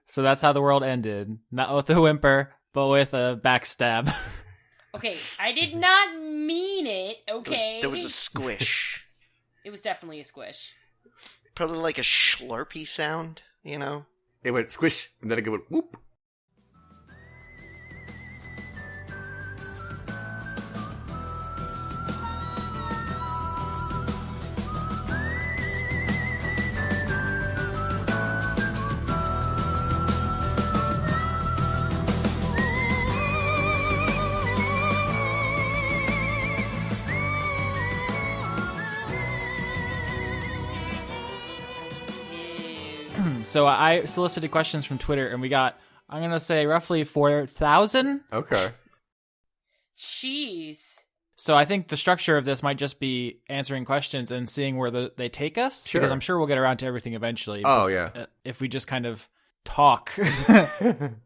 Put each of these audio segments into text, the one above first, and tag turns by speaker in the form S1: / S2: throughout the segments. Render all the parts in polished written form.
S1: So that's how the world ended. Not with a whimper, but with a backstab.
S2: Okay, I did not mean it, okay?
S3: There was a squish.
S2: It was definitely a squish.
S3: Probably like a slurpy sound,
S4: It went squish, and then it went whoop.
S1: So I solicited questions from Twitter, and we got, I'm going to say, roughly 4,000.
S4: Okay.
S2: Jeez.
S1: So I think the structure of this might just be answering questions and seeing where they take us.
S4: Sure.
S1: Because I'm sure we'll get around to everything eventually.
S4: Oh, yeah.
S1: If we just kind of talk, I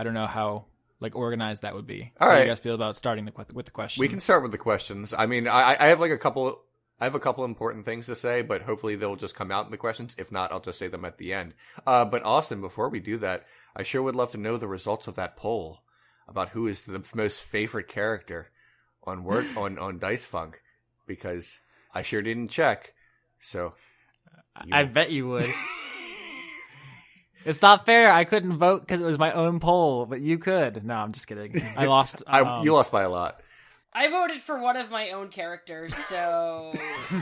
S1: don't know how organized that would be.
S4: All
S1: How
S4: right.
S1: do you guys feel about starting with the questions?
S4: We can start with the questions. I mean, I have a couple... I have a couple important things to say, but hopefully they'll just come out in the questions. If not, I'll just say them at the end. But Austin, before we do that, I sure would love to know the results of that poll about who is the most favorite character on Dice Funk, because I sure didn't check. So
S1: I bet you would. It's not fair. I couldn't vote because it was my own poll, but you could. No, I'm just kidding. I lost.
S4: You lost by a lot.
S2: I voted for one of my own characters, so...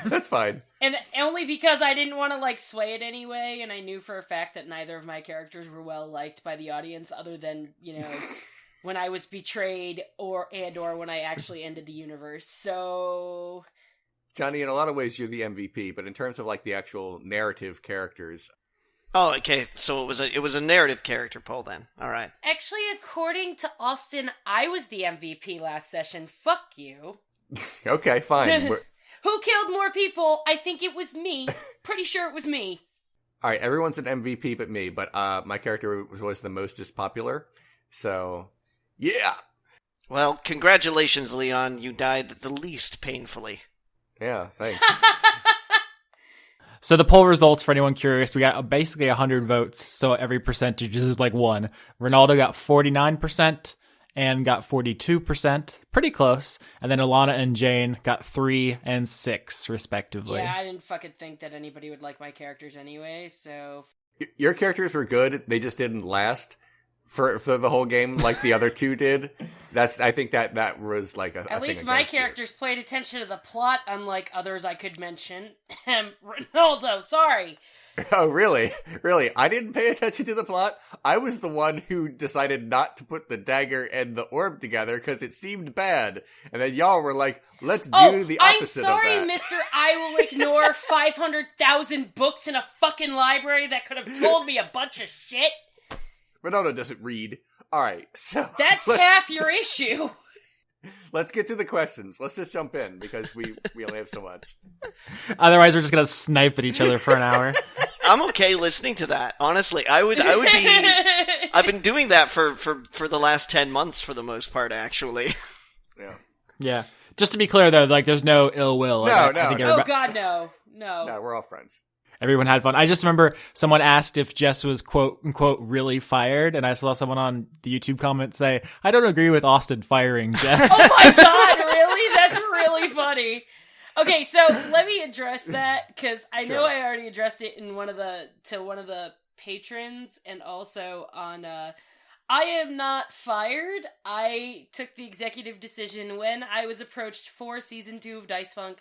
S4: That's fine.
S2: And only because I didn't want to, sway it anyway, and I knew for a fact that neither of my characters were well-liked by the audience, other than, when I was betrayed or when I actually ended the universe, so...
S4: Johnny, in a lot of ways, you're the MVP, but in terms of, the actual narrative characters...
S3: Oh, okay. So it was a narrative character poll then. All right.
S2: Actually, according to Austin, I was the MVP last session. Fuck you.
S4: Okay, fine.
S2: Who killed more people? I think it was me. Pretty sure it was me.
S4: All right, everyone's an MVP but me, but my character was the most popular, so yeah.
S3: Well, congratulations, Leon. You died the least painfully.
S4: Yeah, thanks.
S1: So the poll results, for anyone curious, we got basically 100 votes, so every percentage is 1. Rinaldo got 49%, Anne got 42%, pretty close, and then Alana and Jane got 3 and 6, respectively.
S2: Yeah, I didn't fucking think that anybody would like my characters anyway, so...
S4: Your characters were good, they just didn't last for the whole game like the other two did. I think that was
S2: At least my characters played attention to the plot, unlike others I could mention. Rinaldo, sorry.
S4: Oh, really? Really? I didn't pay attention to the plot? I was the one who decided not to put the dagger and the orb together because it seemed bad. And then y'all were like, let's do the opposite of that.
S2: I'm sorry, mister, I will ignore 500,000 books in a fucking library that could have told me a bunch of shit.
S4: Rinaldo doesn't read. All right, so...
S2: That's half your issue.
S4: Let's get to the questions. Let's just jump in, because we only have so much.
S1: Otherwise, we're just going to snipe at each other for an hour.
S3: I'm okay listening to that. Honestly, I would be... I've been doing that for the last 10 months, for the most part, actually.
S4: Yeah.
S1: Yeah. Just to be clear, though, like, there's no ill will.
S4: No.
S2: Oh, God, no. No.
S4: No, we're all friends.
S1: Everyone had fun. I just remember someone asked if Jess was quote unquote really fired, and I saw someone on the YouTube comment say, "I don't agree with Austin firing Jess."
S2: Oh my God, really? That's really funny. Okay, so let me address that, because I know I already addressed it in one of the patrons, and also on I am not fired. I took the executive decision when I was approached for season 2 of Dice Funk.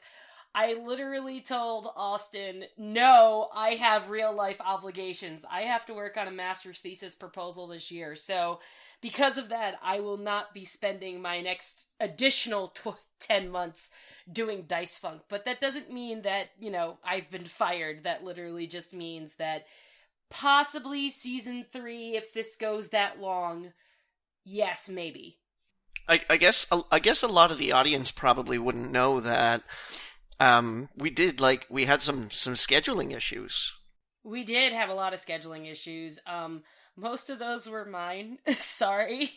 S2: I literally told Austin, no, I have real life obligations. I have to work on a master's thesis proposal this year. So because of that, I will not be spending my next additional 10 months doing Dice Funk. But that doesn't mean that, I've been fired. That literally just means that possibly season 3, if this goes that long, yes, maybe.
S3: I guess a lot of the audience probably wouldn't know that we had some scheduling issues.
S2: We did have a lot of scheduling issues. Most of those were mine. Sorry.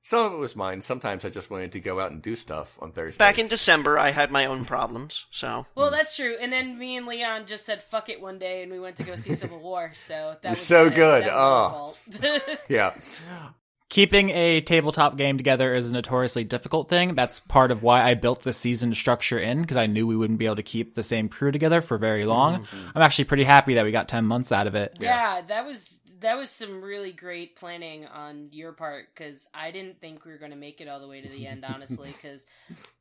S4: Some of it was mine. Sometimes I just wanted to go out and do stuff on Thursdays.
S3: Back in December, I had my own problems, so...
S2: Well, that's true. And then me and Leon just said fuck it one day, and we went to go see Civil War, so that was
S4: so good.
S2: That was our fault.
S4: Yeah.
S1: Keeping a tabletop game together is a notoriously difficult thing. That's part of why I built the season structure in, because I knew we wouldn't be able to keep the same crew together for very long. Mm-hmm. I'm actually pretty happy that we got 10 months out of it.
S2: Yeah, that was some really great planning on your part, because I didn't think we were going to make it all the way to the end, honestly, because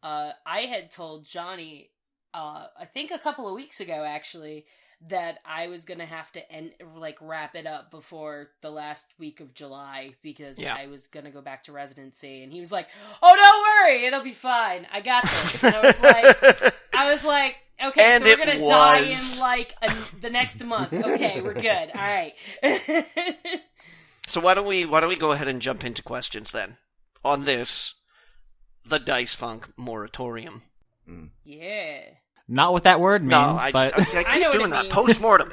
S2: I had told Johnny, I think a couple of weeks ago, actually, that I was going to have to wrap it up before the last week of July, because I was going to go back to residency, and he was like, oh, don't worry, it'll be fine, I got this. And I was like, okay,
S3: and
S2: so we're gonna die in the next month. Okay, we're good. All right.
S3: So why don't we go ahead and jump into questions then on this, the Dice Funk moratorium?
S2: Yeah.
S1: Not what that word means, but
S3: I keep doing that. Post-mortem.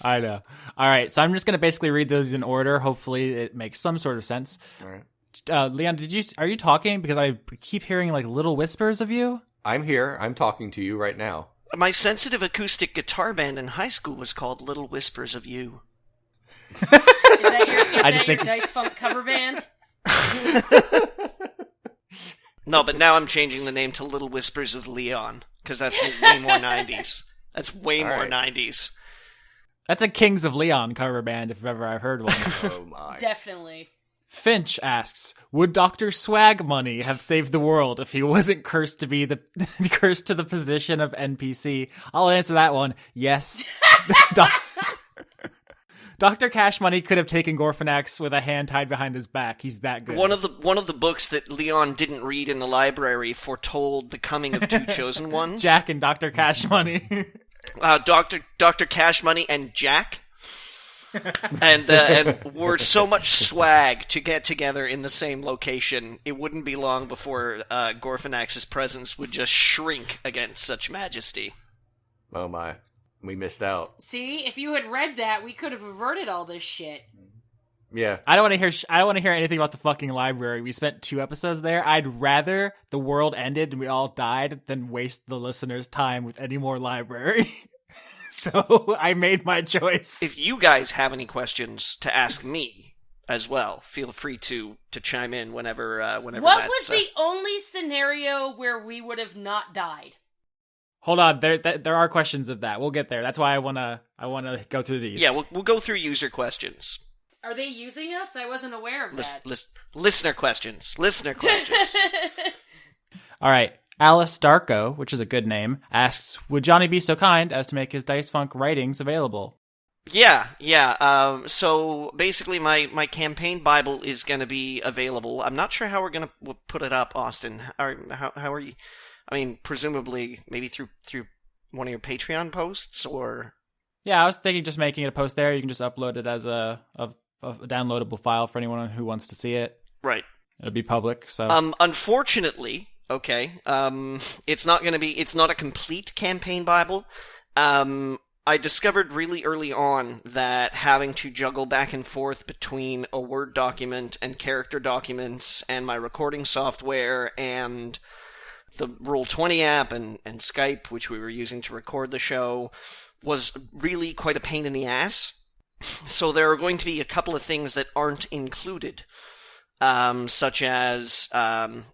S1: I know. All right, so I'm just gonna basically read those in order. Hopefully, it makes some sort of sense.
S4: All right.
S1: Leon, are you talking? Because I keep hearing like little whispers of you.
S4: I'm here. I'm talking to you right now.
S3: My sensitive acoustic guitar band in high school was called Little Whispers of You.
S2: Is that your Dice Funk cover band?
S3: No, but now I'm changing the name to Little Whispers of Leon, because that's way more 90s. That's way more 90s.
S1: That's a Kings of Leon cover band, if ever I've heard one.
S4: Oh my.
S2: Definitely.
S1: Finch asks, would Dr. Swag Money have saved the world if he wasn't cursed to be cursed to the position of NPC? I'll answer that one. Yes. Dr. Cash Money could have taken Gorfinax with a hand tied behind his back. He's that good.
S3: One of the books that Leon didn't read in the library foretold the coming of two chosen ones.
S1: Jack and Dr. Cash Money.
S3: Dr. Cash Money and Jack. and were so much swag to get together in the same location, it wouldn't be long before Gorfinax's presence would just shrink against such majesty.
S4: Oh my. We missed out.
S2: See, if you had read that, we could have averted all this shit.
S4: Yeah.
S1: I don't want to hear anything about the fucking library. We spent 2 episodes there. I'd rather the world ended and we all died than waste the listeners' time with any more library. So I made my choice.
S3: If you guys have any questions to ask me as well, feel free to chime in whenever.
S2: What was the only scenario where we would have not died?
S1: Hold on, there are questions of that. We'll get there. That's why I wanna go through these.
S3: Yeah, we'll go through user questions.
S2: Are they using us? I wasn't aware of that.
S3: Listener questions.
S1: All right. Alice Darko, which is a good name, asks, would Johnny be so kind as to make his Dice Funk writings available?
S3: Yeah. So basically my campaign Bible is going to be available. I'm not sure how we're going to put it up, Austin. How are you? I mean, presumably maybe through one of your Patreon posts, or... Yeah,
S1: I was thinking just making it a post there. You can just upload it as a downloadable file for anyone who wants to see it.
S3: Right.
S1: It'll be public, so...
S3: Unfortunately... Okay. It's not a complete campaign Bible. I discovered really early on that having to juggle back and forth between a Word document and character documents and my recording software and the Roll20 app and Skype, which we were using to record the show, was really quite a pain in the ass. So there are going to be a couple of things that aren't included. Such as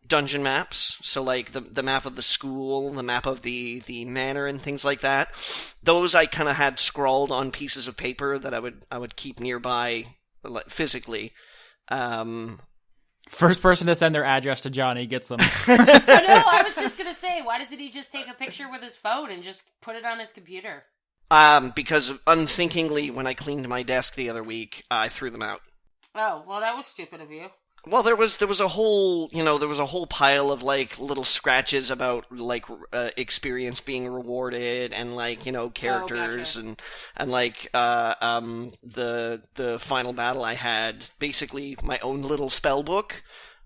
S3: dungeon maps, so like the map of the school, the map of the manor, and things like that. Those I kind of had scrawled on pieces of paper that I would keep nearby physically.
S1: First person to send their address to Johnny gets them.
S2: Oh, no, I was just gonna say, why doesn't he just take a picture with his phone and just put it on his computer?
S3: Because unthinkingly, when I cleaned my desk the other week, I threw them out.
S2: Oh, well, that was stupid of you.
S3: Well, there was a whole pile of like little scratches about like experience being rewarded and like characters and like the final battle I had, basically my own little spell book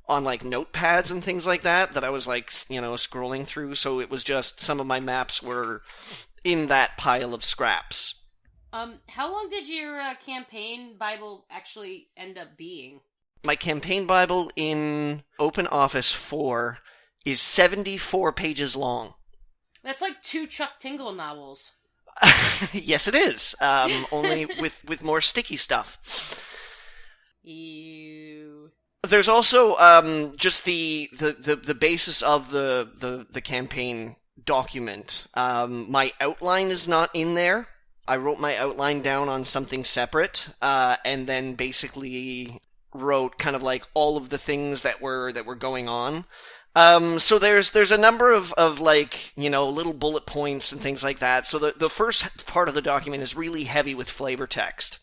S3: on like notepads and things like that I was like scrolling through, so it was just some of my maps were in that pile of scraps.
S2: How long did your campaign Bible actually end up being?
S3: My campaign Bible in OpenOffice 4 is 74 pages long.
S2: That's like 2 Chuck Tingle novels.
S3: Yes, it is. Only with more sticky stuff.
S2: Ew.
S3: There's also just the basis of the campaign document. My outline is not in there. I wrote my outline down on something separate, and then basically wrote kind of like all of the things that were going on. So there's a number of like, little bullet points and things like that. So the first part of the document is really heavy with flavor text.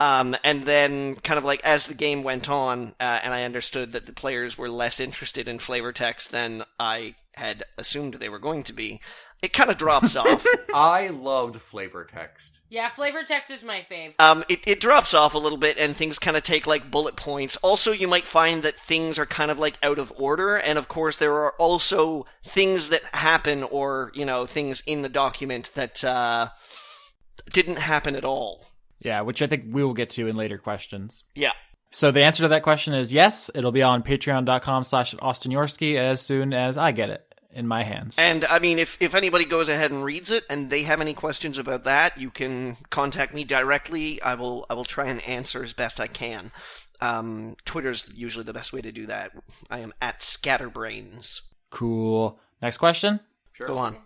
S3: And then kind of like as the game went on, and I understood that the players were less interested in flavor text than I had assumed they were going to be, it kind of drops off.
S4: I loved flavor text.
S2: Yeah, flavor text is my fave.
S3: It drops off a little bit, and things kind of take like bullet points. Also, you might find that things are kind of like out of order, and of course there are also things that happen, or, things in the document that didn't happen at all.
S1: Yeah, which I think we will get to in later questions.
S3: Yeah.
S1: So the answer to that question is yes. It'll be on patreon.com/AustinYorsky as soon as I get it in my hands.
S3: And, I mean, if anybody goes ahead and reads it and they have any questions about that, you can contact me directly. I will try and answer as best I can. Twitter's usually the best way to do that. I am at Scatterbrains.
S1: Cool. Next question?
S4: Sure.
S3: Go on.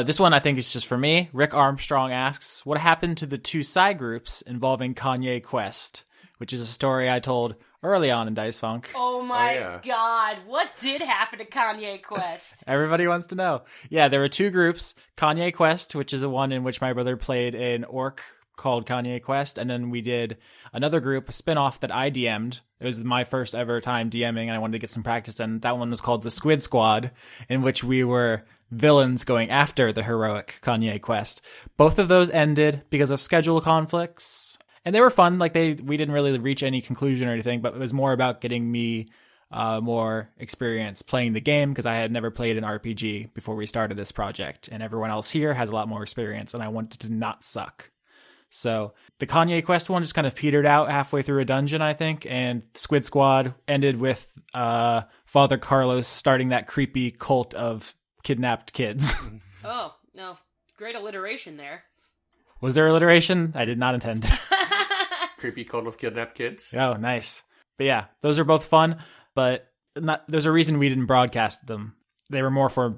S1: This one I think is just for me. Rick Armstrong asks, what happened to the 2 side groups involving Kanye Quest? Which is a story I told early on in Dice Funk.
S2: Oh my
S4: yeah.
S2: god, what did happen to Kanye Quest?
S1: Everybody wants to know. Yeah, there were 2 groups. Kanye Quest, which is the one in which my brother played an orc called Kanye Quest, and then we did another group, a spin-off that I DM'd. It was my first ever time DMing, and I wanted to get some practice, and that one was called the Squid Squad, in which we were villains going after the heroic Kanye Quest. Both of those ended because of schedule conflicts. And they were fun. Like we didn't really reach any conclusion or anything, but it was more about getting me more experience playing the game, because I had never played an RPG before we started this project, and everyone else here has a lot more experience, and I wanted to not suck. So the Kanye Quest one just kind of petered out halfway through a dungeon, I think, and Squid Squad ended with Father Carlos starting that creepy cult of kidnapped kids.
S2: Oh, no. Great alliteration there.
S1: Was there alliteration? I did not intend.
S4: Creepy cult of kidnapped kids.
S1: Oh, nice. But yeah, those are both fun, but there's a reason we didn't broadcast them. They were more for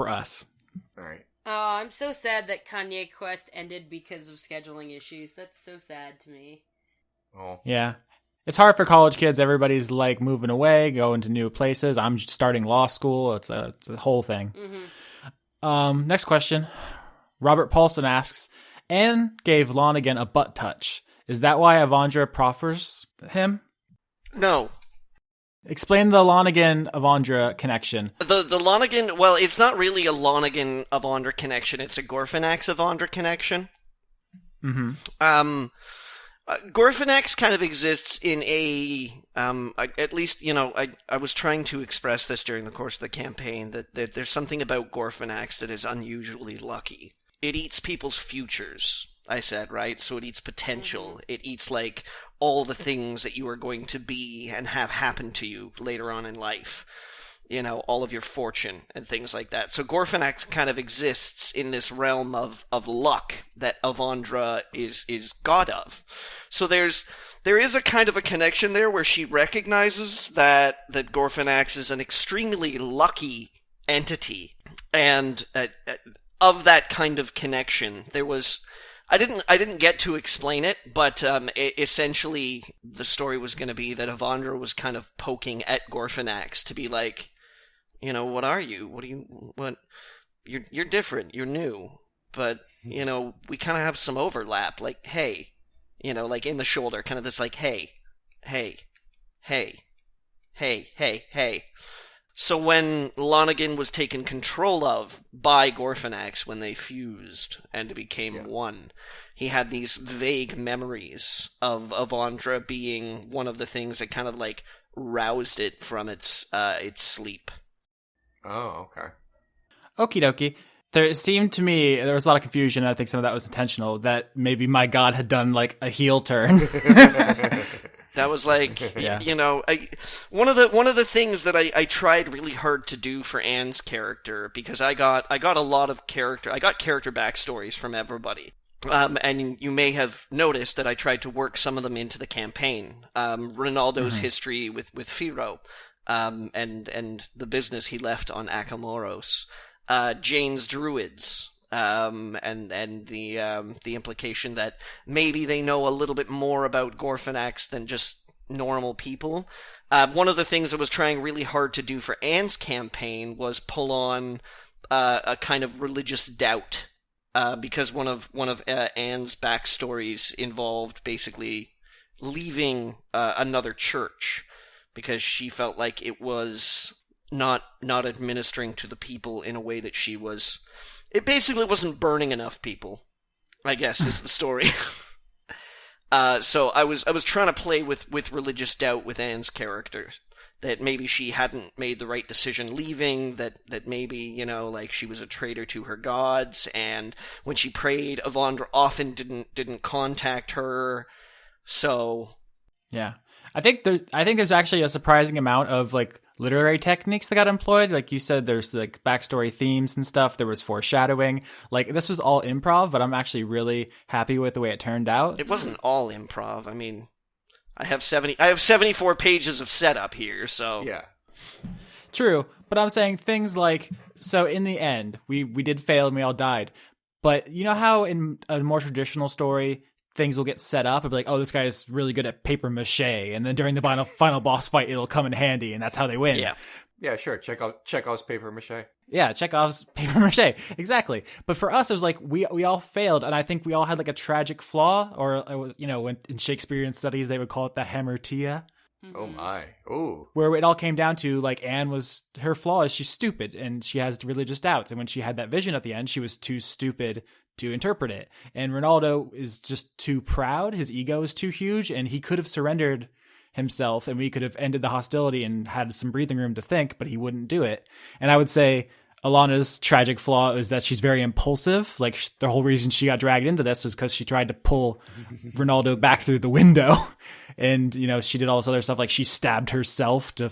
S1: us.
S4: All right.
S2: Oh, I'm so sad that Kanye Quest ended because of scheduling issues. That's so sad to me.
S4: Oh.
S1: Yeah. It's hard for college kids. Everybody's like moving away, going to new places. I'm starting law school. It's a whole thing.
S2: Mm-hmm.
S1: Next question. Robert Paulson asks, Anne gave Lonigan a butt touch. Is that why Avandra proffers him?
S3: No.
S1: Explain the Lonigan-Avandra connection.
S3: The Lonigan, well, it's not really a Lonigan-Avandra connection. It's a Gorfinax-Avandra connection.
S1: Mm-hmm.
S3: Gorfinax kind of exists in a, at least, I was trying to express this during the course of the campaign, that there's something about Gorfinax that is unusually lucky. It eats people's futures, I said, right? So it eats potential. It eats, like, all the things that you are going to be and have happen to you later on in life. All of your fortune and things like that. So Gorfinax kind of exists in this realm of luck that Avandra is god of. So there is a kind of a connection there where she recognizes that Gorfinax is an extremely lucky entity. And of that kind of connection, there was... I didn't get to explain it, but essentially the story was going to be that Avandra was kind of poking at Gorfinax to be like, what are you? You're different, you're new, but, we kind of have some overlap, like, hey, like in the shoulder, kind of this like, hey. So when Lonigan was taken control of by Gorfinax when they fused and became one, he had these vague memories of Avandra being one of the things that kind of like roused it from its sleep.
S4: Oh, okay.
S1: Okie dokie. There seemed to me, there was a lot of confusion, and I think some of that was intentional, that maybe my god had done like a heel turn.
S3: That was like,
S1: Yeah.
S3: one of the things that I tried really hard to do for Anne's character, because I got a lot of character backstories from everybody. And you may have noticed that I tried to work some of them into the campaign. Rinaldo's history with Firo, and the business he left on Akamoros. Jane's druids, and the implication that maybe they know a little bit more about Gorfinax than just normal people. One of the things I was trying really hard to do for Anne's campaign was pull on a kind of religious doubt, because one of Anne's backstories involved basically leaving another church because she felt like it was not administering to the people in a way that she was. It basically wasn't burning enough people, I guess, is the story. So I was trying to play with religious doubt with Anne's character, that maybe she hadn't made the right decision leaving, that maybe, like she was a traitor to her gods, and when she prayed, Avandra often didn't contact her. So
S1: Yeah. I think there's actually a surprising amount of like literary techniques that got employed. Like you said, there's like backstory themes and stuff. There was foreshadowing. Like this was all improv, but I'm actually really happy with the way it turned out.
S3: It wasn't all improv. I mean, I have 74 pages of setup here, so
S4: Yeah.
S1: True, but I'm saying things like, so in the end, we did fail and we all died. But you know how in a more traditional story, things will get set up and be like, oh, this guy is really good at paper mache, and then during the final boss fight, it'll come in handy, and that's how they win.
S4: Yeah, sure. Chekhov's paper mache.
S1: Yeah, Chekhov's paper mache. Exactly. But for us, it was like we all failed, and I think we all had like a tragic flaw, or when in Shakespearean studies they would call it the hamartia.
S4: Oh my. Oh.
S1: Where it all came down to, like, her flaw is she's stupid and she has religious doubts, and when she had that vision at the end, she was too stupid to interpret it. And Rinaldo is just too proud. His ego is too huge, and he could have surrendered himself and we could have ended the hostility and had some breathing room to think, but he wouldn't do it. And I would say Alana's tragic flaw is that she's very impulsive. Like the whole reason she got dragged into this was because she tried to pull Rinaldo back through the window. And, she did all this other stuff. Like she stabbed herself to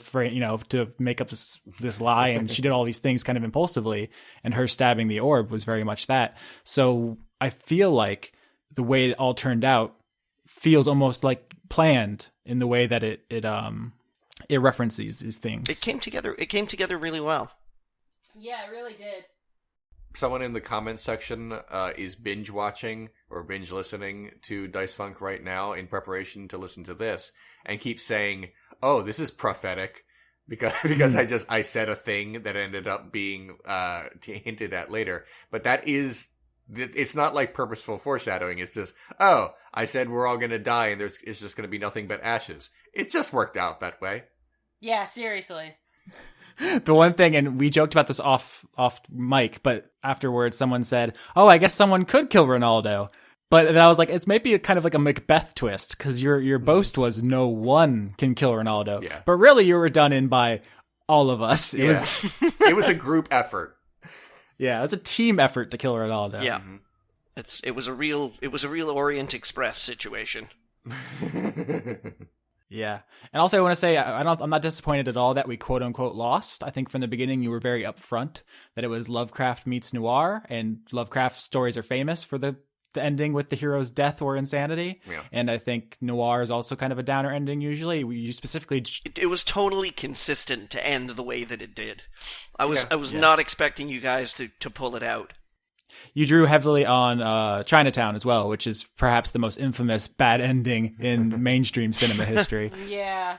S1: make up this lie. And she did all these things kind of impulsively. And her stabbing the orb was very much that. So I feel like the way it all turned out feels almost like planned in the way that it references these things.
S3: It came together really well.
S2: Yeah, it really did.
S4: Someone in the comment section is binge watching or binge listening to Dice Funk right now in preparation to listen to this, and keeps saying, "Oh, this is prophetic," because I said a thing that ended up being hinted at later. But it's not like purposeful foreshadowing. It's just, oh, I said we're all gonna die, and it's just gonna be nothing but ashes. It just worked out that way.
S2: Yeah, seriously.
S1: The one thing, and we joked about this off mic, but afterwards someone said, "Oh, I guess someone could kill Rinaldo." But then I was like, it's maybe kind of like a Macbeth twist, because your boast was no one can kill Rinaldo.
S4: Yeah.
S1: But really, you were done in by all of us. It was
S4: It was a group effort.
S1: Yeah, it was a team effort to kill Rinaldo.
S3: Yeah, it was a real Orient Express situation.
S1: Yeah. And also I want to say, I'm not disappointed at all that we quote unquote lost. I think from the beginning you were very upfront that it was Lovecraft meets noir, and Lovecraft stories are famous for the ending with the hero's death or insanity.
S4: Yeah.
S1: And I think noir is also kind of a downer ending usually. You specifically...
S3: It was totally consistent to end the way that it did. I was not expecting you guys to pull it out.
S1: You drew heavily on Chinatown as well, which is perhaps the most infamous bad ending in mainstream cinema history.
S2: Yeah.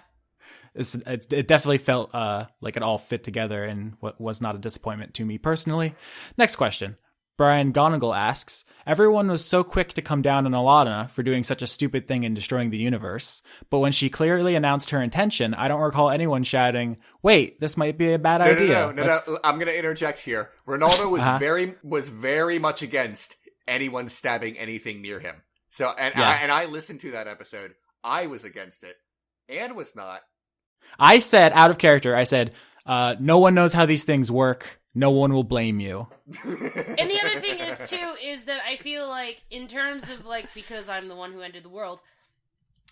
S1: It definitely felt like it all fit together, and what was not a disappointment to me personally. Next question. Brian Gonigal asks, everyone was so quick to come down on Alana for doing such a stupid thing and destroying the universe, but when she clearly announced her intention, I don't recall anyone shouting, wait, this might be a bad idea.
S4: No. I'm going to interject here. Ronaldo was very much against anyone stabbing anything near him. So, I listened to that episode. I was against it. Anne was not.
S1: I said, out of character, no one knows how these things work. No one will blame you.
S2: And the other thing is, too, is that I feel like, in terms of, like, because I'm the one who ended the world,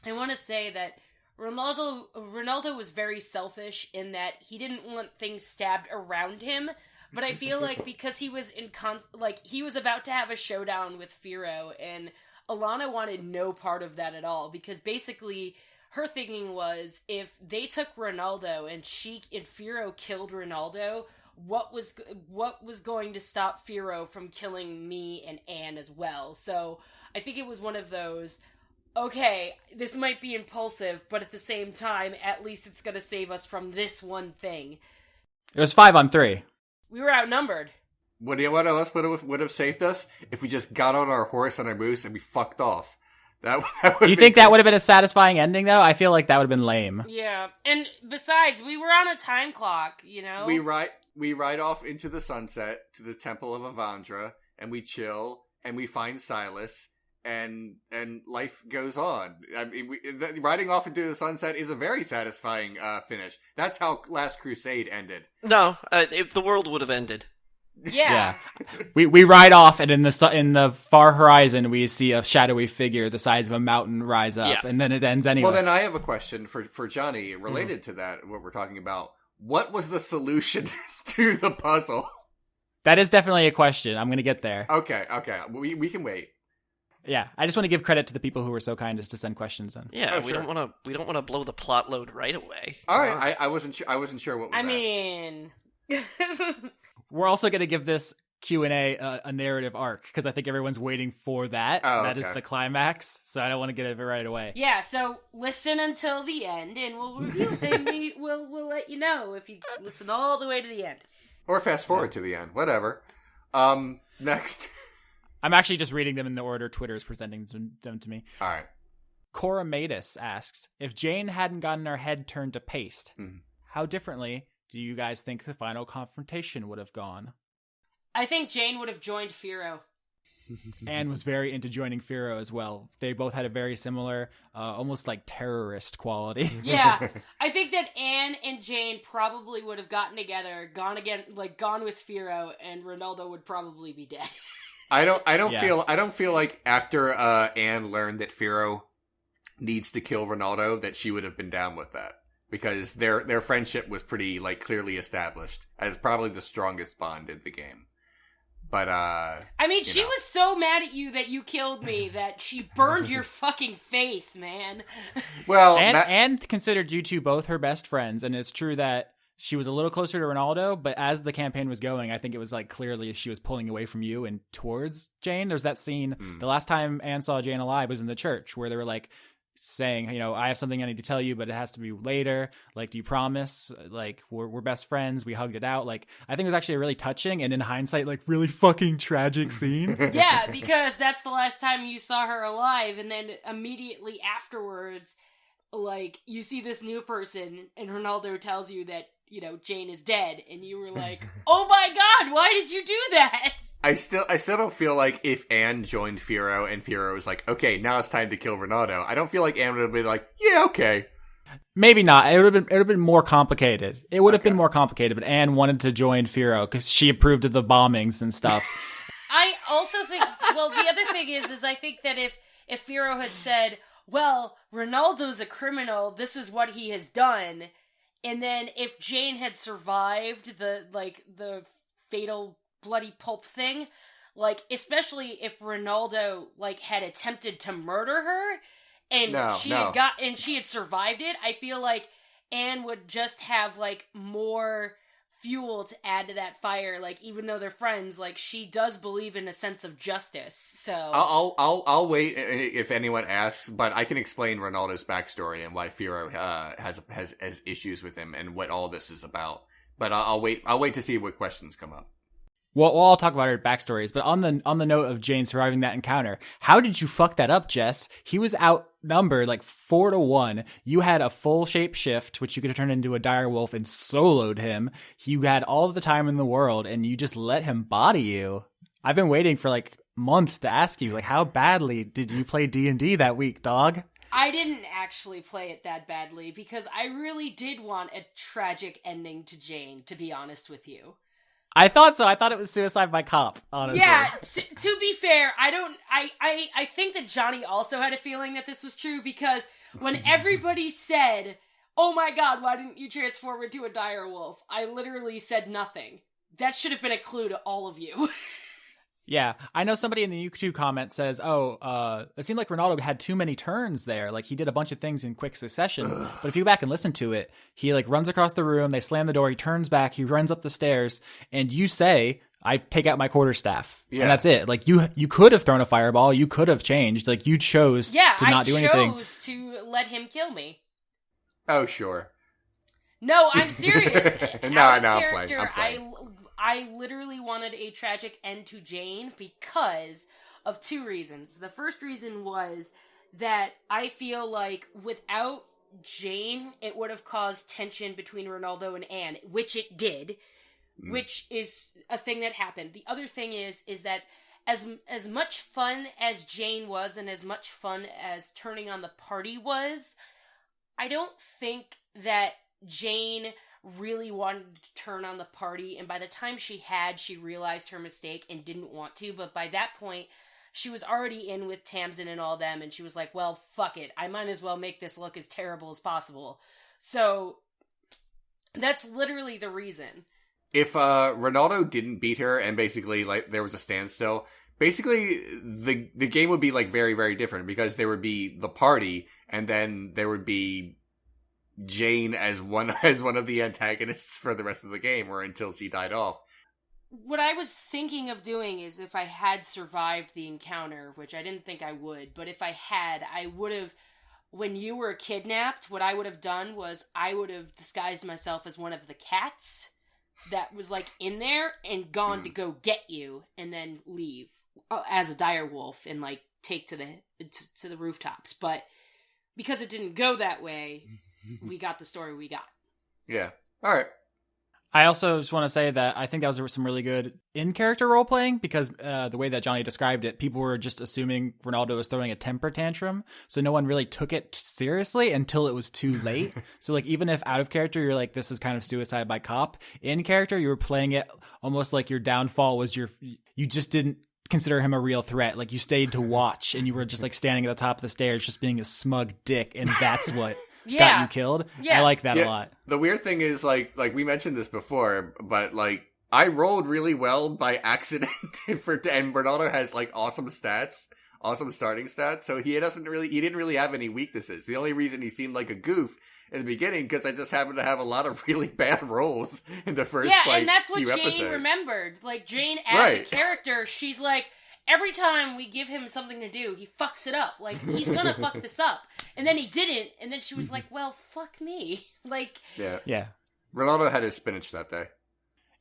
S2: I want to say that Ronaldo was very selfish in that he didn't want things stabbed around him. But I feel like because he was he was about to have a showdown with Firo, and Alana wanted no part of that at all, because basically her thinking was, if they took Ronaldo and Firo killed Ronaldo, what was going to stop Firo from killing me and Anne as well? So I think it was one of those, okay, this might be impulsive, but at the same time, at least it's going to save us from this one thing.
S1: It was 5-on-3.
S2: We were outnumbered.
S4: What else would have saved us? If we just got on our horse and our moose and we fucked off. That
S1: Do you think that would have been a satisfying ending, though? I feel like that would have been lame.
S2: Yeah, and besides, we were on a time clock, you know?
S4: We ride off into the sunset to the Temple of Avandra, and we chill, and we find Silas, and life goes on. I mean, riding off into the sunset is a very satisfying finish. That's how Last Crusade ended.
S3: No, the world would have ended.
S2: Yeah.
S1: We ride off, and in the far horizon, we see a shadowy figure the size of a mountain rise up, and then it ends anyway.
S4: Well, then I have a question for Johnny related to that, what we're talking about. What was the solution to the puzzle?
S1: That is definitely a question. I'm going to get there.
S4: Okay. We can wait.
S1: Yeah, I just want to give credit to the people who were so kind as to send questions in.
S3: Yeah, we don't want to blow the plot load right away.
S4: All right, I wasn't sure what was asked.
S2: mean...
S1: We're also going to give this Q&A a narrative arc, because I think everyone's waiting for that. That is the climax, so I don't want to get it right away.
S2: Yeah, so listen until the end, and we'll review it, we'll let you know if you listen all the way to the end.
S4: Or fast forward to the end, whatever. Next.
S1: I'm actually just reading them in the order Twitter is presenting them to me.
S4: All right.
S1: Cora Matus asks, if Jane hadn't gotten her head turned to paste, how differently do you guys think the final confrontation would have gone?
S2: I think Jane would have joined Firo.
S1: Anne was very into joining Firo as well. They both had a very similar, almost like terrorist quality.
S2: Yeah, I think that Anne and Jane probably would have gotten together, gone with Firo, and Rinaldo would probably be dead.
S4: I don't feel like after Anne learned that Firo needs to kill Rinaldo that she would have been down with that. Because their friendship was pretty, clearly established as probably the strongest bond in the game. But,
S2: I mean, she was so mad at you that you killed me that she burned your fucking face, man.
S4: Well,
S1: Anne considered you two both her best friends, and it's true that she was a little closer to Rinaldo, but as the campaign was going, I think it was, clearly she was pulling away from you and towards Jane. There's that scene, the last time Anne saw Jane alive was in the church, where they were, saying, I have something I need to tell you, but it has to be later. Do you promise? We're best friends. We hugged it out. I think it was actually a really touching, and in hindsight, really fucking tragic scene.
S2: Yeah, because that's the last time you saw her alive, and then immediately afterwards, you see this new person, and Ronaldo tells you that, Jane is dead, and you were like, oh my god, why did you do that?
S4: I still don't feel like if Anne joined Firo and Firo was like, okay, now it's time to kill Rinaldo, I don't feel like Anne would have been like, yeah, okay.
S1: Maybe not. It would have been more complicated. It would have been more complicated, but Anne wanted to join Firo because she approved of the bombings and stuff.
S2: I also think, the other thing is I think that if Firo had said, well, Ronaldo's a criminal, this is what he has done, and then if Jane had survived the fatal bloody pulp thing, especially if Rinaldo had attempted to murder her and she had survived it, I feel like Anne would just have more fuel to add to that fire. Even though they're friends, she does believe in a sense of justice. So
S4: I'll wait if anyone asks, but I can explain Ronaldo's backstory and why Firo has issues with him and what all this is about. But I'll wait to see what questions come up.
S1: Well, we'll all talk about her backstories, but on the note of Jane surviving that encounter, how did you fuck that up, Jess? He was outnumbered 4-1. You had a full shape shift, which you could have turned into a dire wolf and soloed him. You had all of the time in the world, and you just let him body you. I've been waiting for months to ask you, how badly did you play D&D that week, dog?
S2: I didn't actually play it that badly because I really did want a tragic ending to Jane, to be honest with you.
S1: I thought so. I thought it was suicide by cop, honestly.
S2: Yeah, to be fair, I think that Johnny also had a feeling that this was true, because when everybody said, "Oh my god, why didn't you transform into a dire wolf?" I literally said nothing. That should have been a clue to all of you.
S1: Yeah, I know somebody in the YouTube comment says, it seemed like Rinaldo had too many turns there. Like, he did a bunch of things in quick succession. But if you go back and listen to it, he, like, runs across the room, they slam the door, he turns back, he runs up the stairs, and you say, I take out my quarterstaff. Yeah. And that's it. Like, you could have thrown a fireball, you could have changed. Like, you chose to not do anything.
S2: I chose to let him kill me.
S4: Oh, sure.
S2: No, I'm serious.
S4: No, I'm playing.
S2: I literally wanted a tragic end to Jane because of two reasons. The first reason was that I feel like without Jane, it would have caused tension between Rinaldo and Anne, which it did, which is a thing that happened. The other thing is that as much fun as Jane was and as much fun as turning on the party was, I don't think that Jane really wanted to turn on the party, and by the time she realized her mistake and didn't want to, but by that point, she was already in with Tamsin and all them, and she was like, well, fuck it, I might as well make this look as terrible as possible. So, that's literally the reason.
S4: If Rinaldo didn't beat her, and basically, like, there was a standstill, basically, the game would be, like, very, very different, because there would be the party, and then there would be Jane as one of the antagonists for the rest of the game, or until she died off.
S2: What I was thinking of doing is, if I had survived the encounter, which I didn't think I would, but if I had, I would have, when you were kidnapped, what I would have done was I would have disguised myself as one of the cats that was, like, in there and gone to go get you and then leave as a dire wolf and, like, take to the rooftops. But because it didn't go that way, we got the story we got.
S4: Yeah. All right.
S1: I also just want to say that I think that was some really good in-character role-playing, because the way that Johnny described it, people were just assuming Rinaldo was throwing a temper tantrum, so no one really took it seriously until it was too late. So, like, even if out of character, you're like, this is kind of suicide by cop, in character, you were playing it almost like your downfall was you just didn't consider him a real threat. Like, you stayed to watch, and you were just, like, standing at the top of the stairs just being a smug dick, and that's what... got you killed. Yeah. I like that a lot.
S4: The weird thing is, like we mentioned this before, but, like, I rolled really well by accident and Rinaldo has, like, awesome starting stats, so he didn't really have any weaknesses. The only reason he seemed like a goof in the beginning, because I just happened to have a lot of really bad rolls in the first,
S2: and that's what
S4: few
S2: Jane
S4: episodes.
S2: Remembered. Like, Jane as a character, she's like, every time we give him something to do, he fucks it up. Like, he's gonna fuck this up. And then he didn't, and then she was like, well, fuck me. Like...
S1: Yeah.
S4: Rinaldo had his spinach that day.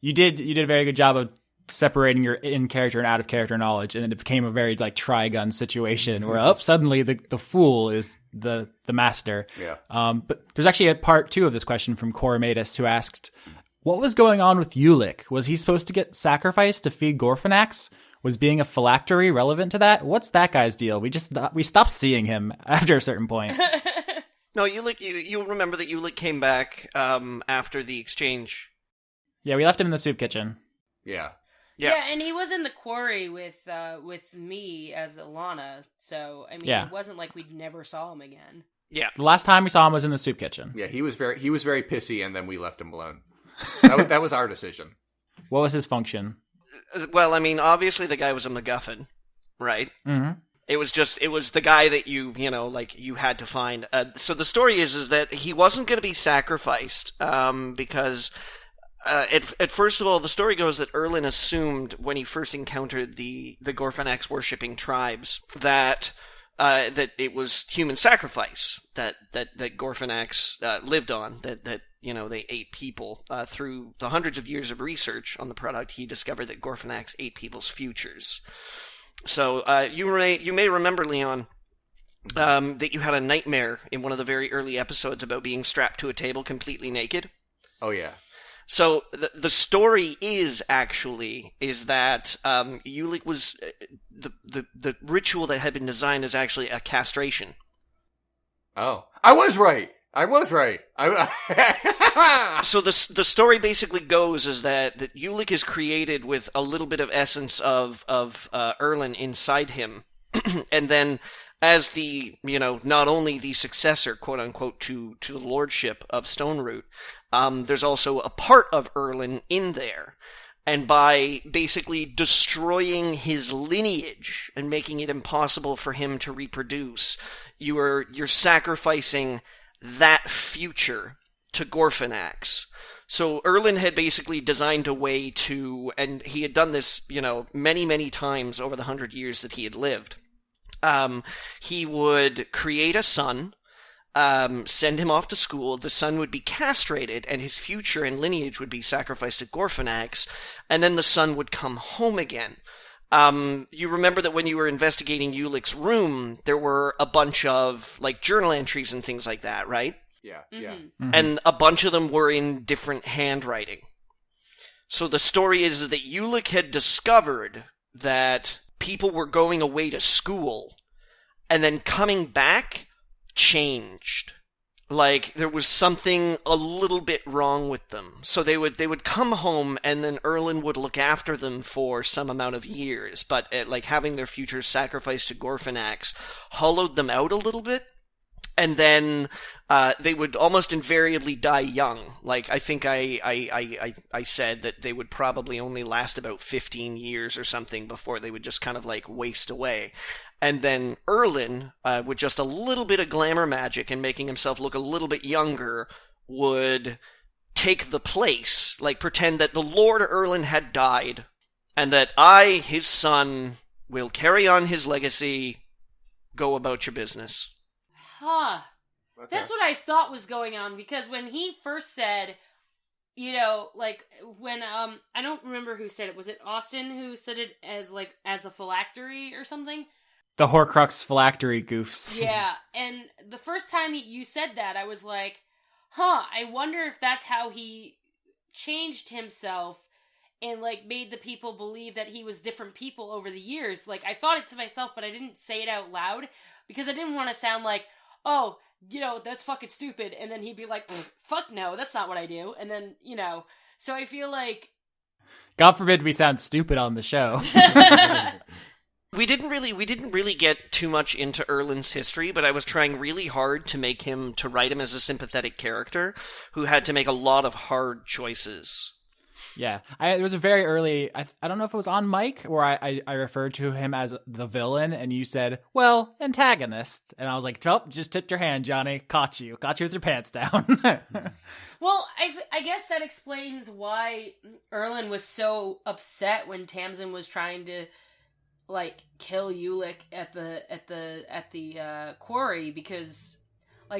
S1: You did a very good job of separating your in-character and out-of-character knowledge, and it became a very, like, Trigun situation, where, suddenly the fool is the master.
S4: Yeah.
S1: But there's actually a part 2 of this question from Coromatus, who asked, what was going on with Ulick? Was he supposed to get sacrificed to feed Gorfinax? Was being a phylactery relevant to that? What's that guy's deal? We stopped seeing him after a certain point.
S3: No, you'll remember that Ulick came back after the exchange.
S1: Yeah, we left him in the soup kitchen.
S4: Yeah.
S2: Yeah, and he was in the quarry with me as Alana, so I mean, It wasn't like we never saw him again.
S3: Yeah.
S1: The last time we saw him was in the soup kitchen.
S4: Yeah, he was very pissy, and then we left him alone. That was our decision.
S1: What was his function?
S3: Well, I mean, obviously the guy was a MacGuffin, right?
S1: Mm-hmm. It
S3: was the guy that you had to find. So the story is that he wasn't going to be sacrificed, because at first of all, the story goes that Erlin assumed when he first encountered the Gorfinax worshipping tribes that it was human sacrifice that Gorfinax lived on, that they ate people. Through the hundreds of years of research on the product, he discovered that Gorfinax ate people's futures. So you may remember, Leon, that you had a nightmare in one of the very early episodes about being strapped to a table completely naked.
S4: Oh, yeah.
S3: So the story is that Ulick was the ritual that had been designed is actually a castration.
S4: Oh, I was right. I was right.
S3: So the story basically goes is that Ulick is created with a little bit of essence of Erlin inside him, and then as the not only the successor, quote unquote, to the lordship of Stoneroot, there's also a part of Erlin in there. And by basically destroying his lineage and making it impossible for him to reproduce, you're sacrificing that future to Gorfinax. So Erlin had basically designed a way to, and he had done this, many, many times over the 100 years that he had lived. He would create a son, send him off to school, the son would be castrated, and his future and lineage would be sacrificed to Gorfinax, and then the son would come home again. You remember that when you were investigating Ulick's room, there were a bunch of, journal entries and things like that, right?
S4: Yeah,
S2: Mm-hmm.
S4: yeah.
S1: Mm-hmm.
S3: And a bunch of them were in different handwriting. So the story is that Ulick had discovered that people were going away to school, and then coming back changed. There was something a little bit wrong with them. So they would come home, and then Erlin would look after them for some amount of years. But having their futures sacrificed to Gorfinax hollowed them out a little bit. And then they would almost invariably die young. I think I said that they would probably only last about 15 years or something before they would just kind of waste away. And then Erlin, with just a little bit of glamour magic and making himself look a little bit younger, would take the place, pretend that the Lord Erlin had died, and that I, his son, will carry on his legacy. Go about your business.
S2: Huh.
S4: Okay.
S2: That's what I thought was going on, because when he first said, when I don't remember who said it. Was it Austin who said it as a phylactery or something?
S1: The Horcrux phylactery goofs.
S2: Yeah, and the first time you said that, I was like, I wonder if that's how he changed himself and, made the people believe that he was different people over the years. I thought it to myself, but I didn't say it out loud, because I didn't want to sound like, oh, that's fucking stupid, and then he'd be like, fuck no, that's not what I do, and then, so I feel like...
S1: God forbid we sound stupid on the show.
S3: We didn't really get too much into Erlin's history, but I was trying really hard to write him as a sympathetic character who had to make a lot of hard choices.
S1: Yeah, it was a very early, I don't know if it was on mic, where I referred to him as the villain, and you said, well, antagonist. And I was like, oh, just tipped your hand, Johnny. Caught you with your pants down.
S2: Well, I guess that explains why Erlin was so upset when Tamsin was trying to, kill Ulick at the quarry, because,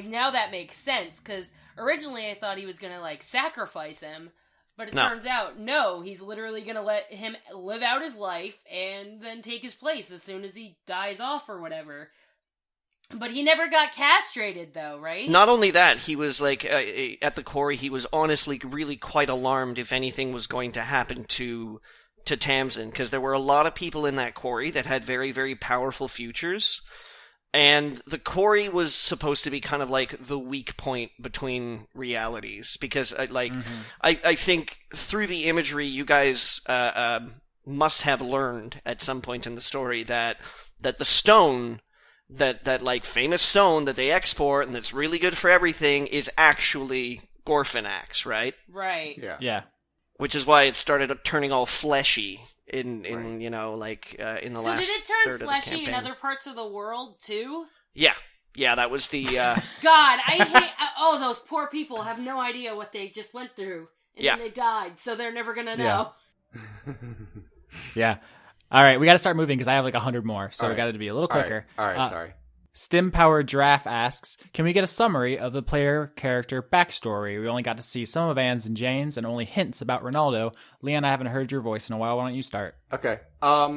S2: now that makes sense, because originally I thought he was gonna, sacrifice him. But it turns out, no, he's literally going to let him live out his life and then take his place as soon as he dies off or whatever. But he never got castrated, though, right?
S3: Not only that, he was, at the quarry, he was honestly really quite alarmed if anything was going to happen to Tamsin, because there were a lot of people in that quarry that had very, very powerful futures. And the quarry was supposed to be kind of the weak point between realities, because I think through the imagery you guys must have learned at some point in the story that the stone, that famous stone that they export and that's really good for everything, is actually Gorfinax, right?
S2: Right.
S1: Yeah.
S3: Which is why it started turning all fleshy. In the
S2: So
S3: last
S2: did it
S3: third
S2: turn
S3: of the
S2: fleshy in
S3: campaign.
S2: other parts of the world, too?
S3: Yeah, that was the...
S2: God, I hate... Oh, those poor people have no idea what they just went through. And then they died, so they're never gonna know.
S1: Yeah. All right, we got to start moving, because I have 100 more, so
S4: All
S1: we got to be a little quicker.
S4: All right, sorry.
S1: Stim Powered Giraffe asks, can we get a summary of the player character backstory? We only got to see some of Anne's and Jane's and only hints about Rinaldo. Leon, I haven't heard your voice in a while. Why don't you start?
S4: Okay. All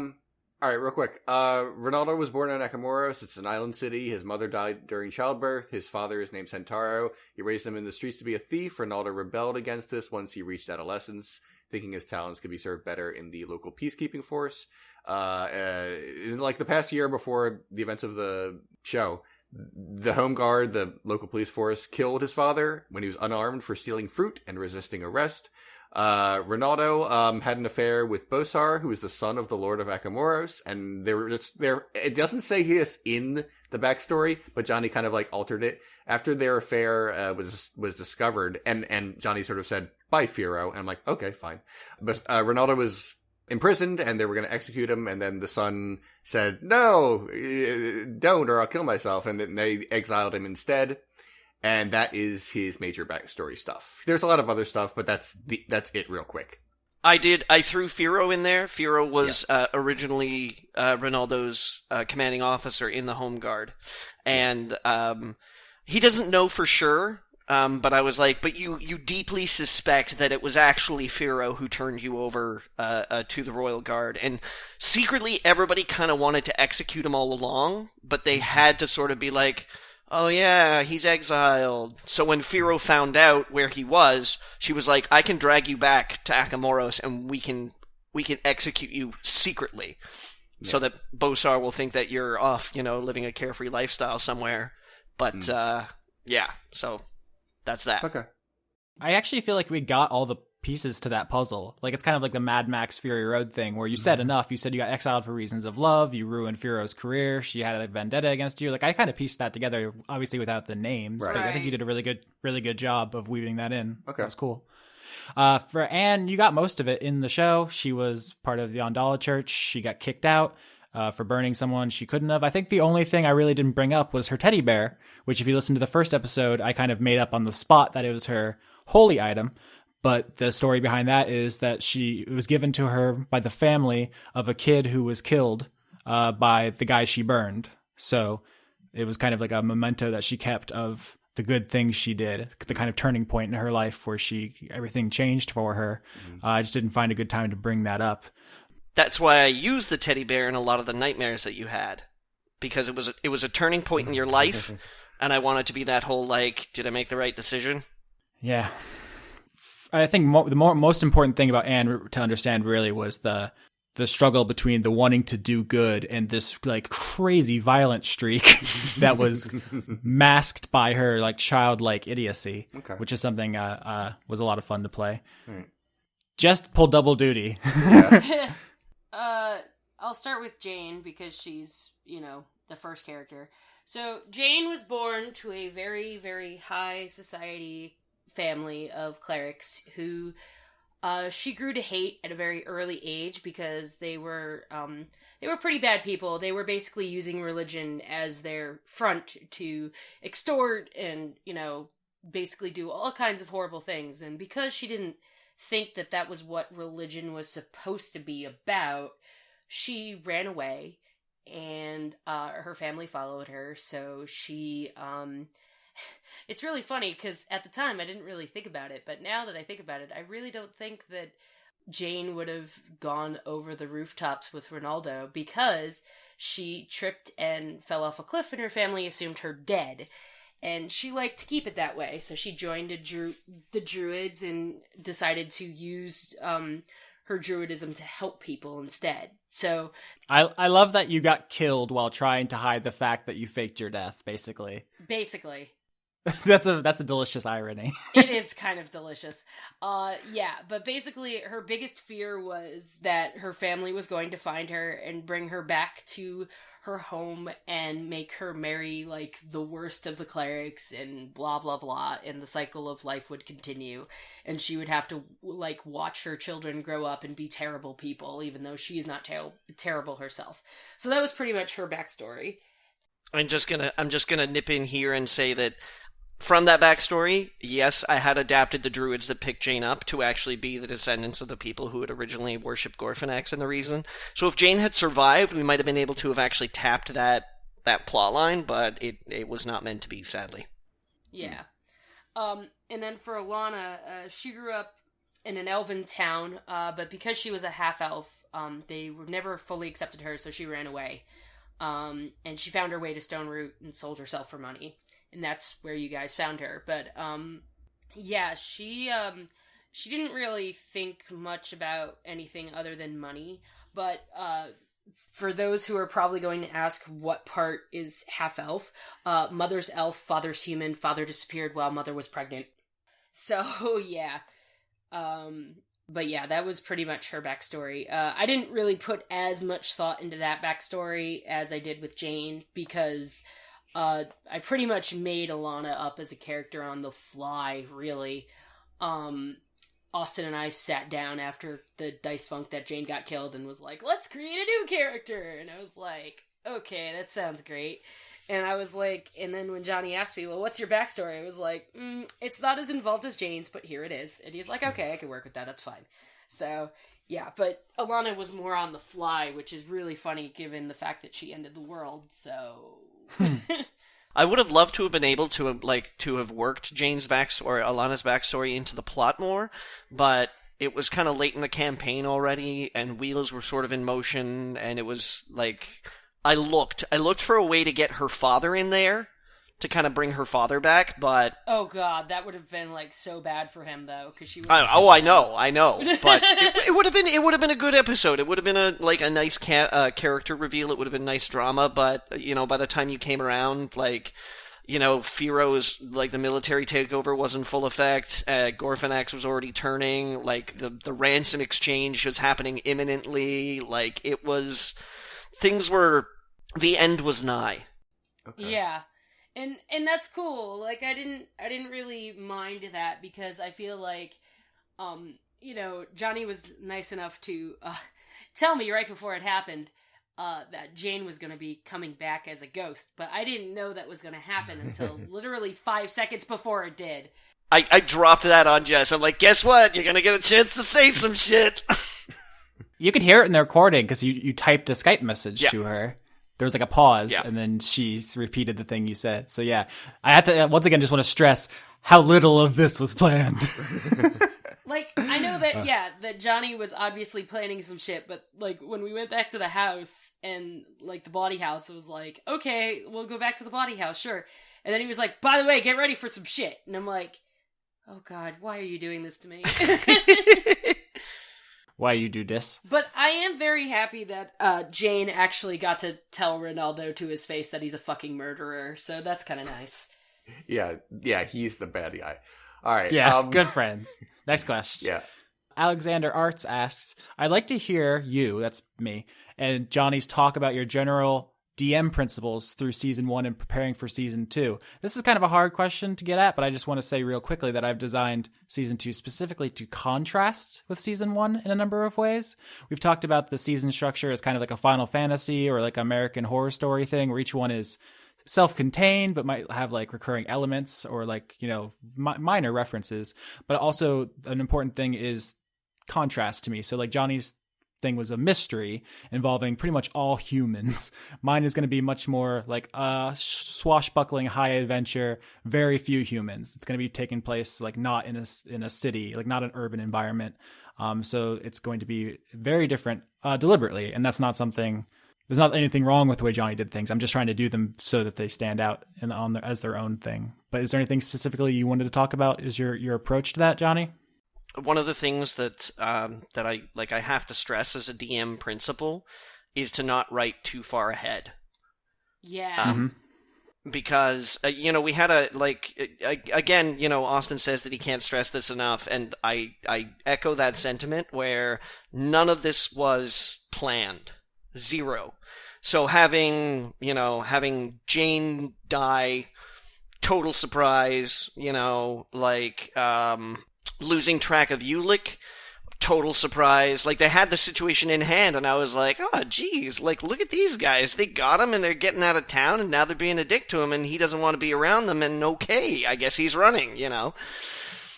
S4: right, real quick. Rinaldo was born in Akamoros. It's an island city. His mother died during childbirth. His father is named Centauro. He raised him in the streets to be a thief. Rinaldo rebelled against this once he reached adolescence, thinking his talents could be served better in the local peacekeeping force. In the past year before the events of the show, The home guard, the local police force, killed his father when he was unarmed for stealing fruit and resisting arrest. Rinaldo had an affair with Bosar, who is the son of the Lord of Akamoros, and they were just there. It doesn't say this in the backstory, but Johnny kind of like altered it after their affair was discovered, and Johnny sort of said, "Bye, Firo," and I'm like, okay, fine. But Rinaldo was imprisoned, and they were going to execute him, and then the son said, "No, don't, or I'll kill myself," and then they exiled him instead. And that is his major backstory stuff. There's a lot of other stuff, but that's it real quick.
S3: I threw Firo in there. Firo was originally Rinaldo's commanding officer in the Home Guard. And he doesn't know for sure, but I was like, but you deeply suspect that it was actually Firo who turned you over to the Royal Guard. And secretly, everybody kind of wanted to execute him all along, but they had to sort of be like, oh yeah, he's exiled. So when Firo found out where he was, she was like, I can drag you back to Akamoros and we can execute you secretly. Yeah. So that Bosar will think that you're off, living a carefree lifestyle somewhere. But, yeah, so that's that.
S4: Okay.
S1: I actually feel like we got all the pieces to that puzzle. Like, it's kind of like the Mad Max Fury Road thing where you said enough. You said you got exiled for reasons of love. You ruined Firo's career. She had a vendetta against you. Like, I kind of pieced that together, obviously without the names.
S4: Right.
S1: But I think you did a really good job of weaving that in.
S4: Okay.
S1: That was cool. For Anne, you got most of it in the show. She was part of the Ondala Church. She got kicked out for burning someone she couldn't have. I think the only thing I really didn't bring up was her teddy bear, which if you listen to the first episode, I kind of made up on the spot that it was her holy item. But the story behind that is that it was given to her by the family of a kid who was killed by the guy she burned. So it was kind of like a memento that she kept of the good things she did, the kind of turning point in her life where everything changed for her. I just didn't find a good time to bring that up.
S3: That's why I used the teddy bear in a lot of the nightmares that you had, because it was a turning point in your life, and I wanted to be that whole like, did I make the right decision?
S1: Yeah. I think the most important thing about Anne to understand really was the struggle between the wanting to do good and this like crazy violent streak that was masked by her like childlike idiocy, which is something was a lot of fun to play. Right. Just pull double duty.
S4: Yeah.
S2: I'll start with Jane because she's, the first character. So Jane was born to a very, very high society family of clerics who she grew to hate at a very early age because they were pretty bad people. They were basically using religion as their front to extort and, basically do all kinds of horrible things. And because she didn't think that that was what religion was supposed to be about, she ran away and her family followed her. So she it's really funny because at the time I didn't really think about it, but now that I think about it, I really don't think that Jane would have gone over the rooftops with Rinaldo because she tripped and fell off a cliff and her family assumed her dead. And she liked to keep it that way, so she joined the Druids and decided to use her Druidism to help people instead. So
S1: I love that you got killed while trying to hide the fact that you faked your death, basically.
S2: Basically.
S1: That's a delicious irony.
S2: It is kind of delicious. Yeah, but basically her biggest fear was that her family was going to find her and bring her back to her home and make her marry like the worst of the clerics and blah blah blah, and the cycle of life would continue and she would have to like watch her children grow up and be terrible people even though she's not terrible herself. So that was pretty much her backstory.
S3: I'm just gonna nip in here and say that from that backstory, yes, I had adapted the druids that picked Jane up to actually be the descendants of the people who had originally worshipped Gorfinax and the reason. So if Jane had survived, we might have been able to have actually tapped that plot line, but it was not meant to be, sadly.
S2: Yeah. And then for Alana, she grew up in an elven town, but because she was a half-elf, they never fully accepted her, so she ran away. And she found her way to Stone Root and sold herself for money. And that's where you guys found her. But, yeah, she didn't really think much about anything other than money. But, for those who are probably going to ask what part is half-elf, mother's elf, father's human, father disappeared while mother was pregnant. So, yeah. But yeah, that was pretty much her backstory. I didn't really put as much thought into that backstory as I did with Jane, because I pretty much made Alana up as a character on the fly, really. Austin and I sat down after the dice funk that Jane got killed and was like, let's create a new character! And I was like, okay, that sounds great. And I was like, and then when Johnny asked me, well, what's your backstory? I was like, it's not as involved as Jane's, but here it is. And he's like, okay, I can work with that, that's fine. So, yeah, but Alana was more on the fly, which is really funny given the fact that she ended the world, so...
S3: I would have loved to have been able to have worked Jane's backstory or Alana's backstory into the plot more, but it was kind of late in the campaign already, and wheels were sort of in motion, and it was like I looked for a way to get her father in there to kind of bring her father back, but
S2: oh god, that would have been like so bad for him though, because she.
S3: I know, but it would have been a good episode. It would have been a nice character reveal. It would have been nice drama, but by the time you came around, Firo's the military takeover was in full effect. Gorfinax was already turning. The ransom exchange was happening imminently. The end was nigh.
S2: Okay. Yeah. And that's cool. I didn't really mind that, because I feel like, Johnny was nice enough to tell me right before it happened that Jane was going to be coming back as a ghost, but I didn't know that was going to happen until literally 5 seconds before it did.
S3: I dropped that on Jess. I'm like, guess what? You're going to get a chance to say some shit.
S1: You could hear it in the recording because you typed a Skype message to her. There was a pause, and then she repeated the thing you said. So yeah, I had to once again just want to stress how little of this was planned.
S2: I know that that Johnny was obviously planning some shit, but when we went back to the house and the body house, it was like, okay, we'll go back to the body house, sure. And then he was like, by the way, get ready for some shit. And I'm like, oh god, why are you doing this to me?
S1: Why you do this?
S2: But I am very happy that Jane actually got to tell Rinaldo to his face that he's a fucking murderer, so that's kind of nice.
S4: Yeah, he's the bad guy. All right.
S1: Yeah, good friends. Next question.
S4: Yeah.
S1: Alexander Arts asks, I'd like to hear you, that's me, and Johnny's talk about your general DM principles through season 1 and preparing for season 2. This is kind of a hard question to get at, but I just want to say real quickly that I've designed season 2 specifically to contrast with season 1 in a number of ways. We've talked about the season structure as kind of like a Final Fantasy or American Horror Story thing, where each one is self-contained but might have recurring elements or minor references. But also an important thing is contrast to me. So Johnny's thing was a mystery involving pretty much all humans. Mine is going to be much more swashbuckling high adventure, very few humans. It's going to be taking place not in a city, not an urban environment. So it's going to be very different deliberately, and that's not something. There's not anything wrong with the way Johnny did things. I'm just trying to do them so that they stand out as their own thing. But is there anything specifically you wanted to talk about? Is your approach to that, Johnny?
S3: One of the things that I have to stress as a DM principle is to not write too far ahead.
S2: Yeah.
S3: Because we had again, Austin says that he can't stress this enough, and I echo that sentiment where none of this was planned. Zero. So having Jane die, total surprise, losing track of Ulick, total surprise. They had the situation in hand, and I was like, oh, geez, look at these guys. They got him, and they're getting out of town, and now they're being a dick to him, and he doesn't want to be around them, and okay, I guess he's running,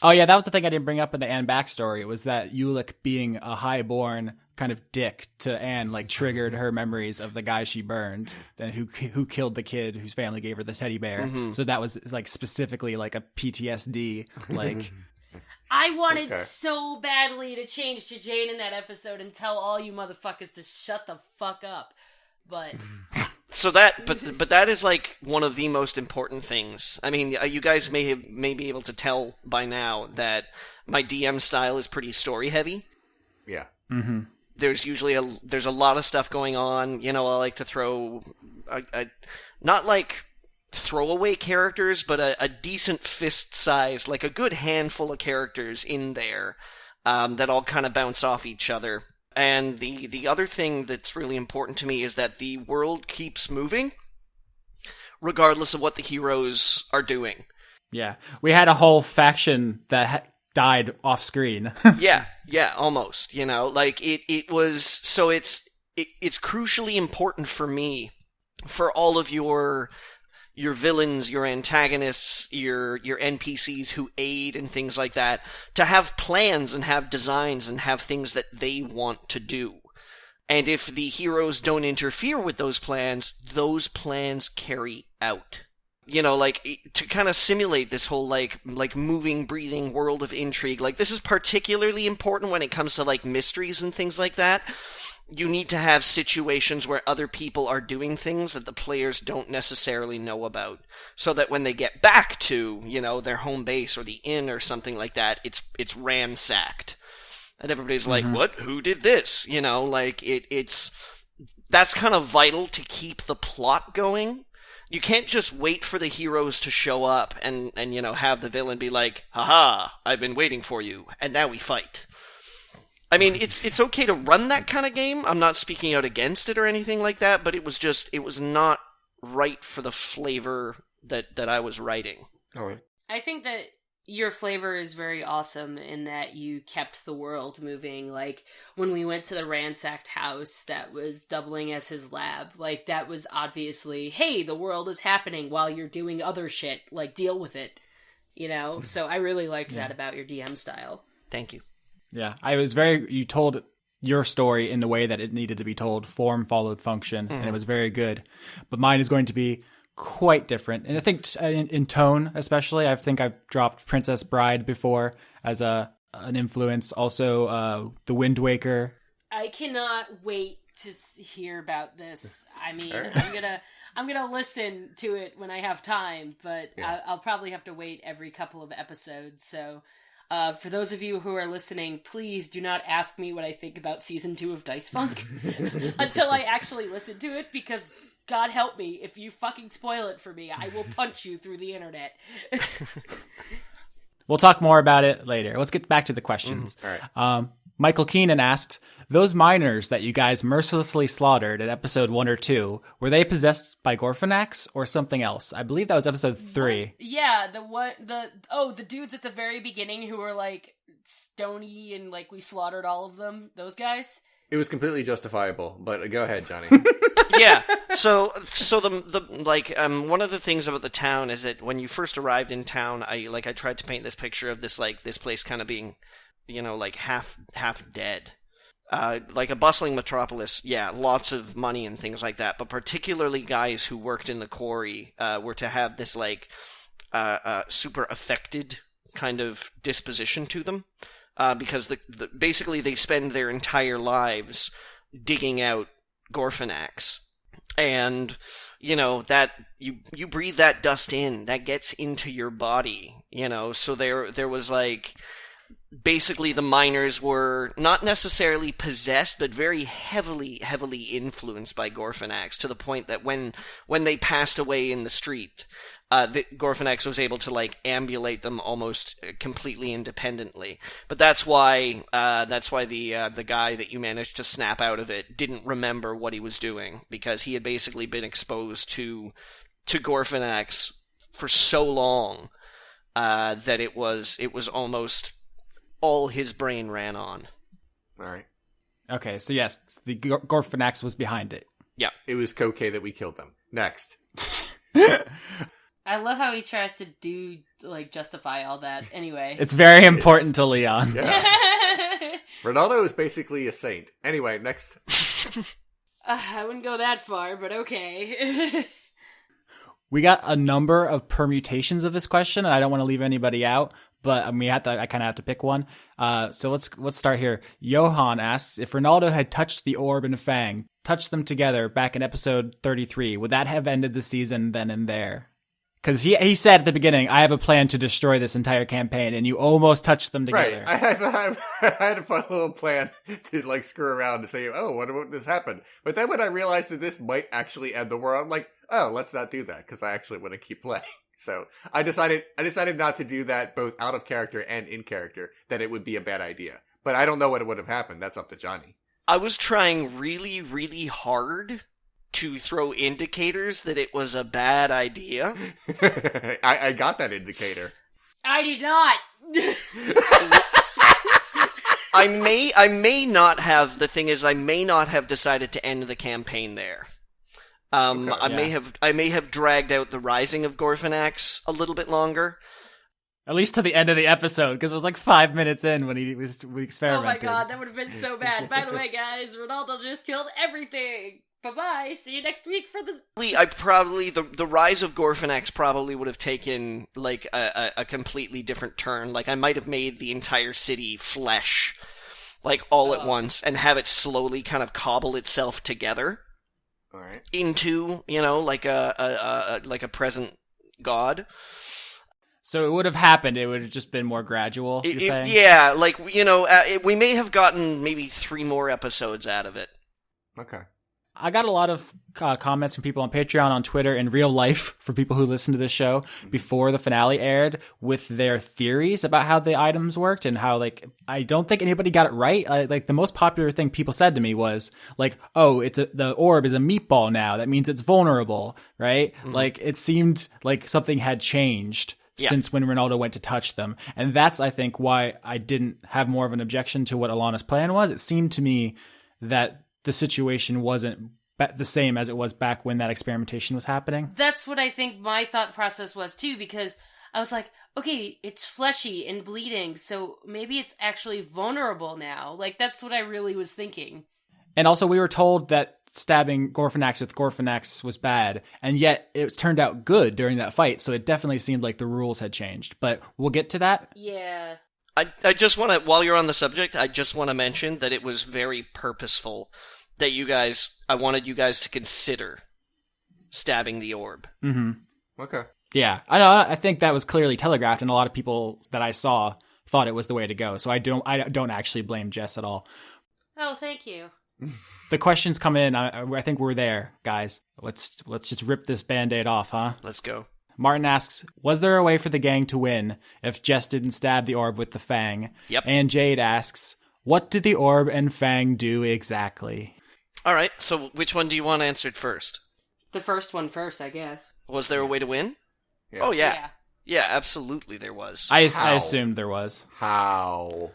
S1: Oh, yeah, that was the thing I didn't bring up in the Anne backstory. It was that Ulick being a highborn kind of dick to Anne, triggered her memories of the guy she burned and who killed the kid whose family gave her the teddy bear. Mm-hmm. So that was specifically a PTSD.
S2: I wanted so badly to change to Jane in that episode and tell all you motherfuckers to shut the fuck up, but.
S3: So but that is one of the most important things. I mean, you guys may be able to tell by now that my DM style is pretty story heavy.
S4: Yeah.
S1: Mm-hmm.
S3: there's usually there's a lot of stuff going on. I like to throw not like throwaway characters, but a decent fist size, like a good handful of characters in there that all kind of bounce off each other. And the other thing that's really important to me is that the world keeps moving, regardless of what the heroes are doing.
S1: Yeah, we had a whole faction that died off screen.
S3: yeah, almost. Like it was. So it's crucially important for me, for all of your villains, your antagonists, your NPCs who aid and things like that, to have plans and have designs and have things that they want to do. And if the heroes don't interfere with those plans carry out. Like, to kind of simulate this whole, like moving, breathing world of intrigue, like, this is particularly important when it comes to, like, mysteries and things like that. You need to have situations where other people are doing things that the players don't necessarily know about, so that when they get back to, their home base or the inn or something like that, it's ransacked. And everybody's like, what? Who did this? Like, that's kind of vital to keep the plot going. You can't just wait for the heroes to show up and have the villain be like, haha, I've been waiting for you, and now we fight. I mean, it's okay to run that kind of game. I'm not speaking out against it or anything like that, but it was not right for the flavor that I was writing.
S4: All right.
S2: I think that your flavor is very awesome in that you kept the world moving. Like, when we went to the ransacked house that was doubling as his lab, like, that was obviously, hey, the world is happening while you're doing other shit. Like, deal with it. So I really liked that about your DM style.
S3: Thank you.
S1: Yeah, you told your story in the way that it needed to be told. Form followed function, and it was very good. But mine is going to be quite different. And I think in tone, especially, I think I've dropped Princess Bride before as an influence. Also, The Wind Waker.
S2: I cannot wait to hear about this. I mean, I'm gonna listen to it when I have time, but I'll probably have to wait every couple of episodes, so... for those of you who are listening, please do not ask me what I think about Season 2 of Dice Funk until I actually listen to it, because God help me, if you fucking spoil it for me, I will punch you through the internet.
S1: We'll talk more about it later. Let's get back to the questions.
S4: All right.
S1: Michael Keenan asked, those miners that you guys mercilessly slaughtered at episode 1 or 2, were they possessed by Gorfinax or something else? I believe that was episode 3.
S2: What? Yeah, the dudes at the very beginning who were like stony and like we slaughtered all of them, those guys?
S4: It was completely justifiable, but go ahead, Johnny.
S3: Yeah. So one of the things about the town is that when you first arrived in town, I tried to paint this picture of this place kind of being, like half dead. Like a bustling metropolis, yeah, lots of money and things like that, but particularly guys who worked in the quarry were to have this super affected kind of disposition to them, because basically they spend their entire lives digging out Gorfinax, and that you breathe that dust in, that gets into your body, so there was basically the miners were not necessarily possessed, but very heavily influenced by Gorfinax, to the point that when they passed away in the street, Gorfinax was able to ambulate them almost completely independently. But that's why the guy that you managed to snap out of it didn't remember what he was doing, because he had basically been exposed to Gorfinax for so long that it was almost all his brain ran on.
S4: All right.
S1: Okay, so yes, the Gorfinax was behind it.
S3: Yeah.
S4: It was Koke that we killed them. Next.
S2: I love how he tries to justify all that. Anyway.
S1: It's very important to Leon.
S4: Yeah. Rinaldo is basically a saint. Anyway, next.
S2: I wouldn't go that far, but okay.
S1: We got a number of permutations of this question, and I don't want to leave anybody out, but I kind of have to pick one. So let's start here. Johan asks, if Rinaldo had touched the orb and Fang, touched them together back in episode 33, would that have ended the season then and there? Because he said at the beginning, I have a plan to destroy this entire campaign, and you almost touched them together.
S4: Right. I had a fun little plan to like screw around and say, oh, what about this happen? But then when I realized that this might actually end the world, I'm like, oh, let's not do that because I actually want to keep playing. So I decided not to do that both out of character and in character, that it would be a bad idea. But I don't know what would have happened. That's up to Johnny.
S3: I was trying really, really hard to throw indicators that it was a bad idea.
S4: I got that indicator.
S2: I did not.
S3: I may not have. The thing is, I may not have decided to end the campaign there.
S4: Okay,
S3: I may have dragged out the rising of Gorfinax a little bit longer.
S1: At least to the end of the episode, because it was like 5 minutes in when we experimented.
S2: Oh my god, that would have been so bad. By the way, guys, Rinaldo just killed everything. Bye-bye. See you next week for the...
S3: The rise of Gorfinax probably would have taken, like, a completely different turn. Like, I might have made the entire city flesh, like, all at once, and have it slowly kind of cobble itself together.
S4: All right.
S3: Into, like a present god.
S1: So it would have happened. It would have just been more gradual, you're saying?
S3: Yeah, like, we may have gotten maybe 3 more episodes out of it.
S4: Okay.
S1: I got a lot of comments from people on Patreon, on Twitter, in real life, for people who listened to this show before the finale aired, with their theories about how the items worked and how, like, I don't think anybody got it right. Like, the most popular thing people said to me was, like, oh, the orb is a meatball now. That means it's vulnerable, right? Mm-hmm. Like, it seemed like something had changed since when Rinaldo went to touch them. And that's, I think, why I didn't have more of an objection to what Alana's plan was. It seemed to me that the situation wasn't the same as it was back when that experimentation was happening.
S2: That's what I think my thought process was too, because I was like, okay, it's fleshy and bleeding, so maybe it's actually vulnerable now. Like, that's what I really was thinking.
S1: And also, we were told that stabbing Gorfinax with Gorfinax was bad, and yet it turned out good during that fight, so it definitely seemed like the rules had changed. But we'll get to that.
S2: Yeah.
S3: I just want to, while you're on the subject, I just want to mention that it was very purposeful that I wanted you guys to consider stabbing the orb.
S1: Mm-hmm.
S4: Okay.
S1: Yeah, I think that was clearly telegraphed, and a lot of people that I saw thought it was the way to go. So I don't actually blame Jess at all.
S2: Oh, thank you.
S1: The questions come in. I think we're there, guys. Let's just rip this Band-Aid off, huh?
S3: Let's go.
S1: Martin asks, was there a way for the gang to win if Jess didn't stab the orb with the fang?
S3: Yep.
S1: And Jade asks, what did the orb and fang do exactly?
S3: All right, so which one do you want answered first?
S2: The first one first, I guess.
S3: Was there a way to win?
S4: Yeah.
S3: Oh, yeah. Yeah, absolutely there was.
S1: I assumed there was.
S4: How?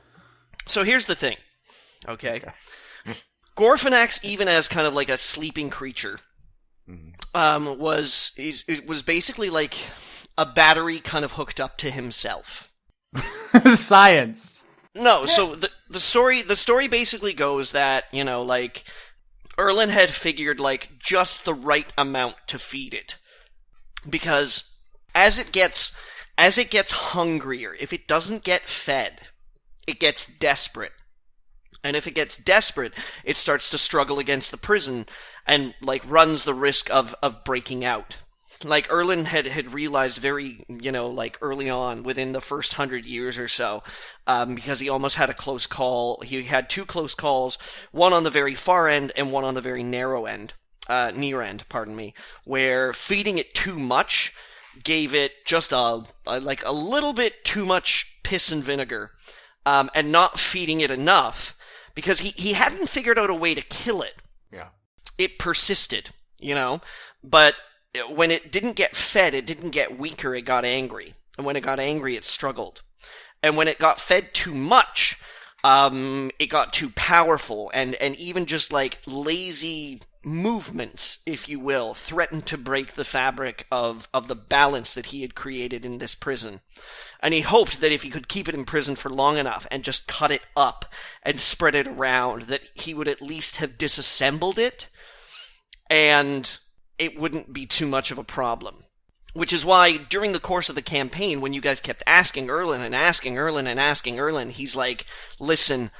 S3: So here's the thing, okay? Gorfinax, even as kind of like a sleeping creature, it was basically like a battery kind of hooked up to himself.
S1: Science.
S3: No, so the story basically goes that, like, Erlen had figured, like, just the right amount to feed it. Because as it gets hungrier, if it doesn't get fed, it gets desperate. And if it gets desperate, it starts to struggle against the prison and, like, runs the risk of breaking out. Like, Erlen had realized very, like, early on, within the first 100 years or so, because he almost had a close call. He had 2 close calls, one on the very far end and one on the very near end, where feeding it too much gave it just a little bit too much piss and vinegar, and not feeding it enough, because he hadn't figured out a way to kill it.
S4: Yeah.
S3: It persisted, but when it didn't get fed, it didn't get weaker, it got angry. And when it got angry, it struggled. And when it got fed too much, it got too powerful, and even just like lazy movements, if you will, threatened to break the fabric of the balance that he had created in this prison. And he hoped that if he could keep it in prison for long enough and just cut it up and spread it around, that he would at least have disassembled it, and it wouldn't be too much of a problem. Which is why, during the course of the campaign, when you guys kept asking Erlen and asking Erlen and asking Erlen, he's like, listen,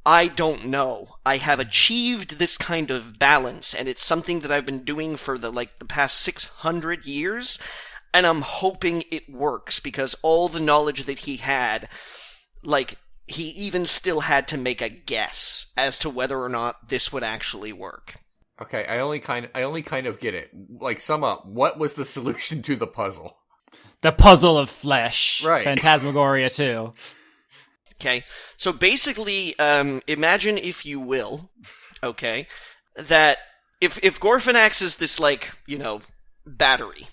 S3: I don't know. I have achieved this kind of balance, and it's something that I've been doing for the past 600 years, And I'm hoping it works, because all the knowledge that he had, like, he even still had to make a guess as to whether or not this would actually work.
S4: Okay, I only kind of get it. Like, sum up, what was the solution to the puzzle?
S1: The puzzle of flesh.
S4: Right.
S1: Phantasmagoria 2.
S3: Okay, so basically, imagine, if you will, okay, that if Gorfinax is this, like, battery,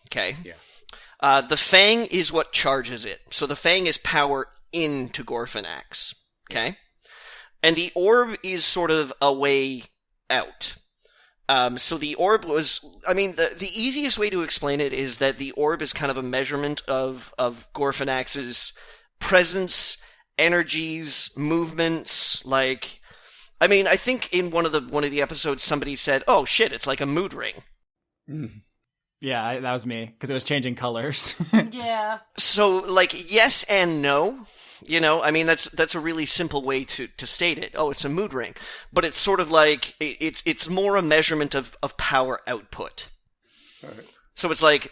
S3: okay?
S4: Yeah.
S3: The Fang is what charges it. So the Fang is power into Gorfinax, okay? And the orb is sort of a way out. So the orb was, the easiest way to explain it is that the orb is kind of a measurement of Gorfinax's presence, energies, movements, like, I think in one of the episodes somebody said, "Oh shit, it's like a mood ring."
S1: Yeah, that was me, because it was changing colors.
S2: Yeah.
S3: So, like, yes and no. That's a really simple way to state it. Oh, it's a mood ring. But it's sort of like, it's more a measurement of power output.
S4: All right.
S3: So it's like,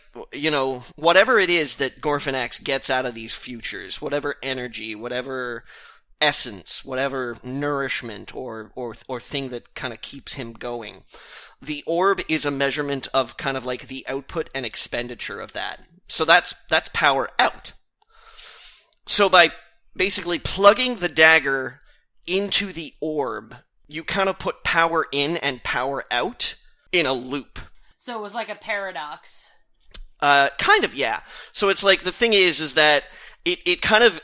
S3: whatever it is that Gorfinax gets out of these futures, whatever energy, whatever essence, whatever nourishment or thing that kind of keeps him going, the orb is a measurement of kind of like the output and expenditure of that. So that's power out. So by basically plugging the dagger into the orb, you kind of put power in and power out in a loop.
S2: So it was like a paradox.
S3: Kind of, yeah. So it's like, the thing is that it kind of,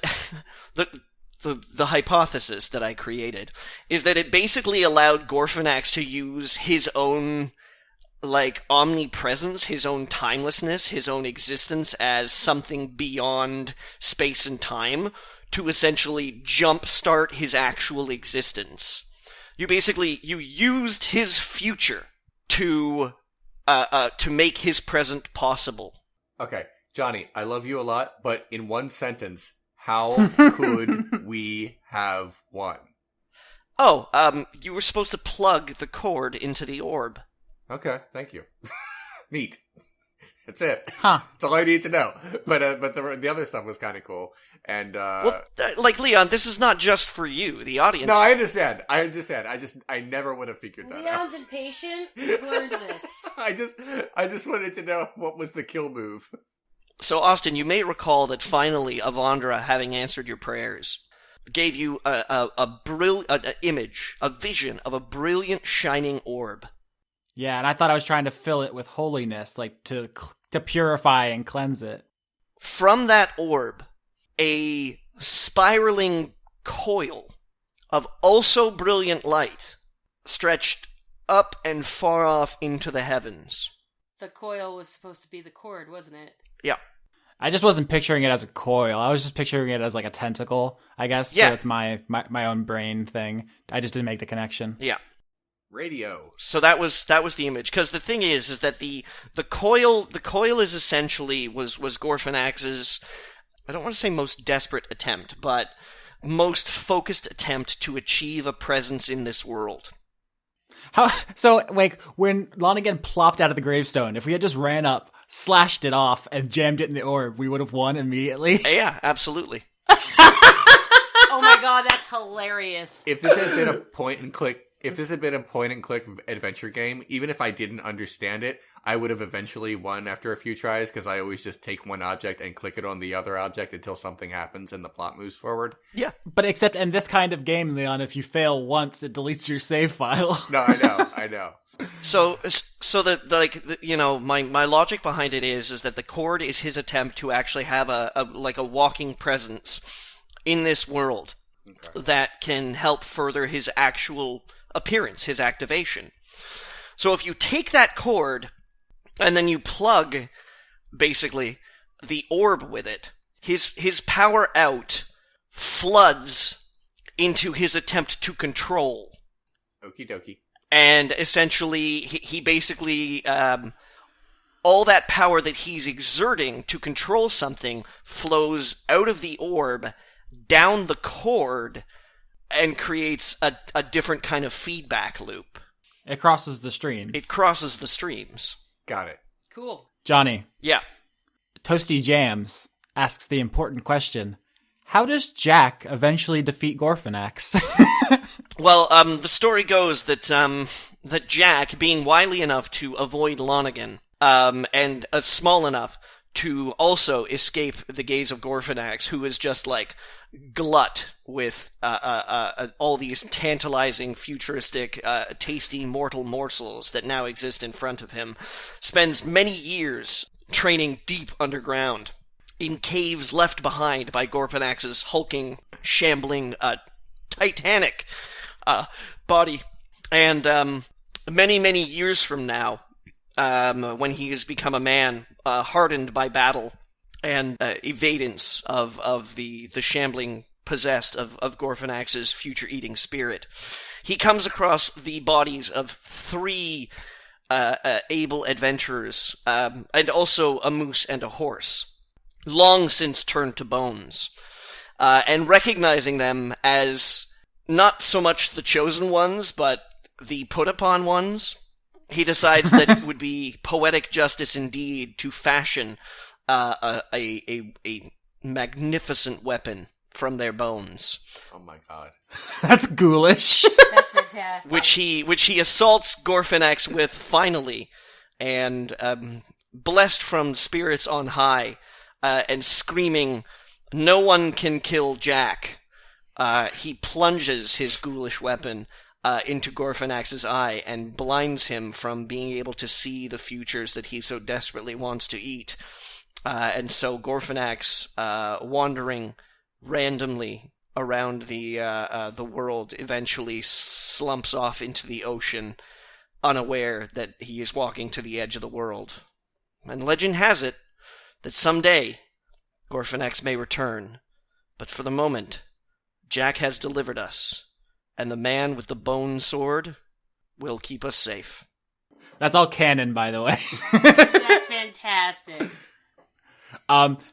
S3: the hypothesis that I created is that it basically allowed Gorfinax to use his own, like, omnipresence, his own timelessness, his own existence as something beyond space and time to essentially jumpstart his actual existence. You used his future to make his present possible.
S4: Okay, Johnny, I love you a lot, but in one sentence, how could we have won?
S3: Oh, you were supposed to plug the cord into the orb.
S4: Okay, thank you. Neat. That's it.
S1: Huh.
S4: That's all I need to know. But the other stuff was kind of cool. And
S3: like, Leon, this is not just for you, the audience.
S4: No, I understand. I never would have figured that out.
S2: Leon's impatient. We've learned this.
S4: I just wanted to know what was the kill move.
S3: So, Austin, you may recall that finally Avandra, having answered your prayers, gave you an image, a vision of a brilliant shining orb.
S1: Yeah, and I thought I was trying to fill it with holiness, like to purify and cleanse it.
S3: From that orb, a spiraling coil of also brilliant light stretched up and far off into the heavens.
S2: The coil was supposed to be the cord, wasn't it?
S3: Yeah.
S1: I just wasn't picturing it as a coil. I was just picturing it as like a tentacle, I guess.
S3: Yeah.
S1: So it's my own brain thing. I just didn't make the connection.
S3: Yeah.
S4: Radio.
S3: So that was the image. Because the thing is that the coil is essentially was Gorfinax's, I don't want to say most desperate attempt, but most focused attempt to achieve a presence in this world.
S1: So, like, when Lonigan plopped out of the gravestone, if we had just ran up, slashed it off, and jammed it in the orb, we would have won immediately.
S3: Yeah, absolutely.
S2: Oh my god, that's hilarious.
S4: If this had been a point and click adventure game, even if I didn't understand it, I would have eventually won after a few tries, because I always just take one object and click it on the other object until something happens and the plot moves forward.
S3: Yeah.
S1: But except in this kind of game, Leon, if you fail once, it deletes your save file.
S4: No, I know.
S3: So my logic behind it is that the cord is his attempt to actually have a walking presence in this world. Okay. That can help further his actual appearance, his activation. So if you take that cord and then you plug basically the orb with it, his power out floods into his attempt to control.
S4: Okie dokie.
S3: And essentially he basically all that power that he's exerting to control something flows out of the orb down the cord and creates a different kind of feedback loop.
S1: It crosses the streams.
S3: It crosses the streams.
S4: Got it.
S2: Cool.
S1: Johnny.
S3: Yeah.
S1: Toasty Jams asks the important question: how does Jack eventually defeat Gorfinax?
S3: Well, the story goes that that Jack, being wily enough to avoid Lonergan, and small enough to also escape the gaze of Gorfinax, who is just like glut with all these tantalizing, futuristic, tasty mortal morsels that now exist in front of him, spends many years training deep underground in caves left behind by Gorfinax's hulking, shambling, titanic body. And many, many years from now, when he has become a man hardened by battle and evadance of the shambling possessed of Gorfinax's future-eating spirit, he comes across the bodies of 3 able adventurers, and also a moose and a horse, long since turned to bones, and recognizing them as not so much the chosen ones, but the put-upon ones, he decides that it would be poetic justice indeed to fashion a magnificent weapon from their bones.
S4: Oh my god.
S1: That's ghoulish.
S2: That's fantastic.
S3: Which he assaults Gorfinax with finally, and blessed from spirits on high, and screaming, "No one can kill Jack," he plunges his ghoulish weapon into Gorfinax's eye and blinds him from being able to see the futures that he so desperately wants to eat. And so Gorfinax, wandering randomly around the world, eventually slumps off into the ocean, unaware that he is walking to the edge of the world. And legend has it that someday Gorfinax may return, but for the moment, Jack has delivered us, and the man with the bone sword will keep us safe.
S1: That's all canon, by the way.
S2: That's fantastic.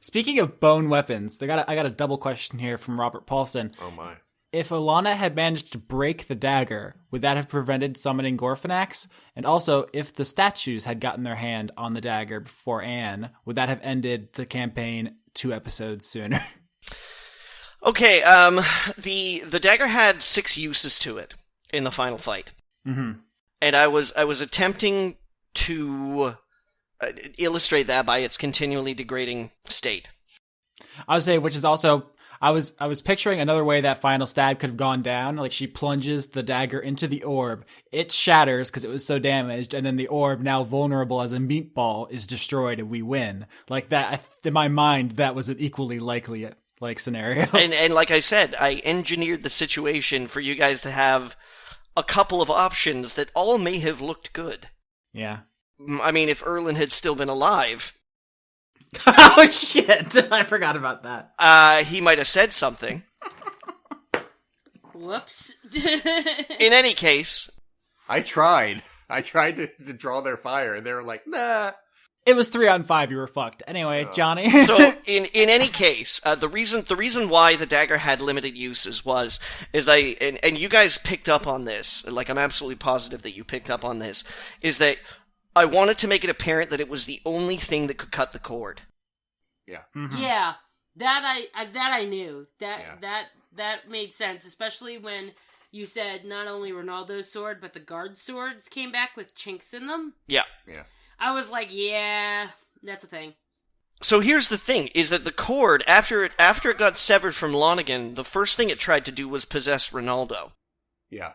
S1: Speaking of bone weapons, I got a double question here from Robert Paulson.
S4: Oh my.
S1: If Alana had managed to break the dagger, would that have prevented summoning Gorfinax? And also, if the statues had gotten their hand on the dagger before Anne, would that have ended the campaign 2 episodes sooner?
S3: Okay, the dagger had 6 uses to it in the final fight.
S1: Mm-hmm.
S3: And I was attempting to illustrate that by its continually degrading state.
S1: I would say, which is also, I was picturing another way that final stab could have gone down. Like, she plunges the dagger into the orb, it shatters because it was so damaged, and then the orb, now vulnerable as a meatball, is destroyed and we win. Like that, in my mind, that was an equally likely scenario.
S3: And like I said, I engineered the situation for you guys to have a couple of options that all may have looked good.
S1: Yeah.
S3: I mean, if Erlen had still been alive...
S1: Oh, shit! I forgot about that.
S3: He might have said something.
S2: Whoops.
S3: In any case...
S4: I tried to draw their fire, and they were like, nah.
S1: It was 3 on 5, you were fucked. Anyway, Johnny.
S3: So, in any case, the reason why the dagger had limited uses and you guys picked up on this, like I'm absolutely positive that you picked up on this, is that I wanted to make it apparent that it was the only thing that could cut the cord.
S4: Yeah.
S1: Mm-hmm.
S2: Yeah, that I knew. That made sense, especially when you said not only Ronaldo's sword, but the guard swords came back with chinks in them.
S3: Yeah.
S4: Yeah.
S2: I was like, yeah, that's a thing.
S3: So here's the thing, is that the cord, after it got severed from Lonergan, the first thing it tried to do was possess Rinaldo.
S4: Yeah.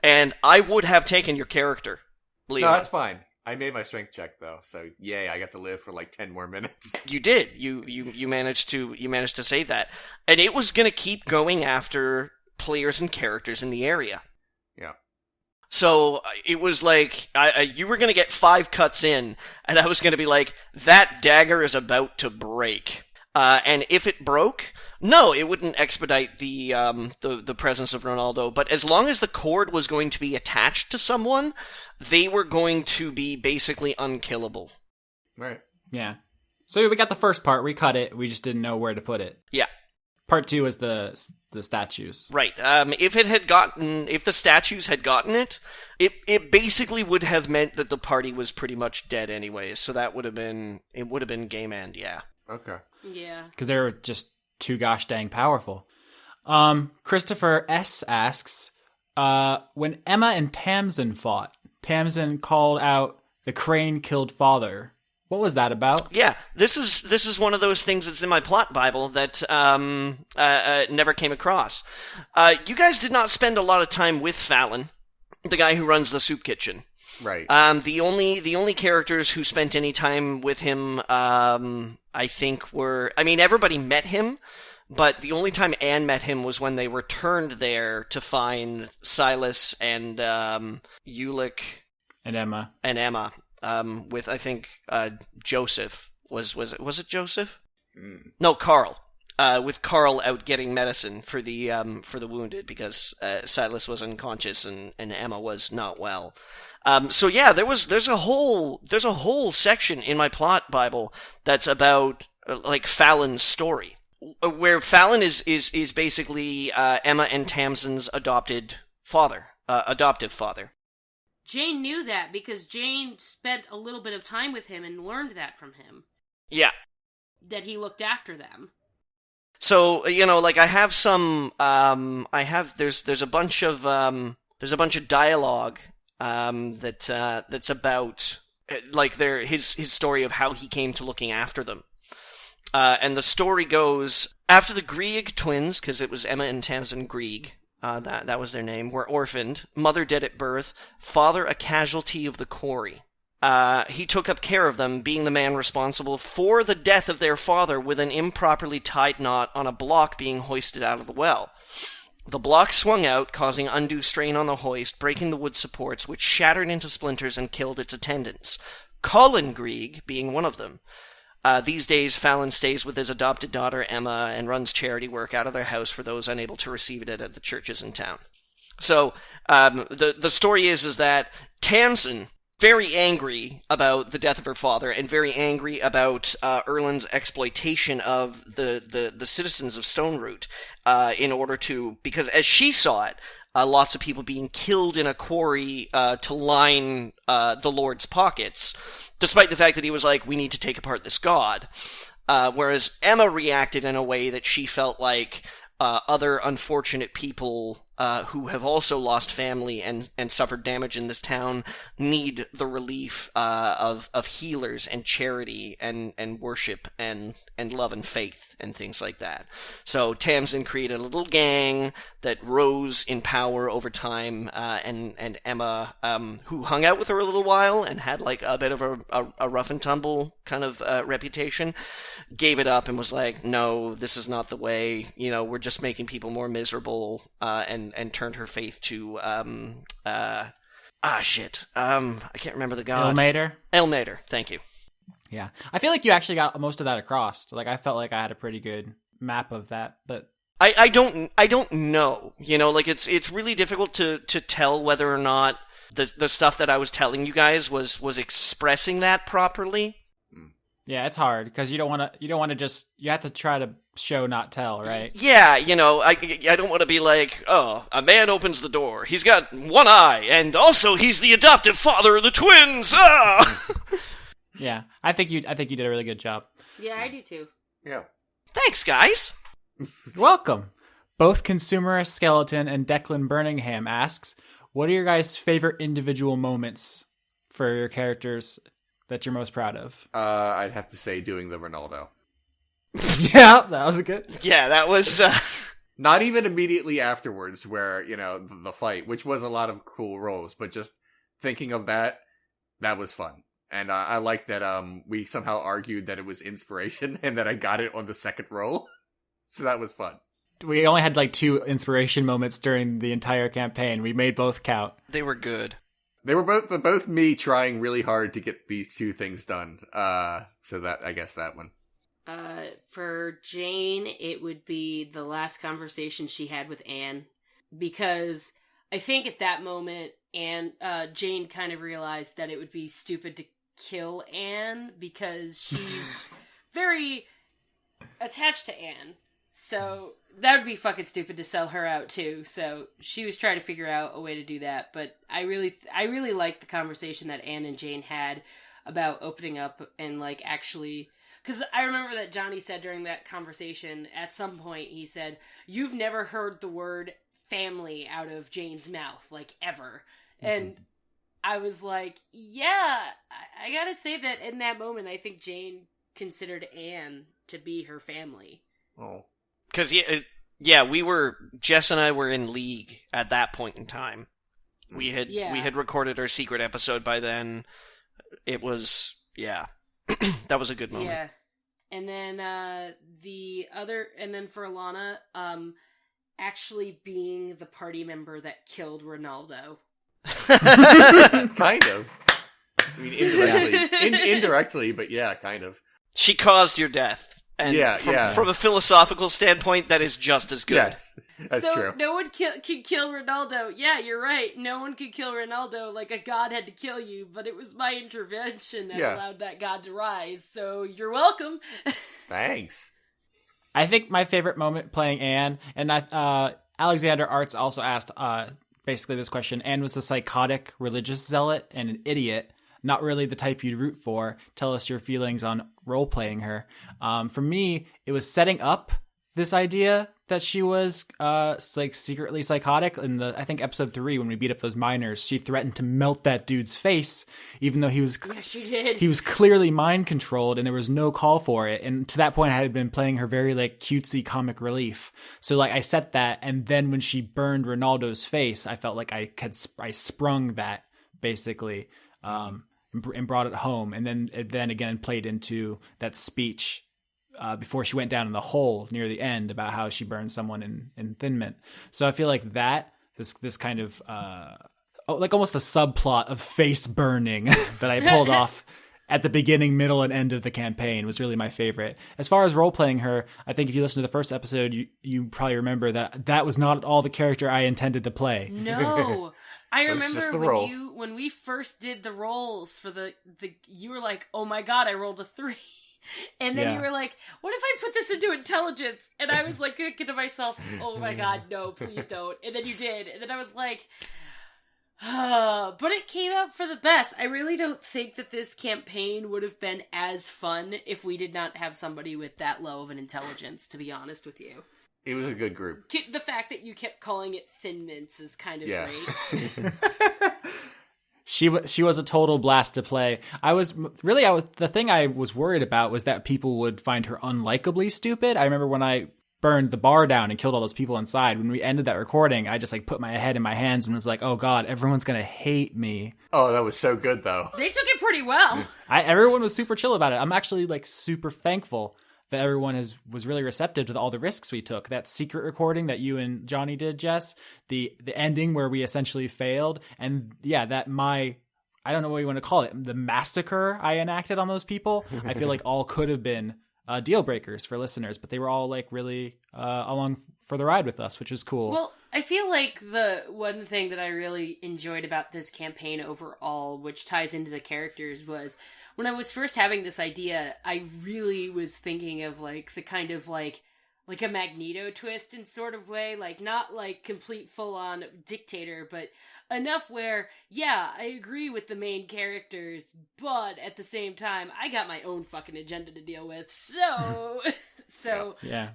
S3: And I would have taken your character, Leo.
S4: No, that's fine. I made my strength check though, so yay! I got to live for like 10 more minutes.
S3: You did. You managed to save that, and it was gonna keep going after players and characters in the area.
S4: Yeah.
S3: So it was like you were gonna get 5 cuts in, and I was gonna be like, that dagger is about to break. And if it broke, no, it wouldn't expedite the presence of Ronaldo. But as long as the cord was going to be attached to someone, they were going to be basically unkillable.
S4: Right.
S1: Yeah. So we got the first part, we cut it, we just didn't know where to put it.
S3: Yeah.
S1: Part 2 is the statues.
S3: Right. If the statues had gotten it, it basically would have meant that the party was pretty much dead anyways. So it would have been game end. Yeah.
S4: Okay.
S2: Yeah.
S1: because they're just too gosh dang powerful. Christopher S. asks, when Emma and Tamsin fought, Tamsin called out, "The crane killed father." What was that about?
S3: Yeah, this is one of those things that's in my plot Bible that never came across. You guys did not spend a lot of time with Fallon, the guy who runs the soup kitchen.
S4: Right.
S3: The only characters who spent any time with him, I think everybody met him, but the only time Anne met him was when they returned there to find Silas and Ulick
S1: And Emma.
S3: with I think Joseph was it Joseph?
S4: Mm.
S3: No, Carl. With Carl out getting medicine for the wounded because Silas was unconscious and Emma was not well. So yeah, there's a whole section in my plot Bible that's about like Fallon's story, where Fallon is basically Emma and Tamsin's adoptive father.
S2: Jane knew that because Jane spent a little bit of time with him and learned that from him.
S3: Yeah.
S2: That he looked after them.
S3: So, like I have some, there's a bunch of dialogue, that's about, like his story of how he came to looking after them. And the story goes, after the Grieg twins, because it was Emma and Tamsin Grieg, that was their name, were orphaned, mother dead at birth, father a casualty of the quarry. He took up care of them, being the man responsible for the death of their father with an improperly tied knot on a block being hoisted out of the well. The block swung out, causing undue strain on the hoist, breaking the wood supports, which shattered into splinters and killed its attendants, Colin Grieg being one of them. These days, Fallon stays with his adopted daughter, Emma, and runs charity work out of their house for those unable to receive it at the churches in town. So, the story is that Tamsin, very angry about the death of her father, and very angry about Erland's exploitation of the citizens of Stone Root, in order to, because as she saw it, lots of people being killed in a quarry to line the Lord's pockets, despite the fact that he was like, we need to take apart this god. Whereas Emma reacted in a way that she felt like other unfortunate people who have also lost family and suffered damage in this town need the relief of healers and charity and worship and love and faith and things like that. So Tamsin created a little gang that rose in power over time, and Emma, who hung out with her a little while and had like a bit of a rough and tumble kind of reputation, gave it up and was like, no, this is not the way, we're just making people more miserable, and turned her faith to, I can't remember the god. Elmater, thank you.
S1: Yeah. I feel like you actually got most of that across. Like, I felt like I had a pretty good map of that, but...
S3: I don't know, like it's really difficult to tell whether or not the stuff that I was telling you guys was expressing that properly.
S1: Yeah, it's hard because you don't want to just, you have to try to show, not tell, right?
S3: Yeah, I don't want to be like, oh, a man opens the door, he's got one eye, and also he's the adoptive father of the twins. Ah!
S1: Yeah, I think you did a really good job.
S2: Yeah, I do too.
S4: Yeah.
S3: Thanks, guys.
S1: Welcome. Both Consumerist Skeleton and Declan Birmingham asks, what are your guys' favorite individual moments for your characters that you're most proud of?
S4: I'd have to say doing the Rinaldo.
S1: Yeah, that was a good.
S3: Yeah, that was...
S4: Not even immediately afterwards where, the fight, which was a lot of cool rolls, but just thinking of that was fun. And I like that we somehow argued that it was inspiration and that I got it on the second roll. So that was fun.
S1: We only had like 2 inspiration moments during the entire campaign. We made both count.
S3: They were good.
S4: They were both me trying really hard to get these 2 things done. So that, I guess that one.
S2: For Jane, it would be the last conversation she had with Anne, because I think at that moment, Jane kind of realized that it would be stupid to kill Anne because she's very attached to Anne. So that would be fucking stupid to sell her out too. So she was trying to figure out a way to do that. But I really liked the conversation that Anne and Jane had about opening up and like actually Because I remember that Johnny said during that conversation, at some point, he said, "You've never heard the word family out of Jane's mouth, like, ever." And I was like, yeah, I gotta say that in that moment, I think Jane considered Anne to be her family.
S4: Oh.
S3: Because, Jess and I were in league at that point in time. We had recorded our secret episode by then. It was, that was a good moment.
S2: Yeah. And then for Alana, actually being the party member that killed Rinaldo.
S4: Kind of. I mean, indirectly, but yeah, kind of.
S3: She caused your death. And from a philosophical standpoint, that is just as good.
S4: Yes, that's true.
S2: No one can kill Rinaldo. Yeah, you're right. No one could kill Rinaldo. Like, a god had to kill you, but it was my intervention that allowed that god to rise. So you're welcome.
S4: Thanks.
S1: I think my favorite moment playing Anne, and Alexander Arts also asked basically this question. Anne was a psychotic religious zealot and an idiot. Not really the type you'd root for. Tell us your feelings on role-playing her. For me, it was setting up this idea that she was secretly psychotic. In I think episode 3, when we beat up those miners, she threatened to melt that dude's face, even though he was
S2: she did.
S1: He was clearly mind controlled, and there was no call for it. And to that point, I had been playing her very cutesy comic relief. So I set that, and then when she burned Ronaldo's face, I felt like I sprung that basically. And brought it home, and then again played into that speech before she went down in the hole near the end about how she burned someone in Thin Mint. So I feel like this kind of almost a subplot of face burning that I pulled off at the beginning, middle, and end of the campaign was really my favorite. As far as role playing her, I think if you listen to the first episode, you probably remember that was not at all the character I intended to play.
S2: No. I remember when we first did the rolls for the you were like, "Oh my god, I rolled a 3." And then you were like, "What if I put this into intelligence?" And I was like thinking to myself, "Oh my god, no, please don't." And then you did. And then I was like, but it came out for the best. I really don't think that this campaign would have been as fun if we did not have somebody with that low of an intelligence, to be honest with you.
S4: It was a good group.
S2: The fact that you kept calling it Thin Mints is kind of great.
S1: She was a total blast to play. The thing I was worried about was that people would find her unlikably stupid. I remember when I burned the bar down and killed all those people inside, when we ended that recording, I just put my head in my hands and was like, "Oh god, everyone's gonna hate me."
S4: Oh, that was so good though.
S2: They took it pretty well.
S1: Everyone was super chill about it. I'm actually super thankful that everyone was really receptive to all the risks we took. That secret recording that you and Johnny did, Jess, the ending where we essentially failed, and I don't know what you want to call it, the massacre I enacted on those people, I feel like all could have been deal breakers for listeners, but they were all really along for the ride with us, which was cool.
S2: Well, I feel like the one thing that I really enjoyed about this campaign overall, which ties into the characters, was when I was first having this idea, I really was thinking of the kind of like a Magneto twist in sort of way, not complete full on dictator, but enough where, I agree with the main characters, but at the same time, I got my own fucking agenda to deal with. So
S1: yeah.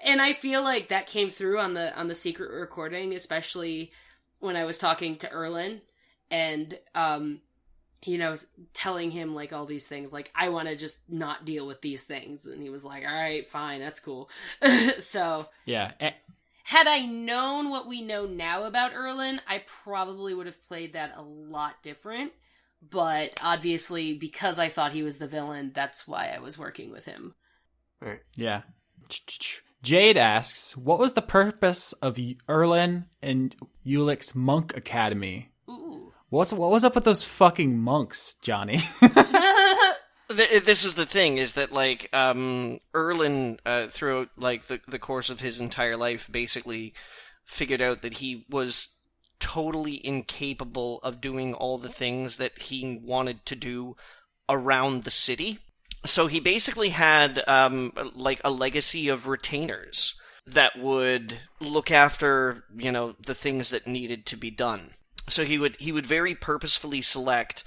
S2: And I feel like that came through on the secret recording, especially when I was talking to Erlen and telling him all these things, I want to just not deal with these things, and he was like, "All right, fine, that's cool." So
S1: yeah.
S2: Had I known what we know now about Erlen, I probably would have played that a lot different. But obviously, because I thought he was the villain, that's why I was working with him.
S4: Right.
S1: Yeah. Jade asks, what was the purpose of Erlen and Ulick's Monk Academy?
S2: Ooh.
S1: What was up with those fucking monks, Johnny?
S3: This is the thing, is that, Erlen, throughout, the course of his entire life, basically figured out that he was totally incapable of doing all the things that he wanted to do around the city. So he basically had, a legacy of retainers that would look after, the things that needed to be done. So he would very purposefully select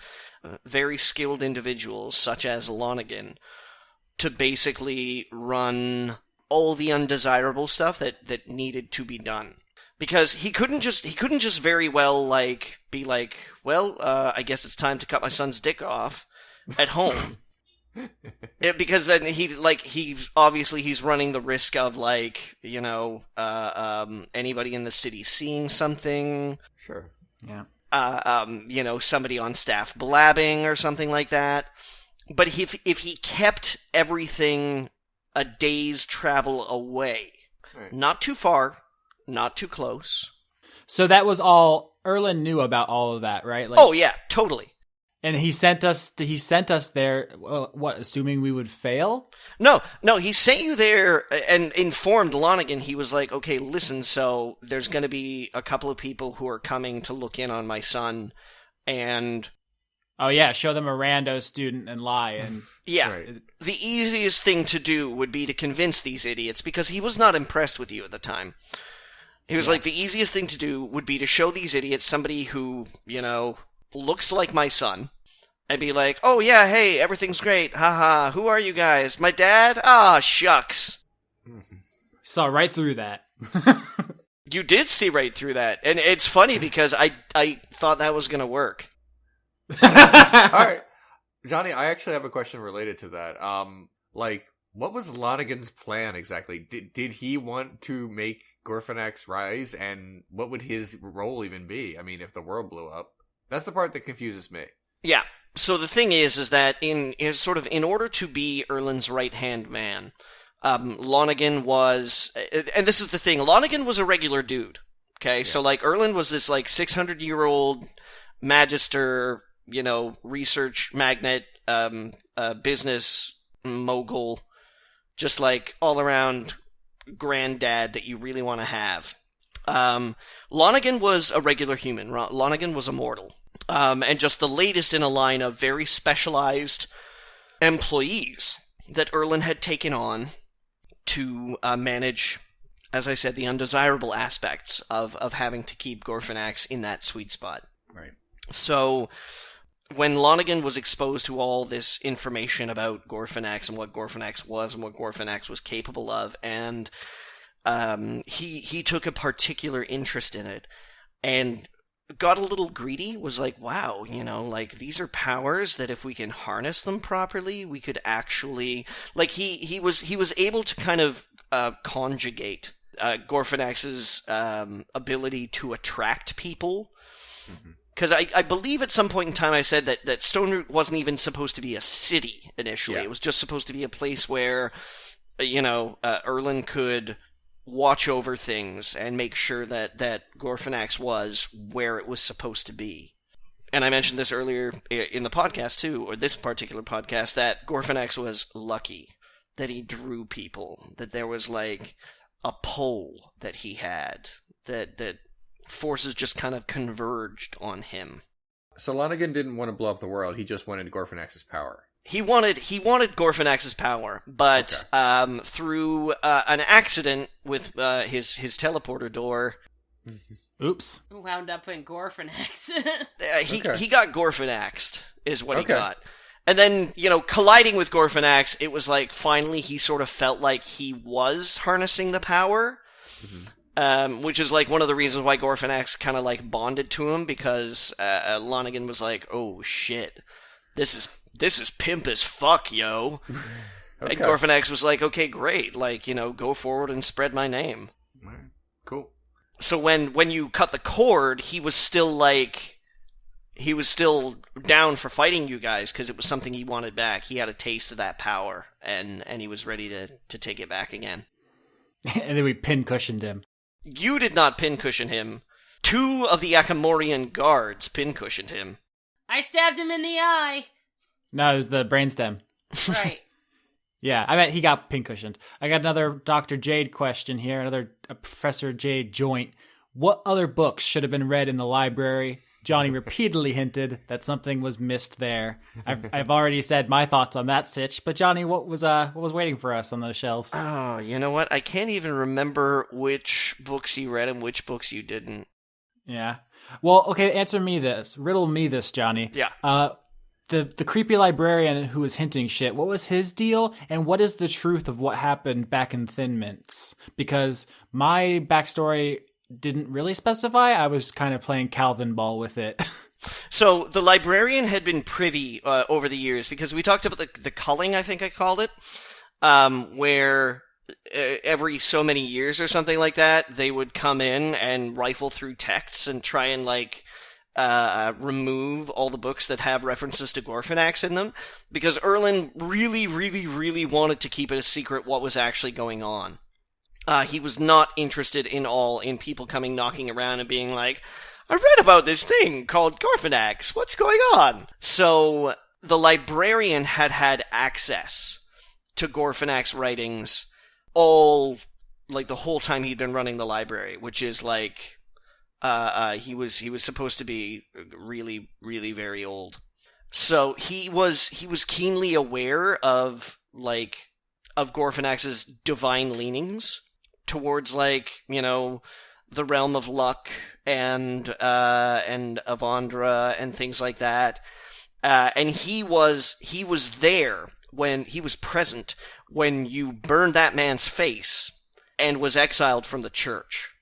S3: very skilled individuals, such as Lonigan, to basically run all the undesirable stuff that needed to be done. Because he couldn't just very well like be like, well, I guess it's time to cut my son's dick off at home. Because then he's running the risk of like, anybody in the city seeing something.
S4: Sure.
S1: Yeah.
S3: Somebody on staff blabbing or something like that. But if he kept everything a day's travel away,
S4: Right.
S3: not too far, not too close.
S1: So that was all Erlen knew about all of that, right? Like,
S3: Oh yeah, totally.
S1: and he sent us there. What, assuming we would fail?
S3: No, he sent you there and informed Lonergan. He was like, okay, listen, so there's going to be a couple of people who are coming to look in on my son, and
S1: Oh yeah, show them a rando student and lie. And
S3: yeah,
S4: Right.
S3: the easiest thing to do would be to convince these idiots, because he was not impressed with you at the time. He was like, the easiest thing to do would be to show these idiots somebody who, looks like my son, and be like, oh yeah, hey, everything's great, haha, who are you guys? My dad? Ah, shucks.
S1: saw right through that.
S3: You did see right through that, and it's funny because I thought that was going to work.
S4: All right, Johnny, I actually have a question related to that. What was Lonergan's plan exactly? Did he want to make Gorfinax rise, and what would his role even be? I mean, if the world blew up, that's the part that confuses me.
S3: Yeah. So the thing is that in order to be Erlen's right-hand man, Lonergan was, and this is the thing, Lonergan was a regular dude. Okay,
S4: Yeah.
S3: so like Erlen was this like 600-year-old magister, research magnate, business mogul, just like all around granddad that you really want to have. Lonergan was a regular human. Lonergan was a mortal. And just the latest in a line of very specialized employees that Erlen had taken on to manage, as I said, the undesirable aspects of having to keep Gorfinax in that sweet spot.
S4: Right.
S3: So when Lonergan was exposed to all this information about Gorfinax and what Gorfinax was and what Gorfinax was capable of, and he took a particular interest in it and got a little greedy, was like, wow, these are powers that if we can harness them properly, we could actually, he was able to kind of conjugate Gorfinax's ability to attract people. Because I believe at some point in time I said that Stone Root wasn't even supposed to be a city initially.
S4: Yeah.
S3: It was just supposed to be a place where, Erlen could watch over things and make sure that Gorfinax was where it was supposed to be. And I mentioned this earlier in the podcast too, or this particular podcast, that Gorfinax was lucky that he drew people, that there was like a pull that he had, that forces just kind of converged on him.
S4: So Lonergan didn't want to blow up the world. He just wanted Gorfinax's power.
S3: He wanted Gorfinax's power, but through an accident with his teleporter door,
S1: Oops.
S2: Wound up in Gorfinax.
S3: he got Gorfinaxed, is what he
S4: Okay.
S3: got. And then, colliding with Gorfinax, it was like finally he sort of felt like he was harnessing the power. Which is like one of the reasons why Gorfinax kind of like bonded to him, because Lonergan was like, "Oh shit, this is pimp as fuck, yo."
S4: Okay.
S3: And Gorfinax was like, "Okay, great, go forward and spread my name."
S4: All right. Cool.
S3: So when you cut the cord, he was still down for fighting you guys because it was something he wanted back. He had a taste of that power, and he was ready to take it back again.
S1: And then we pin-cushioned him.
S3: You did not pincushion him. 2 of the Akamorian guards pincushioned him.
S2: I stabbed him in the eye.
S1: No, it was the brainstem.
S2: Right.
S1: Yeah, I bet he got pin-cushioned. I got another Dr. Jade question here, another Professor Jade joint. What other books should have been read in the library? Johnny repeatedly hinted that something was missed there. I've already said my thoughts on that sitch, but Johnny, what was waiting for us on those shelves?
S3: Oh, you know what? I can't even remember which books you read and which books you didn't.
S1: Yeah. Well, okay, answer me this. Riddle me this, Johnny.
S3: Yeah.
S1: the creepy librarian who was hinting shit, what was his deal? And what is the truth of what happened back in Thin Mints? Because my backstory didn't really specify. I was kind of playing Calvin Ball with it.
S3: So the librarian had been privy over the years, because we talked about the culling, I think I called it, where every so many years or something like that, they would come in and rifle through texts and try and remove all the books that have references to Gorfinax in them, because Erlin really, really, really wanted to keep it a secret what was actually going on. He was not interested in people coming knocking around and being like, I read about this thing called Gorfinax, what's going on? So the librarian had access to Gorfinax writings all, the whole time he'd been running the library, which is he was supposed to be really, really very old. So he was keenly aware of Gorfinax's divine leanings towards the realm of luck and Avandra and things like that. And he was there when he was present when you burned that man's face and was exiled from the church.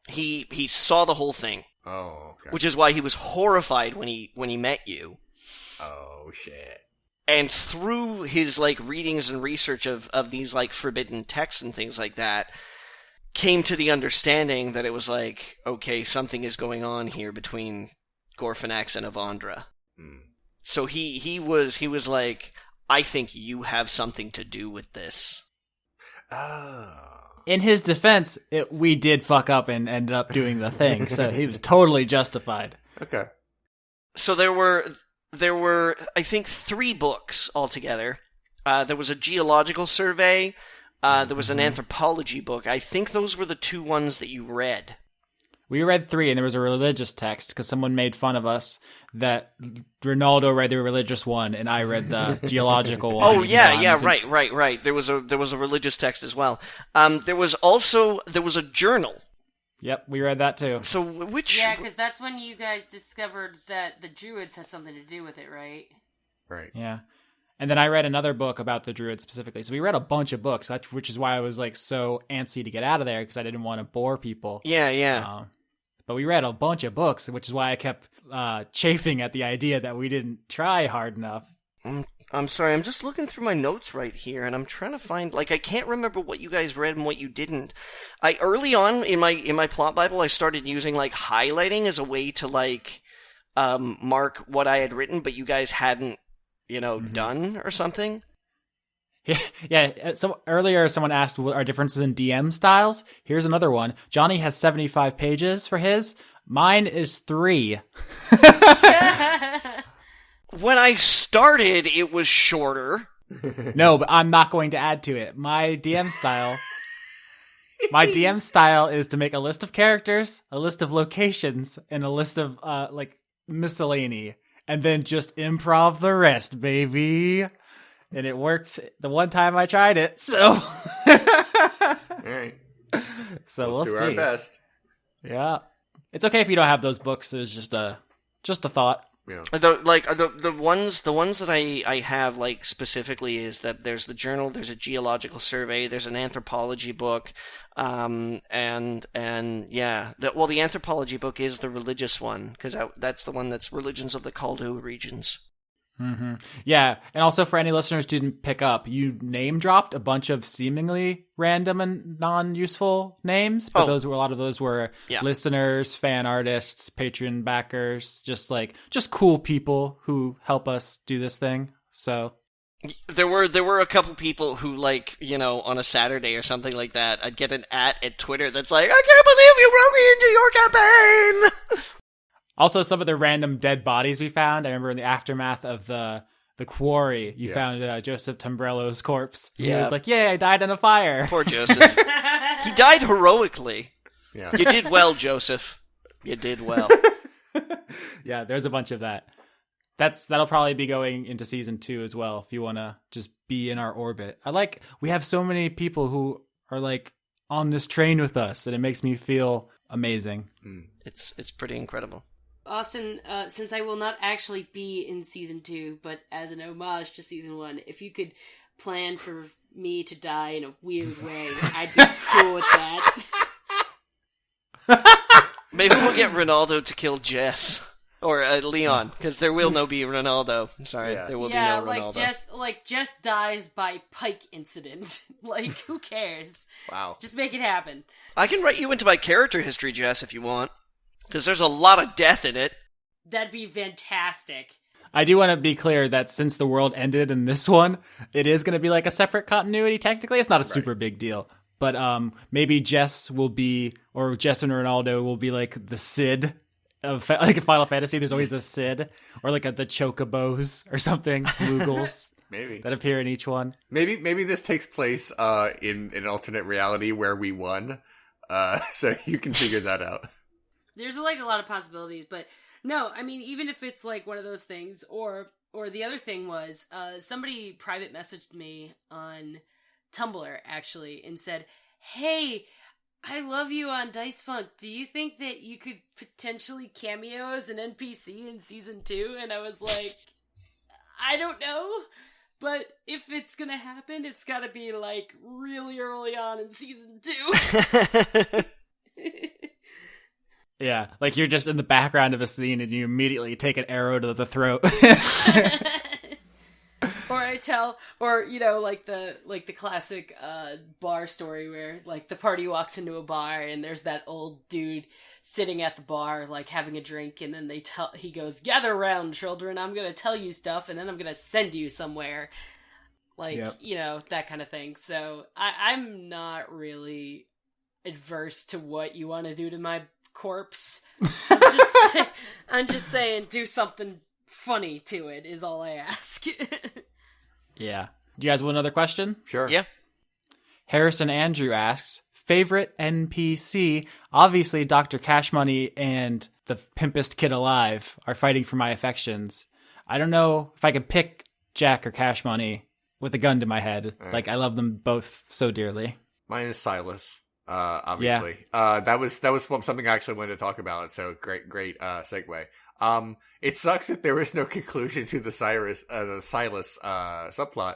S3: He saw the whole thing.
S4: Oh, okay.
S3: Which is why he was horrified when he met you.
S4: Oh, shit.
S3: And through his readings and research of these forbidden texts and things like that, came to the understanding that it was okay, something is going on here between Gorfinax and Avandra.
S4: Mm.
S3: So he was like, I think you have something to do with this.
S4: Oh.
S1: In his defense, we did fuck up and ended up doing the thing, so he was totally justified.
S4: Okay.
S3: So there were I think 3 books altogether. There was a geological survey. There was an anthropology book. I think those were the 2 ones that you read.
S1: We read 3, and there was a religious text, because someone made fun of us that Rinaldo read the religious one, and I read the geological one.
S3: Oh, yeah, right. There was a religious text as well. There was a journal.
S1: Yep, we read that too.
S3: So which...
S2: Yeah, because that's when you guys discovered that the Druids had something to do with it, right?
S4: Right.
S1: Yeah. And then I read another book about the Druids specifically. So we read a bunch of books, which is why I was so antsy to get out of there, because I didn't want to bore people.
S3: Yeah.
S1: But we read a bunch of books, which is why I kept chafing at the idea that we didn't try hard enough.
S3: I'm sorry, I'm just looking through my notes right here, and I'm trying to find, I can't remember what you guys read and what you didn't. Early on in my plot Bible, I started using, highlighting as a way to, mark what I had written, but you guys hadn't, done or something.
S1: Yeah, so earlier someone asked what are differences in DM styles. Here's another one. Johnny has 75 pages for his. Mine is 3.
S3: When I started, it was shorter.
S1: No, but I'm not going to add to it. My DM style is to make a list of characters, a list of locations, and a list of miscellany, and then just improv the rest, baby. And it worked the one time I tried it, so...
S4: All right.
S1: So we'll
S4: do
S1: see.
S4: Our best.
S1: Yeah. It's okay if you don't have those books. It's just a thought.
S4: Yeah.
S3: The ones that I have specifically is that there's the journal, there's a geological survey, there's an anthropology book, and yeah, the anthropology book is the religious one, because that's the one that's Religions of the Kaldu regions.
S1: Mm-hmm. Yeah, and also for any listeners who didn't pick up, you name dropped a bunch of seemingly random and non-useful names, but a lot of those were listeners, fan artists, Patreon backers, just cool people who help us do this thing. So
S3: there were a couple people who on a Saturday or something like that, I'd get an at Twitter that's like, I can't believe you wrote me into your campaign.
S1: Also, some of the random dead bodies we found. I remember in the aftermath of the quarry, you found Joseph Tombrello's corpse. Yeah. He was like, yay, I died in a fire.
S3: Poor Joseph. He died heroically.
S4: Yeah.
S3: You did well, Joseph. You did well.
S1: Yeah, there's a bunch of that. That'll probably be going into season 2 as well, if you want to just be in our orbit. We have so many people who are on this train with us, and it makes me feel amazing.
S3: It's pretty incredible.
S2: Austin, since I will not actually be in season 2, but as an homage to season 1, if you could plan for me to die in a weird way, I'd be cool with that.
S3: Maybe we'll get Rinaldo to kill Jess. Or Leon, because there will no be Rinaldo. Sorry, there will be no Rinaldo.
S2: Jess dies by Pike incident. Like, who cares?
S4: Wow.
S2: Just make it happen.
S3: I can write you into my character history, Jess, if you want. Because there's a lot of death in it.
S2: That'd be fantastic.
S1: I do want to be clear that since the world ended in this one, it is going to be like a separate continuity. Technically, it's not a super big deal. But maybe Jess will be, or Jess and Rinaldo will be like the Cid of like a Final Fantasy. There's always a Cid, or like the Chocobos or something, Moogles.
S4: Maybe
S1: that appear in each one.
S4: Maybe this takes place in an alternate reality where we won. So you can figure that out.
S2: There's like a lot of possibilities, but no, I mean, even if it's like one of those things, or the other thing was, somebody private messaged me on Tumblr actually and said, "Hey, I love you on Dice Funk. Do you think that you could potentially cameo as an NPC in season 2? And I was like, I don't know. But if it's gonna happen, it's gotta be like really early on in season 2.
S1: Yeah, like you're just in the background of a scene and you immediately take an arrow to the throat.
S2: Or you know, like the classic bar story where like the party walks into a bar and there's that old dude sitting at the bar like having a drink, and then he goes, "Gather around, children, I'm gonna tell you stuff and then I'm gonna send you somewhere," like you know, that kind of thing. So I'm not really adverse to what you want to do to my corpse. I'm just saying do something funny to it is all I ask.
S1: Yeah. Do you guys want another question?
S4: Sure.
S3: Yeah.
S1: Harrison Andrew asks, favorite NPC? Obviously, Dr. Cash Money and the pimpest kid alive are fighting for my affections. I don't know if I could pick Jack or Cash Money with a gun to my head. Right. Like, I love them both so dearly.
S4: Mine is Silas, obviously. Yeah. That was something I actually wanted to talk about, so great segue. It sucks that there was no conclusion to the Silas subplot,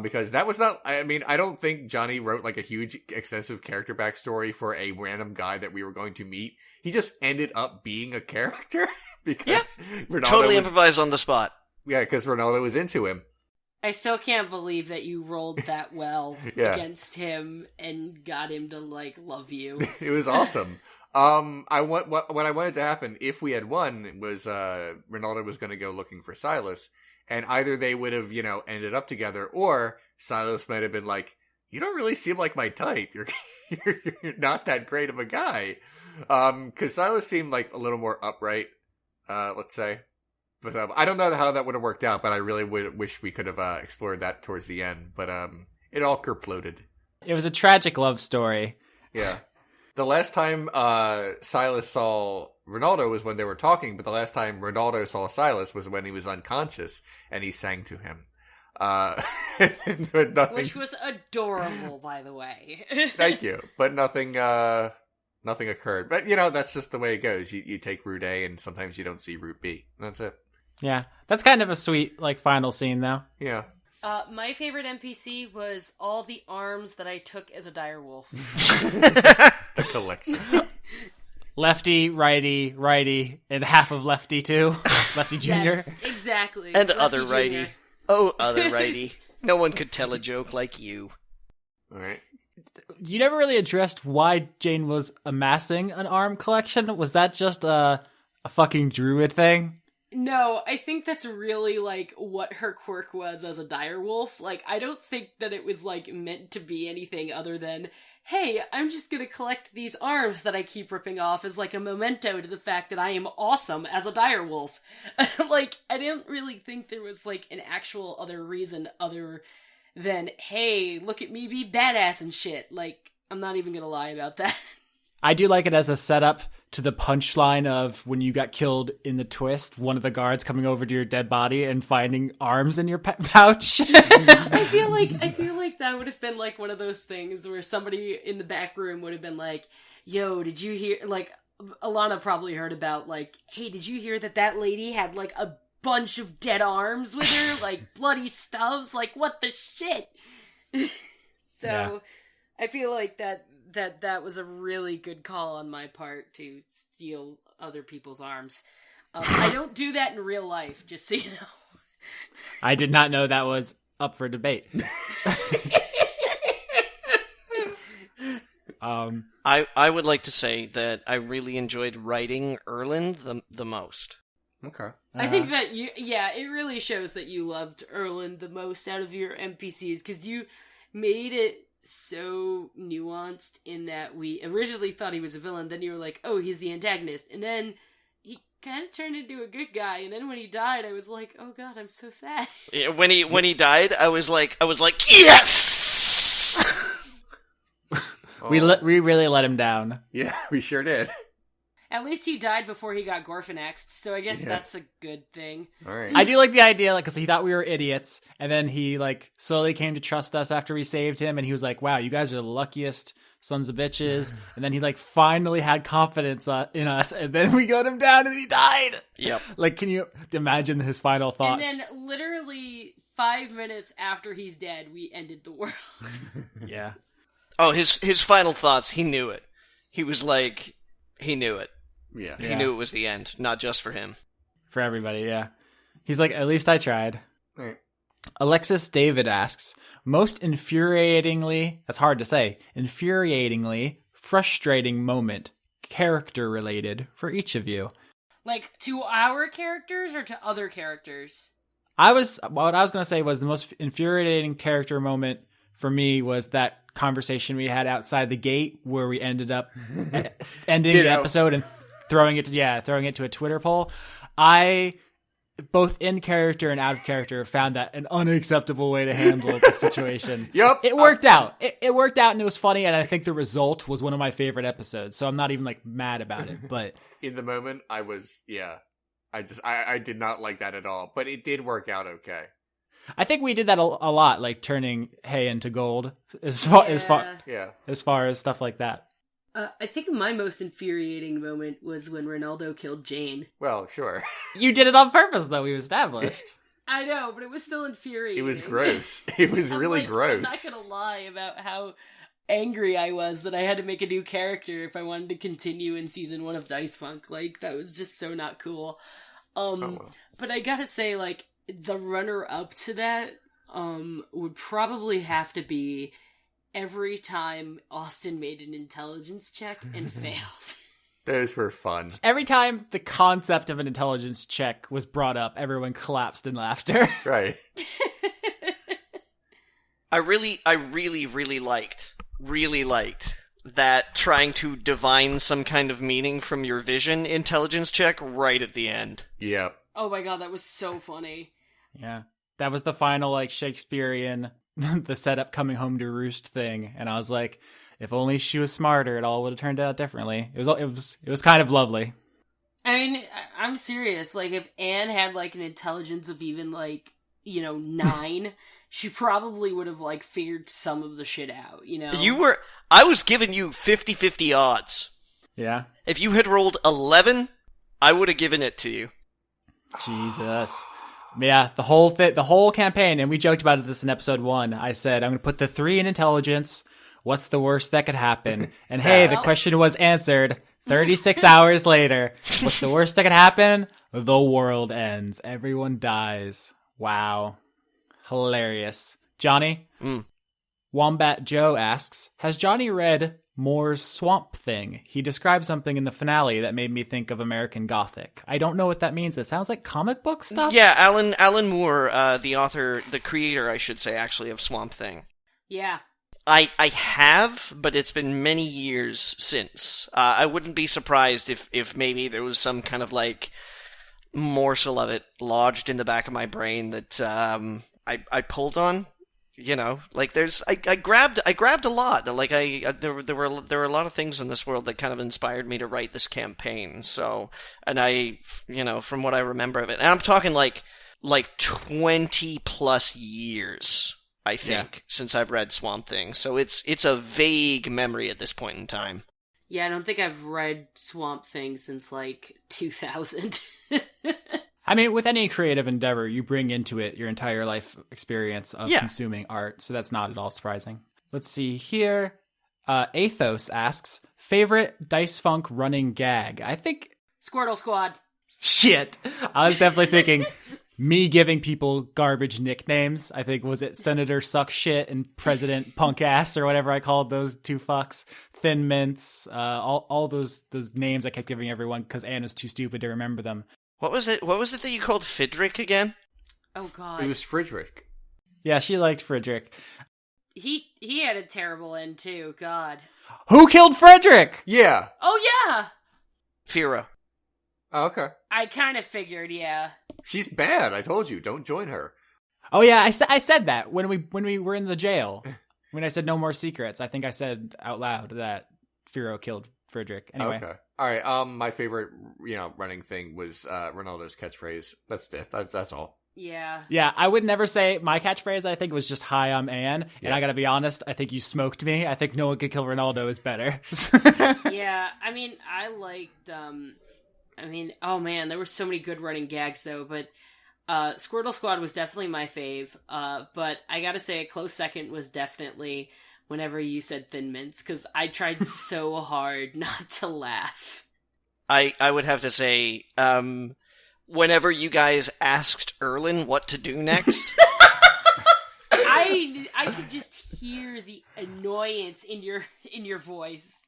S4: because that was not, I mean, I don't think Johnny wrote like a huge extensive character backstory for a random guy that we were going to meet. He just ended up being a character because Rinaldo
S3: totally improvised on the spot.
S4: Yeah, because Rinaldo was into him.
S2: I still can't believe that you rolled that well against him and got him to like love you.
S4: It was awesome. What I wanted to happen if we had won was Rinaldo was going to go looking for Silas, and either they would have ended up together, or Silas might have been like, "You don't really seem like my type. You're not that great of a guy," because Silas seemed like a little more upright, let's say. But I don't know how that would have worked out. But I really wish we could have explored that towards the end. But it all kerploded.
S1: It was a tragic love story.
S4: Yeah. The last time Silas saw Rinaldo was when they were talking, but the last time Rinaldo saw Silas was when he was unconscious, and he sang to him. But nothing...
S2: Which was adorable, by the way.
S4: Thank you. But nothing occurred. But, that's just the way it goes. You take Route A, and sometimes you don't see Route B. That's it.
S1: Yeah. That's kind of a sweet, final scene, though.
S4: Yeah.
S2: My favorite NPC was all the arms that I took as a direwolf.
S4: The collection.
S1: Lefty, righty, and half of Lefty too. Lefty Jr.
S2: Yes, exactly.
S3: And
S2: Lefty
S3: other
S2: Jr.
S3: righty. Oh, other righty. No one could tell a joke like you.
S4: All right.
S1: You never really addressed why Jane was amassing an arm collection. Was that just a fucking druid thing?
S2: No, I think that's really, what her quirk was as a direwolf. I don't think that it was, meant to be anything other than, hey, I'm just gonna collect these arms that I keep ripping off as, a memento to the fact that I am awesome as a direwolf. I didn't really think there was, an actual other reason other than, hey, look at me be badass and shit. I'm not even gonna lie about that.
S1: I do like it as a setup to the punchline of when you got killed in the twist, one of the guards coming over to your dead body and finding arms in your pouch.
S2: I feel like that would have been one of those things where somebody in the back room would have been like, "Yo, did you hear Alana probably heard about, like, hey, did you hear that lady had, like, a bunch of dead arms with her? Like, bloody stubs? Like, what the shit? So, yeah. I feel like that was a really good call on my part to steal other people's arms. I don't do that in real life, just so you know.
S1: I did not know that was up for debate.
S3: I would like to say that I really enjoyed writing Erland the most.
S4: Okay.
S2: I think that it really shows that you loved Erland the most out of your NPCs, because you made it so nuanced in that we originally thought he was a villain, then you were like, oh, he's the antagonist, and then he kind of turned into a good guy, and then when he died, I was like, oh god, I'm so sad.
S3: Yeah, when he died, I was like, yes!
S1: Oh. We really let him down.
S4: Yeah, we sure did.
S2: At least he died before he got Gorfinaxed, so I guess that's a good thing.
S4: All right.
S1: I do like the idea, like, because he thought we were idiots, and then he, like, slowly came to trust us after we saved him, and he was like, wow, you guys are the luckiest sons of bitches, and then he, like, finally had confidence in us, and then we got him down, and he died!
S3: Yep.
S1: Like, can you imagine his final thought?
S2: And then, literally, 5 minutes after he's dead, we ended the world.
S1: Yeah.
S3: Oh, his final thoughts, he knew it. He was like, he knew it.
S4: Yeah.
S3: He knew it was the end, not just for him.
S1: For everybody, yeah. He's like, at least I tried.
S4: Right.
S1: Alexis David asks, most infuriatingly, that's hard to say, infuriatingly frustrating moment, character related, for each of you.
S2: Like, to our characters or to other characters?
S1: What I was going to say was the most infuriating character moment for me was that conversation we had outside the gate where we ended up ending the episode and throwing it to a Twitter poll. I, both in character and out of character, found that an unacceptable way to handle the situation.
S4: Yep.
S1: It worked out. It worked out and it was funny, and I think the result was one of my favorite episodes, so I'm not even like mad about it. But
S4: in the moment, I did not like that at all, but it did work out okay.
S1: I think we did that a lot, like turning hay into gold, as far as stuff like that.
S2: I think my most infuriating moment was when Rinaldo killed Jane.
S4: Well, sure.
S1: You did it on purpose, though. We've established.
S2: I know, but it was still infuriating.
S4: It was gross. It was really gross.
S2: I'm not gonna lie about how angry I was that I had to make a new character if I wanted to continue in season 1 of Dice Funk. Like, that was just so not cool. But I gotta say, like, the runner-up to that would probably have to be every time Austin made an intelligence check and failed.
S4: Those were fun.
S1: Every time the concept of an intelligence check was brought up, everyone collapsed in laughter.
S4: Right.
S3: I really liked that trying to divine some kind of meaning from your vision intelligence check right at the end.
S4: Yep.
S2: Oh my god, that was so funny.
S1: Yeah. That was the final, like, Shakespearean, the setup coming home to roost thing. And I was like, if only she was smarter, it all would have turned out differently. It was kind of lovely.
S2: I mean, I'm serious. Like, if Anne had, like, an intelligence of even, like, 9, she probably would have, like, figured some of the shit out,
S3: I was giving you 50-50 odds.
S1: Yeah.
S3: If you had rolled 11, I would have given it to you.
S1: Jesus. Yeah, the whole campaign, and we joked about this in episode 1. I said, I'm going to put the 3 in intelligence. What's the worst that could happen? And hey, the question was answered 36 hours later. What's the worst that could happen? The world ends. Everyone dies. Wow. Hilarious. Johnny? Wombat Joe asks, has Johnny read Moore's Swamp Thing? He described something in the finale that made me think of American Gothic. I don't know what that means. It sounds like comic book stuff?
S3: Yeah, Alan Moore, the author, the creator, I should say, actually, of Swamp Thing.
S2: Yeah.
S3: I have, but it's been many years since. I wouldn't be surprised if maybe there was some kind of, like, morsel of it lodged in the back of my brain that I pulled on. Like I grabbed a lot. Like there were a lot of things in this world that kind of inspired me to write this campaign. So, and I, from what I remember of it, and I'm talking like 20 plus years, I think, since I've read Swamp Thing. So it's a vague memory at this point in time.
S2: Yeah, I don't think I've read Swamp Thing since, 2000.
S1: I mean, with any creative endeavor, you bring into it your entire life experience of consuming art, so that's not at all surprising. Let's see here. Athos asks, favorite Dice Funk running gag? I think...
S2: Squirtle Squad.
S1: Shit! I was definitely thinking me giving people garbage nicknames. I think, was it Senator Suck Shit and President Punk Ass or whatever I called those two fucks? Thin Mints, all those names I kept giving everyone because Anna's too stupid to remember them.
S3: What was it that you called Fidrick again?
S2: Oh, God.
S4: It was Friedrich.
S1: Yeah, she liked Frederick.
S2: He had a terrible end, too. God.
S1: Who killed Frederick?
S4: Yeah.
S2: Oh, yeah!
S3: Firo.
S4: Oh, okay.
S2: I kind of figured, yeah.
S4: She's bad. I told you, don't join her.
S1: Oh yeah, I said that when we were in the jail. When I said no more secrets, I think I said out loud that Firo killed Frederick. Anyway.
S4: Okay. All right. My favorite, running thing was Ronaldo's catchphrase. That's all.
S2: Yeah.
S1: Yeah, I would never say my catchphrase. I think was just "Hi, I'm Anne," and I gotta be honest. I think you smoked me. I think "No one could kill Ronaldo" is better.
S2: Yeah, I mean, I liked. Oh man, there were so many good running gags though. But Squirtle Squad was definitely my fave. But I gotta say, a close second was definitely whenever you said Thin Mints, because I tried so hard not to laugh.
S3: I would have to say, whenever you guys asked Erlin what to do next.
S2: I could just hear the annoyance in your voice.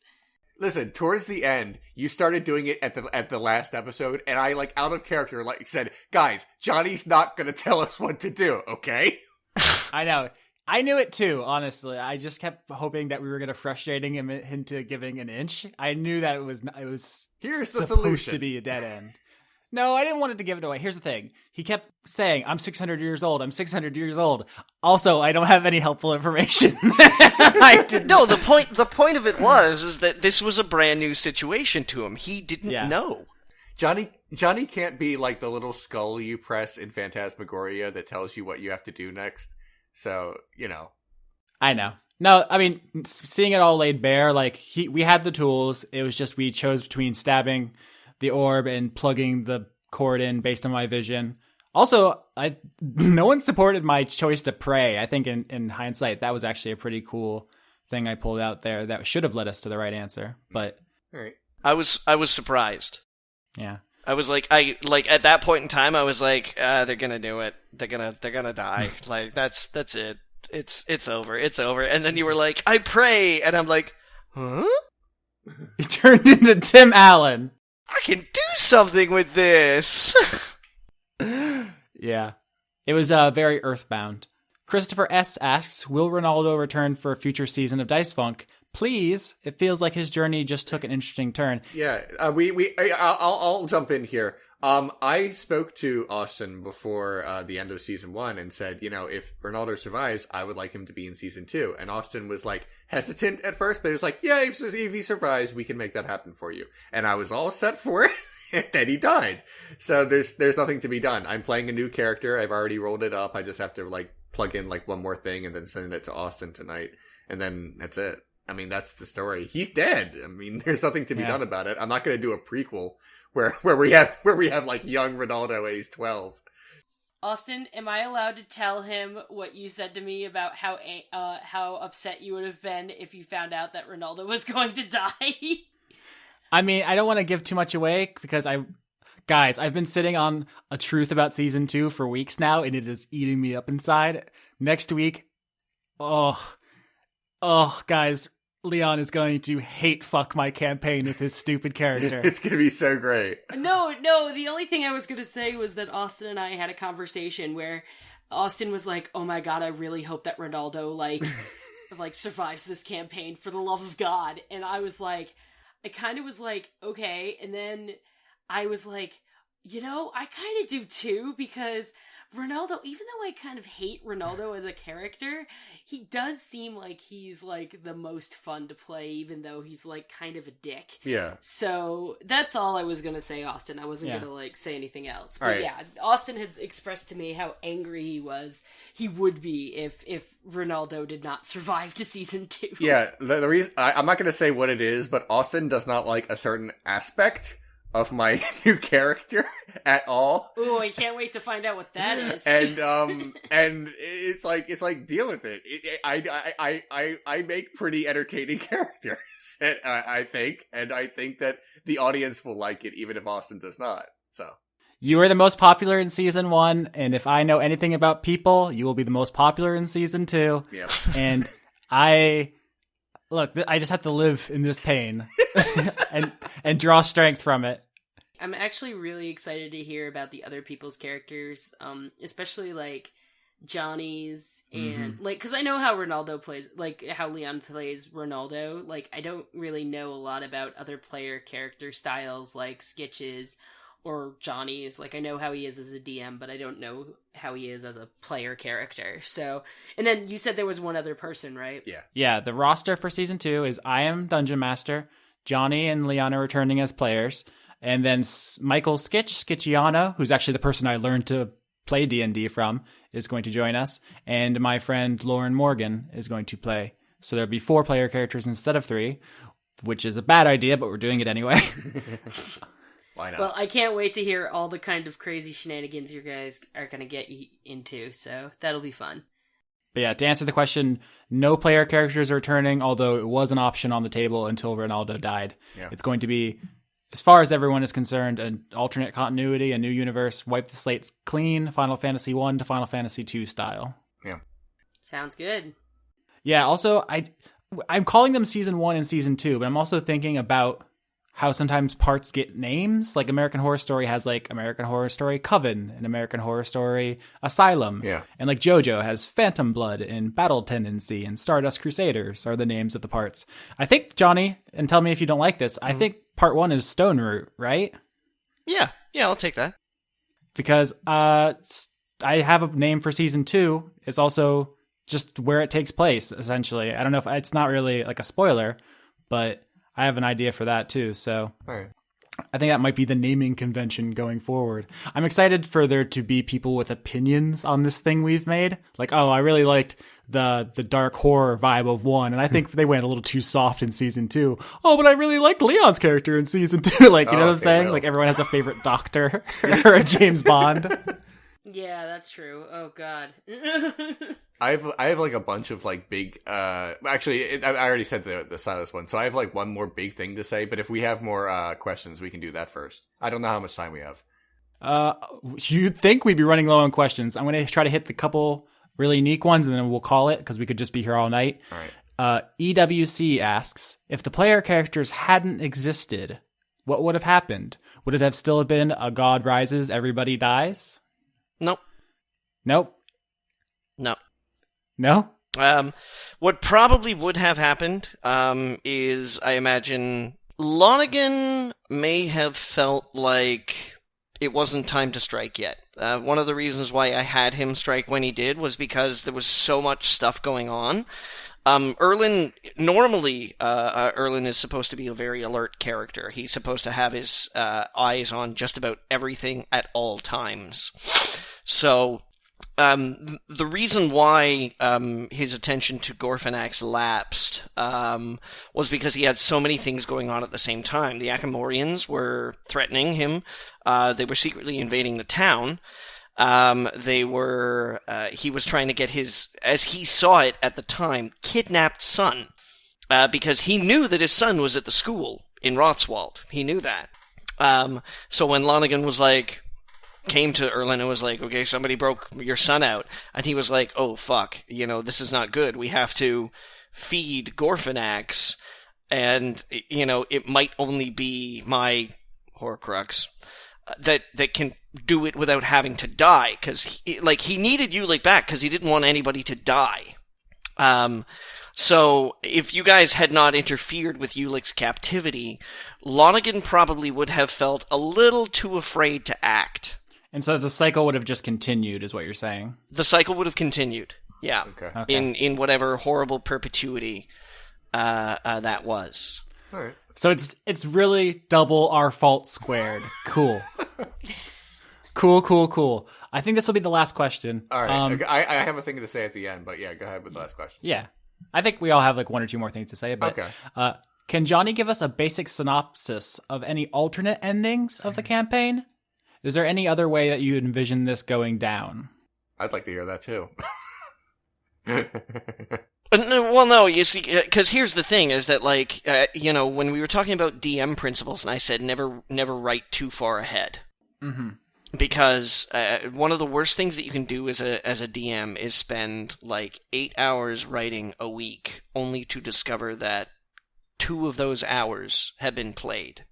S4: Listen, towards the end, you started doing it at the last episode, and I, out of character, said, guys, Johnny's not gonna tell us what to do, okay?
S1: I know. I knew it too, honestly. I just kept hoping that we were gonna frustrating him into giving an inch. I knew that it was
S4: Here's the
S1: supposed
S4: solution
S1: to be a dead end. No, I didn't want it to give it away. Here's the thing. He kept saying, I'm 600 years old. I'm 600 years old. Also, I don't have any helpful information. I didn't.
S3: No, the point of it is that this was a brand new situation to him. He didn't know.
S4: Johnny can't be like the little skull you press in Phantasmagoria that tells you what you have to do next. So,
S1: I know. No, I mean, seeing it all laid bare, we had the tools. It was just we chose between stabbing the orb and plugging the cord in based on my vision. Also, no one supported my choice to pray. I think in hindsight, that was actually a pretty cool thing I pulled out there that should have led us to the right answer. But
S4: all right.
S3: I was surprised.
S1: Yeah.
S3: I was at that point in time, I was like, they're gonna do it. They're gonna die. That's it. It's over. It's over. And then you were like, I pray, and I'm like, huh?
S1: You turned into Tim Allen.
S3: I can do something with this.
S1: Yeah. It was very earthbound. Christopher S. asks, will Ronaldo return for a future season of Dice Funk? Please. It feels like his journey just took an interesting turn.
S4: Yeah, I'll jump in here. I spoke to Austin before the end of season 1 and said, if Ronaldo survives, I would like him to be in season 2. And Austin was hesitant at first, but he was like, yeah, if he survives, we can make that happen for you. And I was all set for it. And then he died. So there's nothing to be done. I'm playing a new character. I've already rolled it up. I just have to plug in one more thing and then send it to Austin tonight. And then that's it. I mean, that's the story. He's dead. I mean, there's nothing to be done about it. I'm not going to do a prequel where we have young Ronaldo age 12.
S2: Austin, am I allowed to tell him what you said to me about how upset you would have been if you found out that Ronaldo was going to die?
S1: I mean, I don't want to give too much away because I've been sitting on a truth about season 2 for weeks now, and it is eating me up inside. Next week, guys, Leon is going to hate fuck my campaign with his stupid character.
S4: It's going to be so great.
S2: No, the only thing I was going to say was that Austin and I had a conversation where Austin was like, oh my god, I really hope that Ronaldo, survives this campaign for the love of God. And I was like, I kind of was like, okay. And then I was like, I kind of do too, because Ronaldo, even though I kind of hate Ronaldo as a character, he does seem like he's like the most fun to play, even though he's like kind of a dick.
S4: Yeah.
S2: So that's all I was gonna say, Austin. I wasn't gonna like say anything else. But yeah, Austin had expressed to me how angry he would be if Ronaldo did not survive to season 2.
S4: Yeah, the reason I'm not gonna say what it is, but Austin does not like a certain aspect of my new character at all.
S2: Ooh, I can't wait to find out what that is.
S4: And it's like deal with it. I make pretty entertaining characters. I think that the audience will like it, even if Austin does not. So
S1: You were the most popular in season 1, and if I know anything about people, you will be the most popular in season 2.
S4: Yeah,
S1: and I just have to live in this pain and draw strength from it.
S2: I'm actually really excited to hear about the other people's characters, especially like Johnny's and like, because I know how Ronaldo plays, like how Leon plays Ronaldo. Like, I don't really know a lot about other player character styles like Skitch's or Johnny's. Like, I know how he is as a DM, but I don't know how he is as a player character. So, and then you said there was one other person, right?
S1: Yeah, the roster for season 2 is I am Dungeon Master, Johnny and Leon are returning as players, and then Michael Skitchiano, who's actually the person I learned to play D&D from, is going to join us, and my friend Lauren Morgan is going to play. So there'll be 4 player characters instead of 3, which is a bad idea, but we're doing it anyway.
S4: Why not?
S2: Well, I can't wait to hear all the kind of crazy shenanigans you guys are going to get into, so that'll be fun.
S1: But yeah, to answer the question, no player characters are returning, although it was an option on the table until Ronaldo died.
S4: Yeah.
S1: It's going to be, as far as everyone is concerned, an alternate continuity, a new universe, wipe the slates clean, Final Fantasy 1 to Final Fantasy 2 style.
S4: Yeah.
S2: Sounds good.
S1: Yeah, also, I'm calling them Season 1 and Season 2, but I'm also thinking about how sometimes parts get names. Like American Horror Story has like American Horror Story Coven and American Horror Story Asylum.
S4: Yeah.
S1: And like JoJo has Phantom Blood and Battle Tendency and Stardust Crusaders are the names of the parts. I think, Johnny, and tell me if you don't like this, I think part 1 is Stone Root, right?
S3: Yeah, I'll take that.
S1: Because I have a name for season 2. It's also just where it takes place, essentially. I don't know if it's not really like a spoiler, but I have an idea for that too. So
S4: all right.
S1: I think that might be the naming convention going forward. I'm excited for there to be people with opinions on this thing we've made. Like, oh, I really liked the dark horror vibe of 1, and I think they went a little too soft in season 2. Oh, but I really liked Leon's character in season 2. Like, you know what I'm saying?
S4: Well.
S1: Like, everyone has a favorite doctor or a James Bond.
S2: Yeah, that's true. Oh, God.
S4: I have like a bunch of like big, actually, I already said the Silas one, so I have like one more big thing to say, but if we have more questions, we can do that first. I don't know how much time we have.
S1: You'd think we'd be running low on questions. I'm going to try to hit the couple really unique ones, and then we'll call it, because we could just be here all night.
S4: All right.
S1: EWC asks, if the player characters hadn't existed, what would have happened? Would it have still been a God rises, everybody dies?
S3: Nope.
S1: Nope.
S3: No.
S1: No?
S3: What probably would have happened is, I imagine, Lonergan may have felt like it wasn't time to strike yet. One of the reasons why I had him strike when he did was because there was so much stuff going on. Erlin, normally, Erlin is supposed to be a very alert character. He's supposed to have his eyes on just about everything at all times. So the reason why his attention to Gorfinax lapsed was because he had so many things going on at the same time. The Akamorians were threatening him. They were secretly invading the town. He was trying to get his, as he saw it at the time, kidnapped son. Because he knew that his son was at the school in Rotswald. He knew that. So when Lonergan came to Erlin and was like, okay, somebody broke your son out. And he was like, oh, fuck, this is not good. We have to feed Gorfinax. And, it might only be my Horcrux that can do it without having to die. Because, he needed Ulick back because he didn't want anybody to die. So if you guys had not interfered with Ulick's captivity, Lonergan probably would have felt a little too afraid to act.
S1: And so the cycle would have just continued, is what you're saying?
S3: The cycle would have continued, yeah.
S4: Okay.
S3: In whatever horrible perpetuity that was.
S4: All right.
S1: So it's really double our fault squared. Cool. Cool. I think this will be the last question.
S4: All right. I have a thing to say at the end, but yeah, go ahead with the last question.
S1: Yeah. I think we all have like one or two more things to say, but
S4: Okay.
S1: Can Johnny give us a basic synopsis of any alternate endings of the campaign? Is there any other way that you envision this going down?
S4: I'd like to hear that too.
S3: No, you see, because here's the thing, is that, like, when we were talking about DM principles, and I said never write too far ahead.
S1: Mm-hmm.
S3: Because one of the worst things that you can do as a DM is spend, like, 8 hours writing a week, only to discover that 2 of those hours have been played.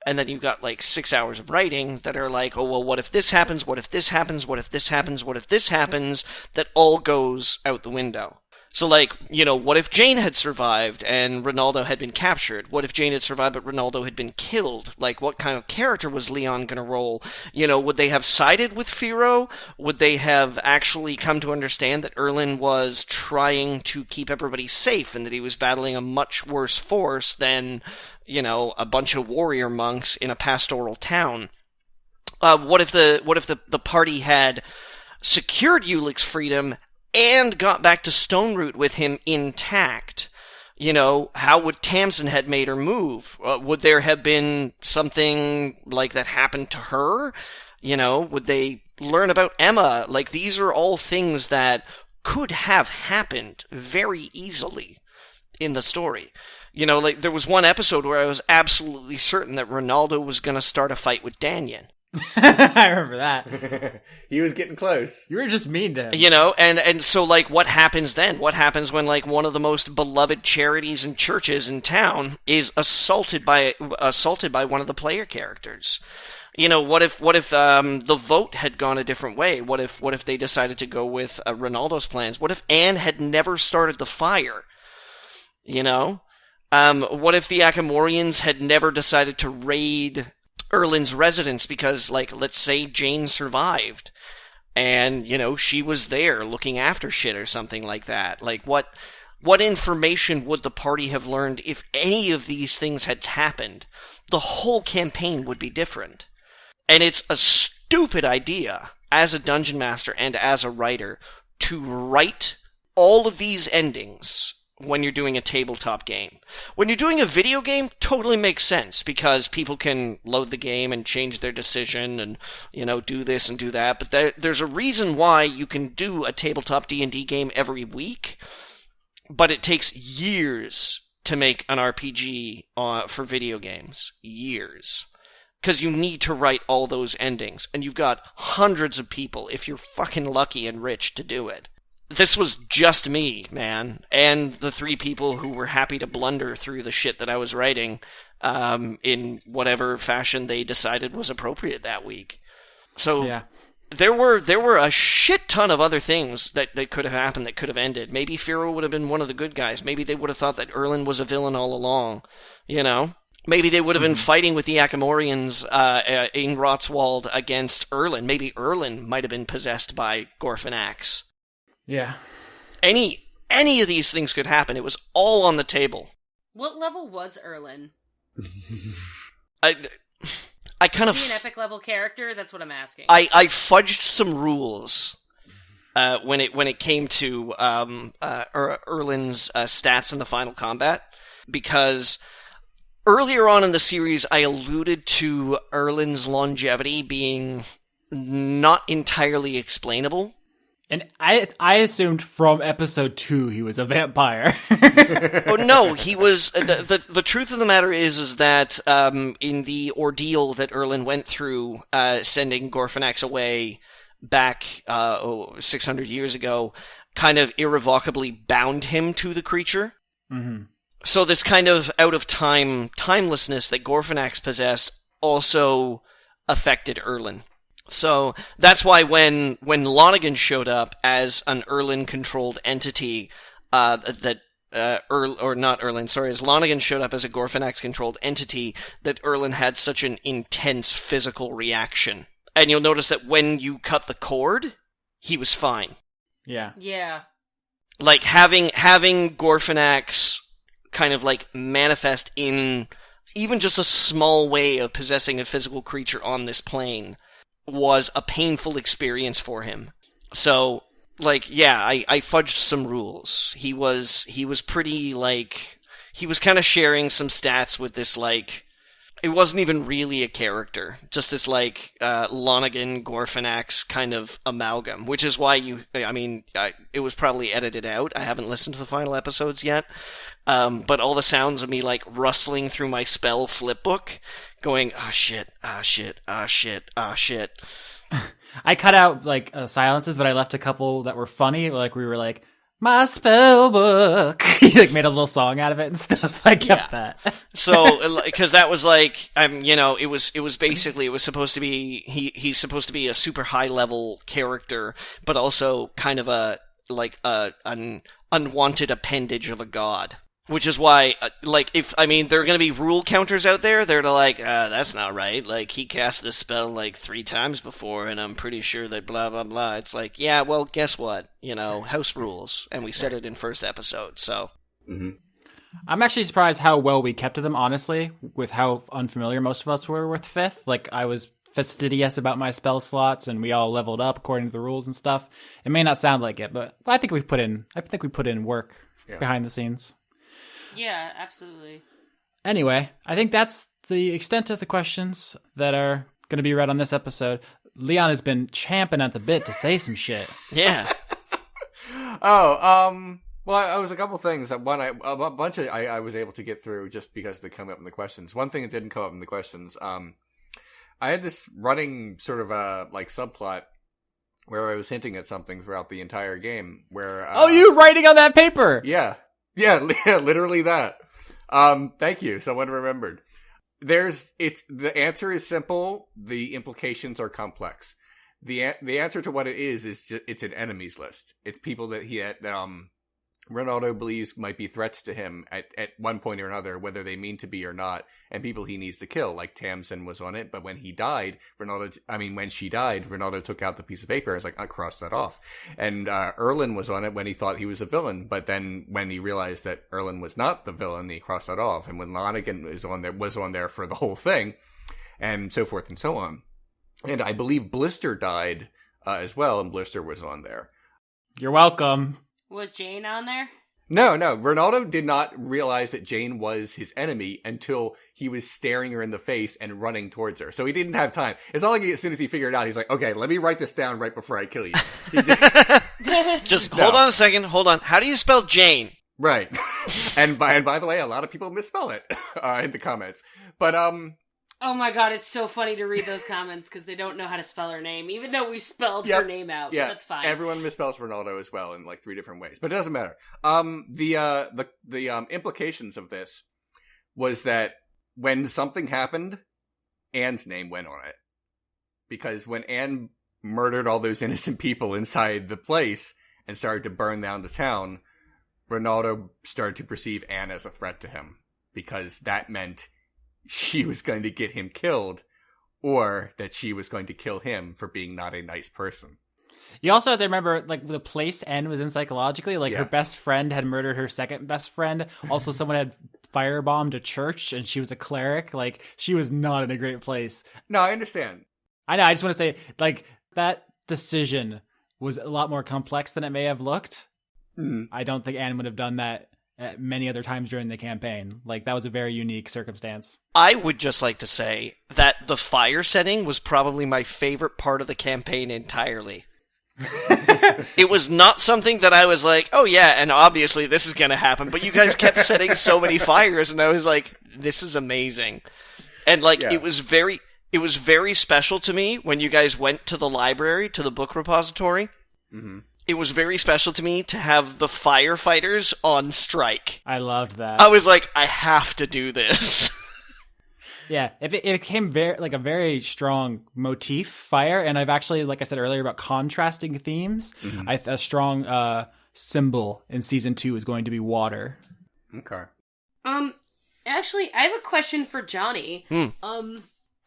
S3: And then you've got, like, 6 hours of writing that are like, oh, well, what if this happens, what if this happens, what if this happens, what if this happens, that all goes out the window. So, like, what if Jane had survived and Rinaldo had been captured? What if Jane had survived but Rinaldo had been killed? Like, what kind of character was Leon going to roll? Would they have sided with Firo? Would they have actually come to understand that Erlin was trying to keep everybody safe and that he was battling a much worse force than, a bunch of warrior monks in a pastoral town? What if the party had secured Ulick's freedom and got back to Stone Root with him intact? How would Tamsin had made her move? Would there have been something like that happen to her? Would they learn about Emma? Like, these are all things that could have happened very easily in the story. Like, there was one episode where I was absolutely certain that Rinaldo was going to start a fight with Danyan.
S1: I remember that.
S4: He was getting close.
S1: You were just mean to him.
S3: And so, like, what happens then? What happens when, like, one of the most beloved charities and churches in town is assaulted by one of the player characters? What if the vote had gone a different way? What if they decided to go with Rinaldo's plans? What if Anne had never started the fire? What if the Akamorians had never decided to raid Erlin's residence because, like, let's say Jane survived and, she was there looking after shit or something like that? Like, what information would the party have learned if any of these things had happened? The whole campaign would be different. And it's a stupid idea as a dungeon master and as a writer to write all of these endings when you're doing a tabletop game. When you're doing a video game, totally makes sense, because people can load the game and change their decision and, do this and do that. But there's a reason why you can do a tabletop D&D game every week, but it takes years to make an RPG for video games. Years. Because you need to write all those endings, and you've got hundreds of people, if you're fucking lucky and rich, to do it. This was just me, man, and the 3 people who were happy to blunder through the shit that I was writing in whatever fashion they decided was appropriate that week. So
S1: Yeah.
S3: there were a shit ton of other things that could have happened, that could have ended. Maybe Firo would have been one of the good guys. Maybe they would have thought that Erlin was a villain all along, Maybe they would have been fighting with the Akamorians in Rotswald against Erlin. Maybe Erlin might have been possessed by Gorfinax.
S1: Yeah.
S3: Any of these things could happen. It was all on the table.
S2: What level was Erlin?
S3: I kind of...
S2: Is he an epic level character? That's what I'm asking.
S3: I fudged some rules when it came to Erlin's stats in the final combat, because earlier on in the series I alluded to Erlin's longevity being not entirely explainable.
S1: And I assumed from episode 2 he was a vampire.
S3: Oh no, he was. The truth of the matter is that in the ordeal that Erlin went through, sending Gorfinax away back 600 years ago, kind of irrevocably bound him to the creature.
S1: Mm-hmm.
S3: So this kind of out of timelessness that Gorfinax possessed also affected Erlin. So that's why when Lonergan showed up as an Erlin-controlled entity, as Lonergan showed up as a Gorfinax-controlled entity, that Erlin had such an intense physical reaction And you'll notice that when you cut the cord, he was fine.
S1: Yeah.
S2: Yeah.
S3: Like, having Gorfinax kind of, like, manifest in even just a small way of possessing a physical creature on this plane was a painful experience for him. So, like, yeah, I fudged some rules. He was pretty, like, he was kind of sharing some stats with this, like, it wasn't even really a character, just this, like, Lonergan, Gorfinax kind of amalgam, which is why it was probably edited out. I haven't listened to the final episodes yet, but all the sounds of me, like, rustling through my spell flip book, going, ah shit, ah shit, ah shit, ah shit.
S1: I cut out, like, silences, but I left a couple that were funny, like, we were like, my spell book. He like made a little song out of it and stuff. I kept that.
S3: So, because that was like, it was basically, it was supposed to be, he's supposed to be a super high level character, but also kind of an unwanted appendage of a god. Which is why, like, there are gonna be rule counters out there, they're like, that's not right. Like, he cast this spell, like, 3 times before, and I'm pretty sure that blah, blah, blah. It's like, yeah, well, guess what? House rules. And we said it in first episode, so.
S4: Mm-hmm.
S1: I'm actually surprised how well we kept to them, honestly, with how unfamiliar most of us were with 5th. Like, I was fastidious about my spell slots, and we all leveled up according to the rules and stuff. It may not sound like it, but I think we put in work behind the scenes.
S2: Yeah, absolutely.
S1: Anyway, I think that's the extent of the questions that are going to be read on this episode. Leon has been champing at the bit to say some shit.
S3: Yeah.
S4: Well, I was a couple things. One, a bunch of I was able to get through just because they come up in the questions. One thing that didn't come up in the questions, I had this running sort of like subplot where I was hinting at something throughout the entire game. Where
S1: you writing on that paper?
S4: Yeah, literally that. Thank you. Someone remembered. The answer is simple. The implications are complex. The answer to what it is just, it's an enemies list. It's people that Rinaldo believes might be threats to him at one point or another, whether they mean to be or not, and people he needs to kill, like Tamsin was on it, but when she died, Rinaldo took out the piece of paper and was like, I crossed that off. And Erlen was on it when he thought he was a villain, but then when he realized that Erlen was not the villain, he crossed that off. And when Lonergan was on there for the whole thing, and so forth and so on. And I believe Blister died as well, and Blister was on there.
S1: You're welcome.
S2: Was Jane on there?
S4: No. Rinaldo did not realize that Jane was his enemy until he was staring her in the face and running towards her. So he didn't have time. It's not like as soon as he figured it out, he's like, okay, let me write this down right before I kill you.
S3: Just hold on a second. Hold on. How do you spell Jane?
S4: Right. and by the way, a lot of people misspell it in the comments. But
S2: oh my god, it's so funny to read those comments because they don't know how to spell her name, even though we spelled her name out. Yeah, that's fine.
S4: Everyone misspells Rinaldo as well in like 3 different ways, but it doesn't matter. The implications of this was that when something happened, Anne's name went on it, because when Anne murdered all those innocent people inside the place and started to burn down the town, Rinaldo started to perceive Anne as a threat to him, because that meant she was going to get him killed, or that she was going to kill him for being not a nice person.
S1: You also have to remember, like, the place Anne was in psychologically. Like, her best friend had murdered her second best friend. Also, someone had firebombed a church, and she was a cleric. Like, she was not in a great place.
S4: No, I understand.
S1: I know, I just want to say, like, that decision was a lot more complex than it may have looked.
S4: Mm.
S1: I don't think Anne would have done that at many other times during the campaign. Like, that was a very unique circumstance.
S3: I would just like to say that the fire setting was probably my favorite part of the campaign entirely. It was not something that I was like, oh yeah, and obviously this is going to happen, but you guys kept setting so many fires, and I was like, this is amazing. And like, it was very special to me when you guys went to the library, to the book repository.
S4: Mm-hmm.
S3: It was very special to me to have the firefighters on strike.
S1: I loved that.
S3: I was like, I have to do this.
S1: Yeah, it became a very strong motif, fire, and I've actually, like I said earlier about contrasting themes,
S4: mm-hmm.
S1: A strong symbol in season 2 is going to be water.
S4: Okay.
S2: Actually, I have a question for Johnny.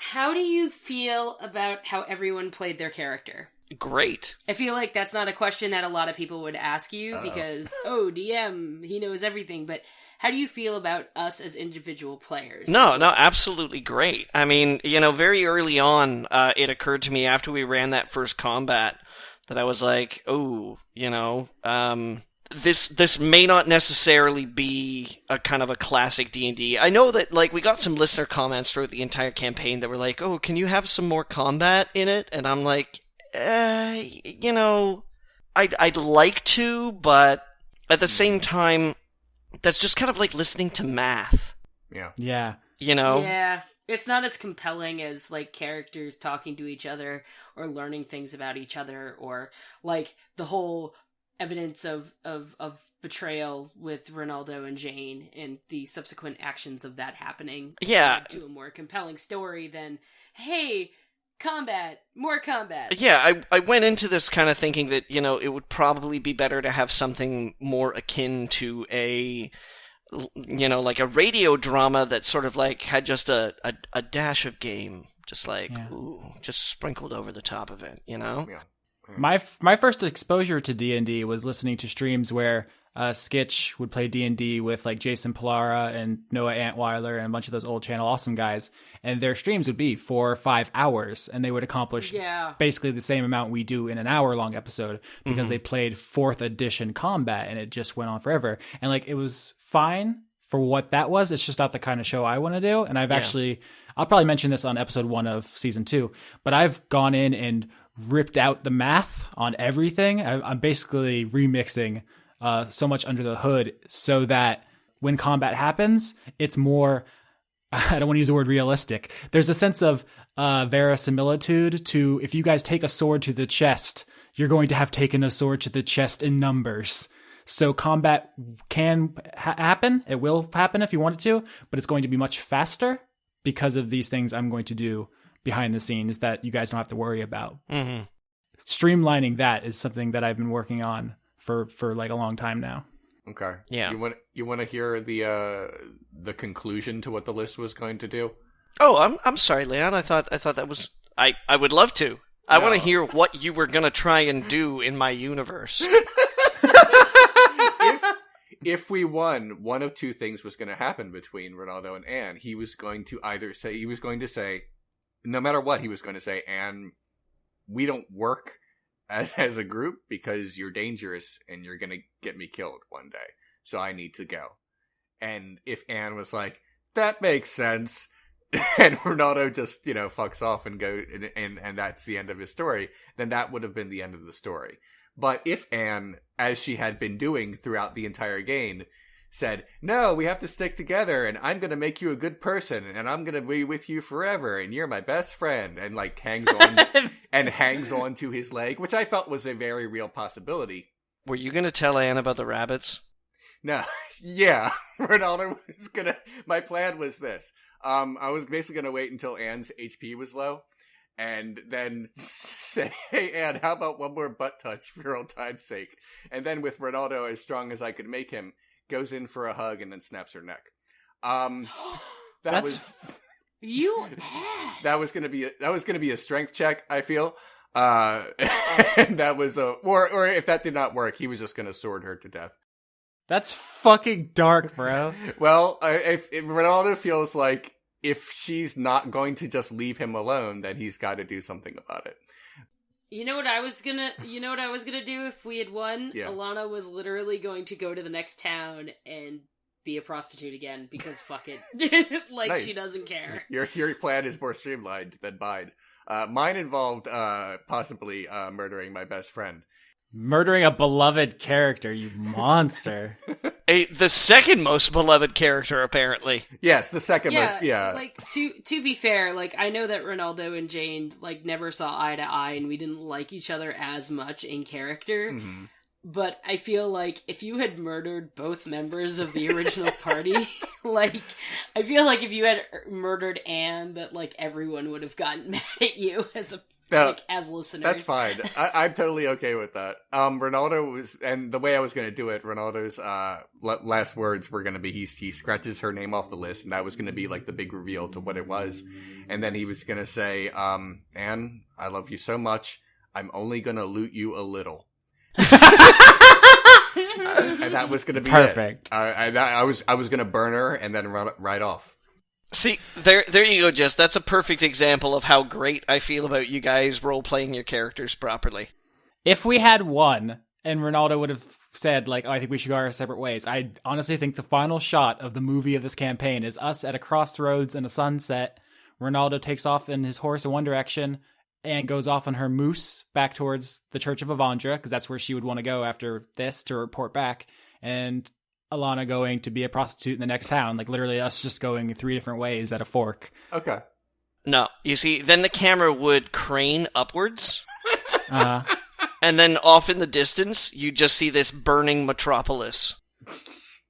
S2: How do you feel about how everyone played their character?
S3: Great.
S2: I feel like that's not a question that a lot of people would ask you because, DM, he knows everything. But how do you feel about us as individual players?
S3: No, absolutely great. I mean, very early on, it occurred to me after we ran that first combat that I was like, this may not necessarily be a kind of a classic D&D. I know that, we got some listener comments throughout the entire campaign that were like, oh, can you have some more combat in it? And I'm like, I'd like to, but at the same time, that's just kind of like listening to math.
S4: Yeah.
S1: Yeah.
S2: Yeah. It's not as compelling as, characters talking to each other or learning things about each other or, the whole evidence of betrayal with Rinaldo and Jane and the subsequent actions of that happening.
S3: Yeah.
S2: To a more compelling story than, hey, combat, more combat.
S3: Yeah, I went into this kind of thinking that, it would probably be better to have something more akin to a radio drama that sort of had just a dash of game, just just sprinkled over the top of it,
S4: Yeah.
S1: My first exposure to D&D was listening to streams where Skitch would play D&D with Jason Pilara and Noah Antweiler and a bunch of those old Channel Awesome guys, and their streams would be 4 or 5 hours, and they would accomplish basically the same amount we do in an hour-long episode because they played 4th edition combat, and it just went on forever. And it was fine for what that was. It's just not the kind of show I want to do. And I'll probably mention this on episode 1 of season 2, but I've gone in and ripped out the math on everything. I'm basically remixing so much under the hood so that when combat happens, it's more, I don't want to use the word realistic. There's a sense of verisimilitude to, if you guys take a sword to the chest, you're going to have taken a sword to the chest in numbers. So combat can happen. It will happen if you want it to, but it's going to be much faster because of these things I'm going to do behind the scenes that you guys don't have to worry about.
S3: Mm-hmm.
S1: Streamlining that is something that I've been working on for a long time now.
S4: Okay.
S3: Yeah.
S4: You want to hear the conclusion to what the list was going to do?
S3: Oh, I'm sorry, Leon. I thought that was I would love to. I want to hear what you were going to try and do in my universe.
S4: If we won, one of two things was going to happen between Rinaldo and Anne. He was going to say, no matter what, he was going to say, Anne, we don't work as a group because you're dangerous and you're going to get me killed one day. So I need to go. And if Anne was like, that makes sense, and Rinaldo just, fucks off and go, and that's the end of his story, then that would have been the end of the story. But if Anne, as she had been doing throughout the entire game, said, no, we have to stick together, and I'm going to make you a good person, and I'm going to be with you forever, and you're my best friend, and hangs on to his leg, which I felt was a very real possibility.
S3: Were you going to tell Anne about the rabbits?
S4: No, yeah, Rinaldo was my plan was this. I was basically going to wait until Anne's HP was low, and then say, hey, Anne, how about one more butt touch for old time's sake? And then with Rinaldo as strong as I could make him, goes in for a hug and then snaps her neck. That was going to be a strength check, I feel. And that was or if that did not work, he was just going to sword her to death.
S1: That's fucking dark, bro.
S4: Well, if Rinaldo feels like if she's not going to just leave him alone, then he's got to do something about it.
S2: You know what I was gonna do if we had won?
S4: Yeah.
S2: Alana was literally going to go to the next town and be a prostitute again because fuck it.
S4: Nice.
S2: She doesn't care.
S4: Your plan is more streamlined than mine. Mine involved possibly murdering my best friend.
S1: Murdering a beloved character, you monster.
S3: The second most beloved character, apparently.
S4: Yes, the second most, yeah.
S2: To be fair, I know that Rinaldo and Jane, never saw eye to eye and we didn't like each other as much in character.
S4: Mm-hmm.
S2: but I feel like if you had murdered both members of the original party, like, I feel like if you had murdered Anne, that, like, everyone would have gotten mad at you as listeners.
S4: That's fine. I'm totally okay with that. Rinaldo was, and the way I was going to do it, Rinaldo's last words were going to be he scratches her name off the list, and that was going to be like the big reveal to what it was. And then he was going to say, Anne, I love you so much. I'm only going to loot you a little. And that was going to be
S1: perfect.
S4: I was going to burn her and then run right off.
S3: See, there you go, Jess. That's a perfect example of how great I feel about you guys role-playing your characters properly.
S1: If we had won, and Rinaldo would have said, like, oh, I think we should go our separate ways, I honestly think the final shot of the movie of this campaign is us at a crossroads in a sunset. Rinaldo takes off in his horse in one direction, and goes off on her moose back towards the Church of Avandra, because that's where she would want to go after this to report back. And Alana going to be a prostitute in the next town. Like, literally us just going 3 different ways at a fork.
S4: Okay.
S3: No, you see, then the camera would crane upwards.
S1: Uh-huh.
S3: And then off in the distance, you just see this burning metropolis.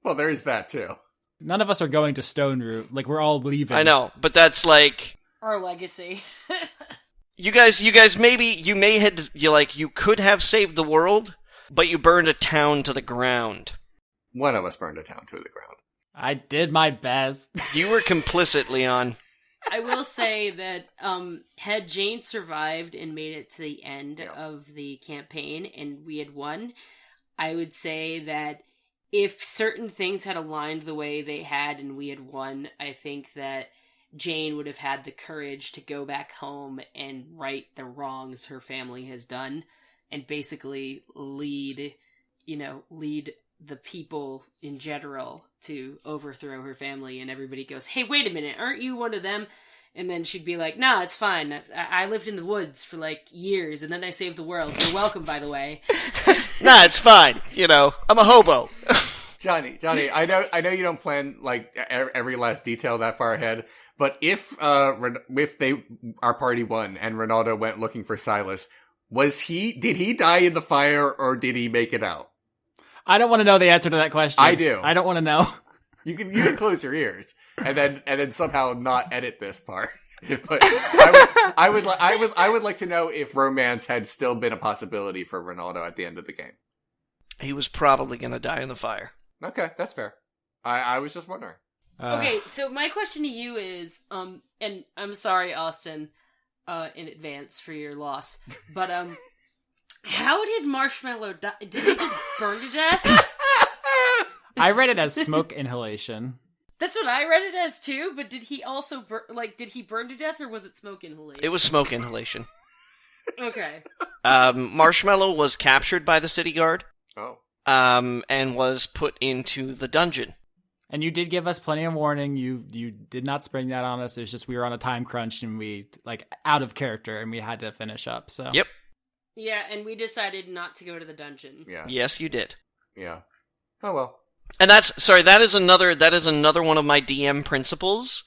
S4: Well, there is that, too.
S1: None of us are going to Stone Root. Like, we're all leaving.
S3: I know, but that's like...
S2: Our legacy.
S3: You guys you could have saved the world, but you burned a town to the ground.
S4: One of us burned a town to the ground.
S1: I did my best.
S3: You were complicit, Leon.
S2: I will say that had Jane survived and made it to the end of the campaign and we had won, I would say that if certain things had aligned the way they had and we had won, I think that Jane would have had the courage to go back home and right the wrongs her family has done and basically lead the people in general to overthrow her family. And everybody goes, hey, wait a minute, aren't you one of them? And then she'd be like, nah, it's fine. I lived in the woods for like years and then I saved the world. You're welcome, by the way.
S3: Nah, it's fine. I'm a hobo.
S4: Johnny, I know you don't plan like every last detail that far ahead, but if our party won and Rinaldo went looking for Silas, did he die in the fire or did he make it out?
S1: I don't want to know the answer to that question.
S4: I do.
S1: I don't want to know.
S4: You can close your ears and then somehow not edit this part. But I would like to know if romance had still been a possibility for Rinaldo at the end of the game.
S3: He was probably going to die in the fire.
S4: Okay, that's fair. I was just wondering.
S2: Okay, so my question to you is, and I'm sorry, Austin, in advance for your loss, but how did Marshmallow die? Did he just burn to death?
S1: I read it as smoke inhalation.
S2: That's what I read it as too, but did he also did he burn to death or was it smoke inhalation?
S3: It was smoke inhalation.
S2: Okay.
S3: Marshmallow was captured by the city guard.
S4: Oh.
S3: And was put into the dungeon.
S1: And you did give us plenty of warning. You did not spring that on us. It's just we were on a time crunch and we out of character and we had to finish up. So
S3: Yep.
S2: Yeah, and we decided not to go to the dungeon.
S4: Yeah.
S3: Yes, you did.
S4: Yeah. Oh well.
S3: And that is another one of my DM principles,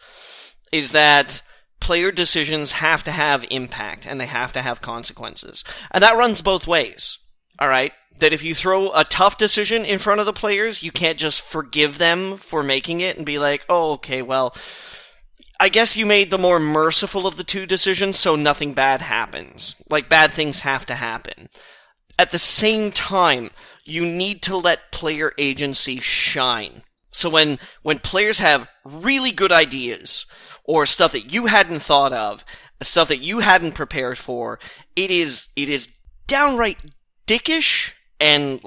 S3: is that player decisions have to have impact and they have to have consequences. And that runs both ways. All right? That if you throw a tough decision in front of the players, you can't just forgive them for making it and be like, oh, okay, well, I guess you made the more merciful of the two decisions, so nothing bad happens. Like, bad things have to happen. At the same time, you need to let player agency shine. So when players have really good ideas, or stuff that you hadn't thought of, stuff that you hadn't prepared for, it is downright dickish and,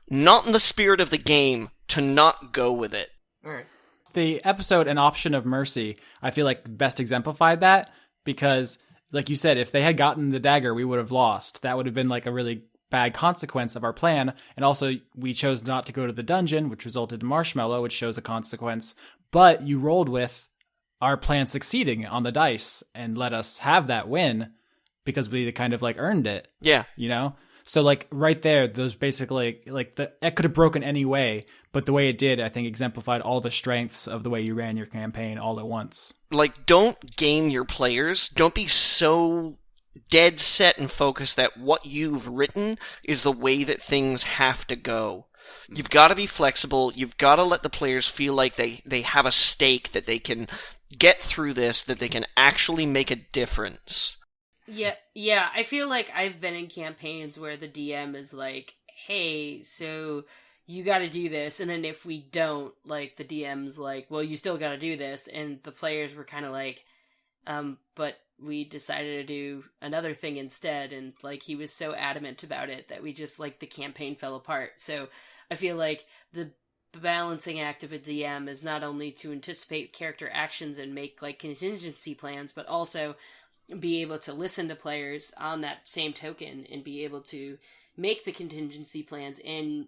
S3: not in the spirit of the game to not go with it.
S4: All right.
S1: The episode An Option of Mercy, I feel like best exemplified that because, like you said, if they had gotten the dagger, we would have lost. That would have been a really bad consequence of our plan. And also, we chose not to go to the dungeon, which resulted in Marshmallow, which shows a consequence. But you rolled with our plan succeeding on the dice and let us have that win because we kind of earned it.
S3: Yeah.
S1: So right there, those basically that could have broken any way, but the way it did, I think, exemplified all the strengths of the way you ran your campaign all at once.
S3: Don't game your players. Don't be so dead set and focused that what you've written is the way that things have to go. You've got to be flexible. You've got to let the players feel like they have a stake, that they can get through this, that they can actually make a difference.
S2: Yeah, I feel like I've been in campaigns where the DM is like, hey, so you gotta do this, and then if we don't, like, the DM's like, well, you still gotta do this, and the players were kind of like, but we decided to do another thing instead, and, like, he was so adamant about it that we just, like, the campaign fell apart. So I feel like the balancing act of a DM is not only to anticipate character actions and make, like, contingency plans, but also be able to listen to players on that same token and be able to make the contingency plans in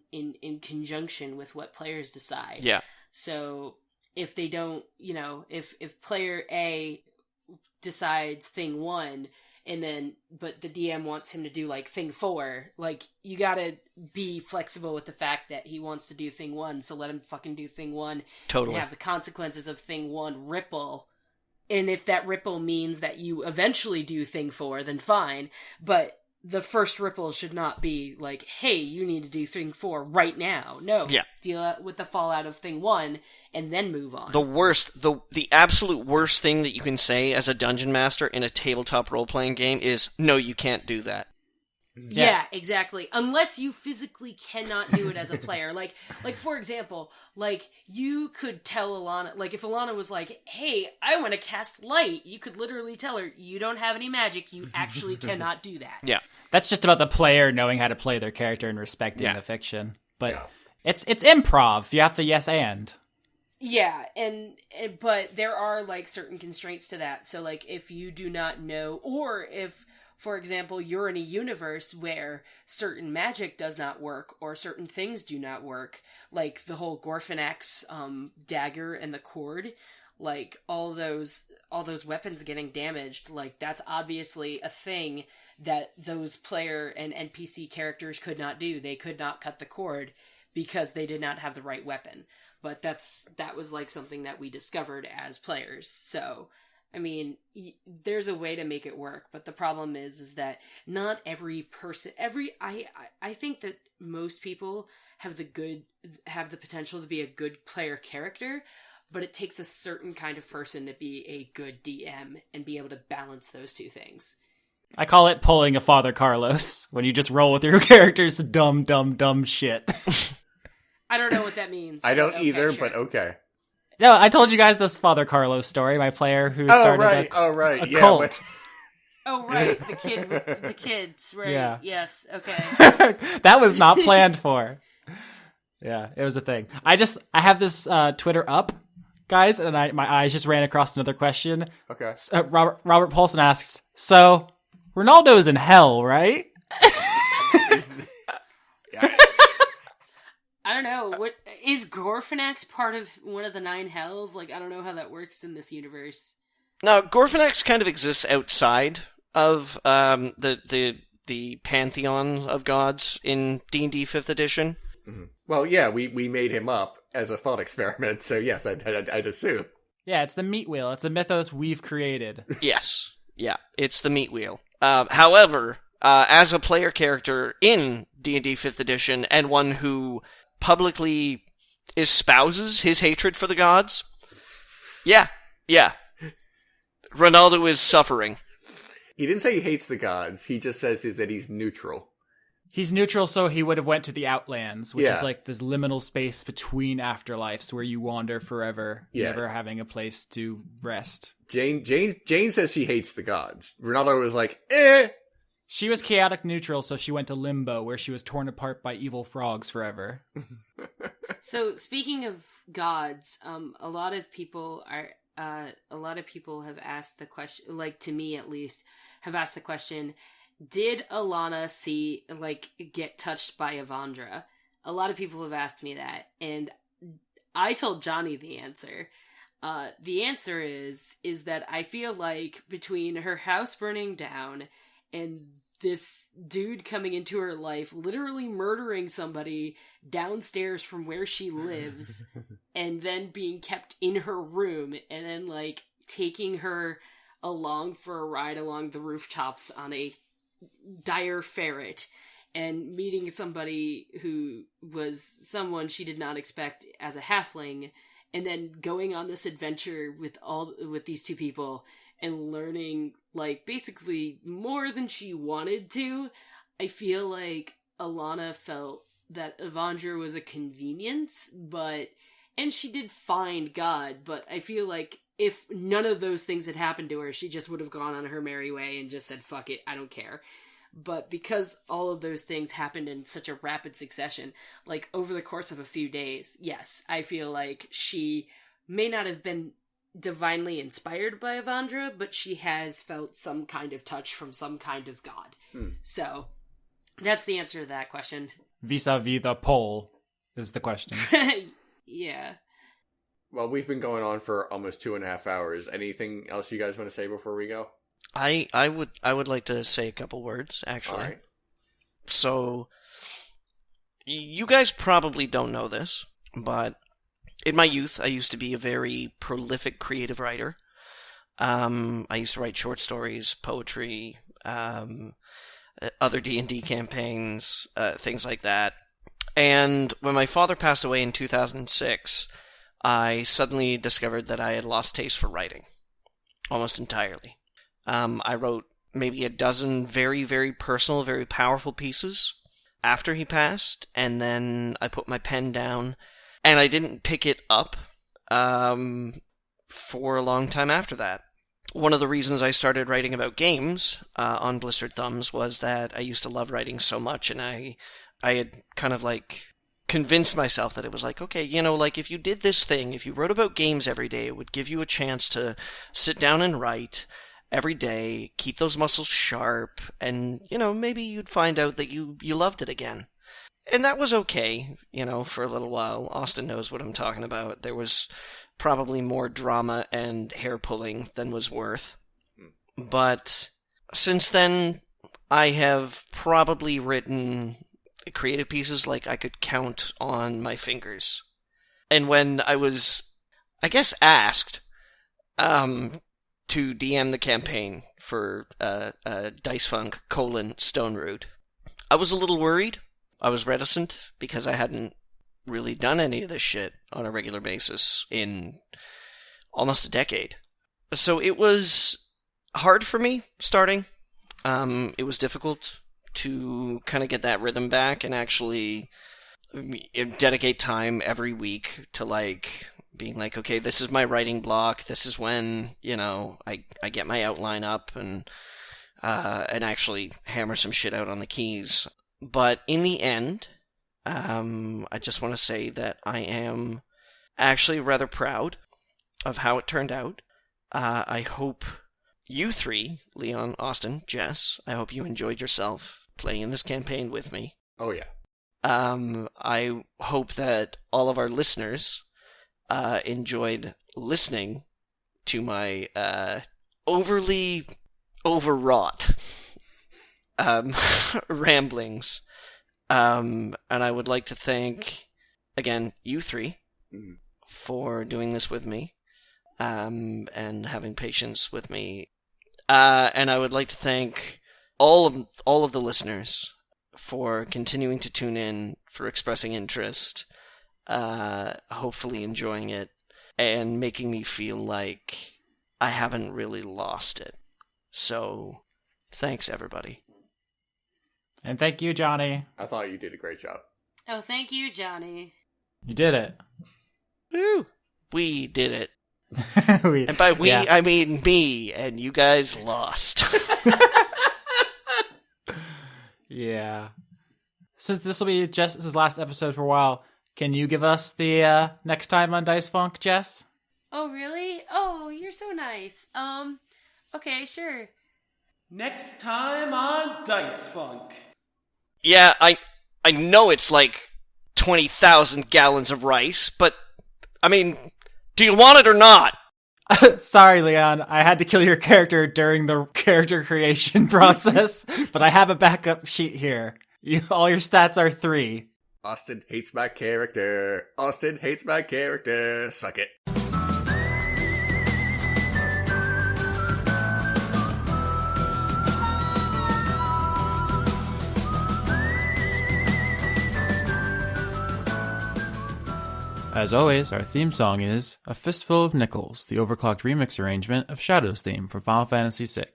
S2: conjunction with what players decide.
S3: Yeah.
S2: So if they don't, you know, if player A decides thing 1 but the DM wants him to do like thing 4, like, you gotta be flexible with the fact that he wants to do thing 1, so let him fucking do thing 1.
S3: Totally.
S2: And have the consequences of thing 1 ripple. And if that ripple means that you eventually do thing 4, then fine. But the first ripple should not be like, hey, you need to do thing 4 right now. No.
S3: Yeah.
S2: Deal with the fallout of thing 1 and then move on.
S3: The absolute worst thing that you can say as a dungeon master in a tabletop role-playing game is, no, you can't do that.
S2: Yeah, exactly. Unless you physically cannot do it as a player. Like for example, like, you could tell Alana, like, if Alana was like, hey, I want to cast light, you could literally tell her, you don't have any magic, you actually cannot do that.
S3: Yeah.
S1: That's just about the player knowing how to play their character and respecting
S3: Yeah.
S1: the fiction. But it's improv. You have to yes and.
S2: Yeah, but there are, like, certain constraints to that. So, like, if you do not know, or if, for example, you're in a universe where certain magic does not work, or certain things do not work, like the whole Gorfinax dagger and the cord, like, all those weapons getting damaged, like, that's obviously a thing that those player and NPC characters could not do. They could not cut the cord because they did not have the right weapon. But that was, like, something that we discovered as players. So, I mean, there's a way to make it work, but the problem is that not every person, I think that most people have the potential to be a good player character, but it takes a certain kind of person to be a good DM and be able to balance those two things.
S1: I call it pulling a Father Carlos, when you just roll with your character's dumb shit.
S2: I don't know what that means.
S4: I don't
S2: but
S4: either,
S2: sure.
S4: but okay.
S1: No, I told you guys this Father Carlos story, my player who started a
S4: Yeah,
S1: cult.
S4: but-
S2: Oh, right, the kids, right?
S1: Yeah.
S2: Yes, okay.
S1: That was not planned for. Yeah, it was a thing. I have this Twitter up, guys, and my eyes just ran across another question.
S4: Okay.
S1: Robert Paulson asks, so Rinaldo's in hell, right?
S4: Yeah.
S2: I don't know. What is Gorfinax part of one of the 9 hells? Like, I don't know how that works in this universe.
S3: Now, Gorfinax kind of exists outside of the pantheon of gods in D&D 5th edition.
S4: Mm-hmm. Well, yeah, we made him up as a thought experiment, so yes, I'd assume.
S1: Yeah, it's the meat wheel. It's a mythos we've created.
S3: Yes. Yeah, it's the meat wheel. However, as a player character in D&D 5th edition, and one who publicly espouses his hatred for the gods, yeah, Rinaldo is suffering.
S4: He didn't say he hates the gods, he just says that he's neutral.
S1: He's neutral, so he would have went to the Outlands, which
S4: Yeah.
S1: is like this liminal space between afterlives where you wander forever,
S4: Yeah.
S1: never having a place to rest.
S4: Jane says she hates the gods. Rinaldo was like, eh.
S1: She was chaotic neutral, so she went to limbo, where she was torn apart by evil frogs forever.
S2: So, speaking of gods, a lot of people have asked the question, like, to me at least, have asked the question, did Alana get touched by Evandra? A lot of people have asked me that, and I told Johnny the answer. The answer is that I feel like between her house burning down and this dude coming into her life, literally murdering somebody downstairs from where she lives, and then being kept in her room, and then, like, taking her along for a ride along the rooftops on a dire ferret and meeting somebody who was someone she did not expect as a halfling, and then going on this adventure with these two people and learning, like, basically more than she wanted to. I feel like Alana felt that Evandra was a convenience, and she did find God, but I feel like if none of those things had happened to her, she just would have gone on her merry way and just said, fuck it, I don't care. But because all of those things happened in such a rapid succession, like over the course of a few days, yes, I feel like she may not have been divinely inspired by Evandra, but she has felt some kind of touch from some kind of god. So that's the answer to that question.
S1: Vis-a-vis the poll is the question.
S2: Yeah.
S4: Well, we've been going on for almost 2.5 hours. Anything else you guys want to say before we go?
S3: I would like to say a couple words, actually.
S4: All right.
S3: So, you guys probably don't know this, but in my youth, I used to be a very prolific creative writer. I used to write short stories, poetry, other D&D campaigns, things like that. And when my father passed away in 2006, I suddenly discovered that I had lost taste for writing, almost entirely. I wrote maybe a dozen very, very personal, very powerful pieces after he passed, and then I put my pen down, and I didn't pick it up for a long time after that. One of the reasons I started writing about games on Blistered Thumbs was that I used to love writing so much, and I had kind of like convinced myself that it was like, okay, you know, like if you did this thing, if you wrote about games every day, it would give you a chance to sit down and write every day, keep those muscles sharp, and, you know, maybe you'd find out that you loved it again. And that was okay, you know, for a little while. Austin knows what I'm talking about. There was probably more drama and hair pulling than was worth. But since then, I have probably written creative pieces like I could count on my fingers. And when I was, I guess, asked to DM the campaign for Dicefunk : Stone Root, I was a little worried. I was reticent because I hadn't really done any of this shit on a regular basis in almost a decade. So it was hard for me starting. It was difficult to kind of get that rhythm back and actually dedicate time every week to like being like, okay, this is my writing block. This is when, you know, I get my outline up and actually hammer some shit out on the keys. But in the end, I just want to say that I am actually rather proud of how it turned out. I hope you three, Leon, Austin, Jess, I hope you enjoyed yourself playing in this campaign with me.
S4: Oh, yeah.
S3: I hope that all of our listeners enjoyed listening to my overly overwrought ramblings. And I would like to thank, again, you three for doing this with me and having patience with me. And I would like to thank all of the listeners for continuing to tune in, for expressing interest, hopefully enjoying it, and making me feel like I haven't really lost it. So, thanks, everybody.
S1: And thank you, Johnny.
S4: I thought you did a great job.
S2: Oh, thank you, Johnny.
S1: You did it.
S3: Woo! We did it.
S1: And
S3: by we, yeah. I mean me, and you guys lost.
S1: Yeah. Since this will be Jess's last episode for a while, can you give us the next time on Dice Funk, Jess?
S2: Oh, really? Oh, you're so nice. Okay, sure.
S5: Next time on Dice Funk.
S3: Yeah, I know it's like 20,000 gallons of rice, but, I mean, do you want it or not?
S1: Sorry, Leon. I had to kill your character during the character creation process, but I have a backup sheet here. All your stats are 3.
S4: Austin hates my character. Austin hates my character. Suck it.
S1: As always, our theme song is A Fistful of Nickels, the overclocked remix arrangement of Shadow's theme from Final Fantasy VI.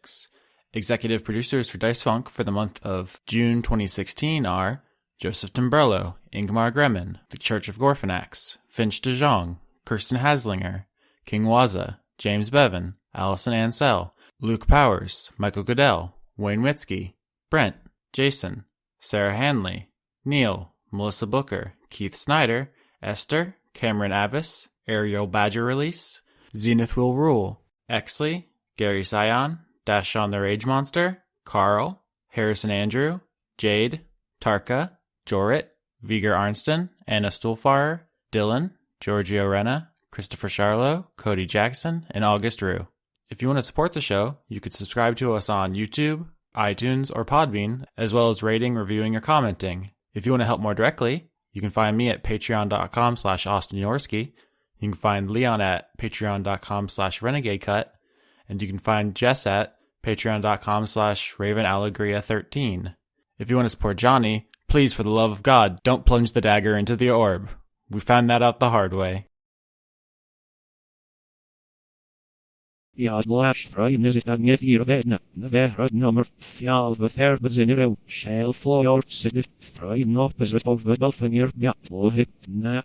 S1: Executive producers for Dice Funk for the month of June 2016 are Joseph Timberlo, Ingmar Gremin, The Church of Gorfinax, Finch de Jong, Kirsten Haslinger, King Waza, James Bevan, Allison Ansell, Luke Powers, Michael Goodell, Wayne Witzke, Brent, Jason, Sarah Hanley, Neil, Melissa Booker, Keith Snyder, Esther, Cameron Abbas, Ariel Badger Release, Zenith Will Rule, Exley, Gary Sion, Dashon the Rage Monster, Carl, Harrison Andrew, Jade, Tarka, Jorit, Viger Arnston, Anna Stuhlfarer, Dylan, Giorgio Renna, Christopher Charlo, Cody Jackson, and August Rue. If you want to support the show, you could subscribe to us on YouTube, iTunes, or Podbean, as well as rating, reviewing, or commenting. If you want to help more directly, you can find me at patreon.com/Austin Yorsky. You can find Leon at patreon.com/RenegadeCut. And you can find Jess at patreon.com/RavenAllegria13. If you want to support Johnny, please, for the love of God, don't plunge the dagger into the orb. We found that out the hard way.
S6: Ja, lash freien is it agnet hier vedna, the verhard nummer, fjal vertherbes in a shell floor, sit it, freien op is it of the dolphin hier, ja, lohit, na.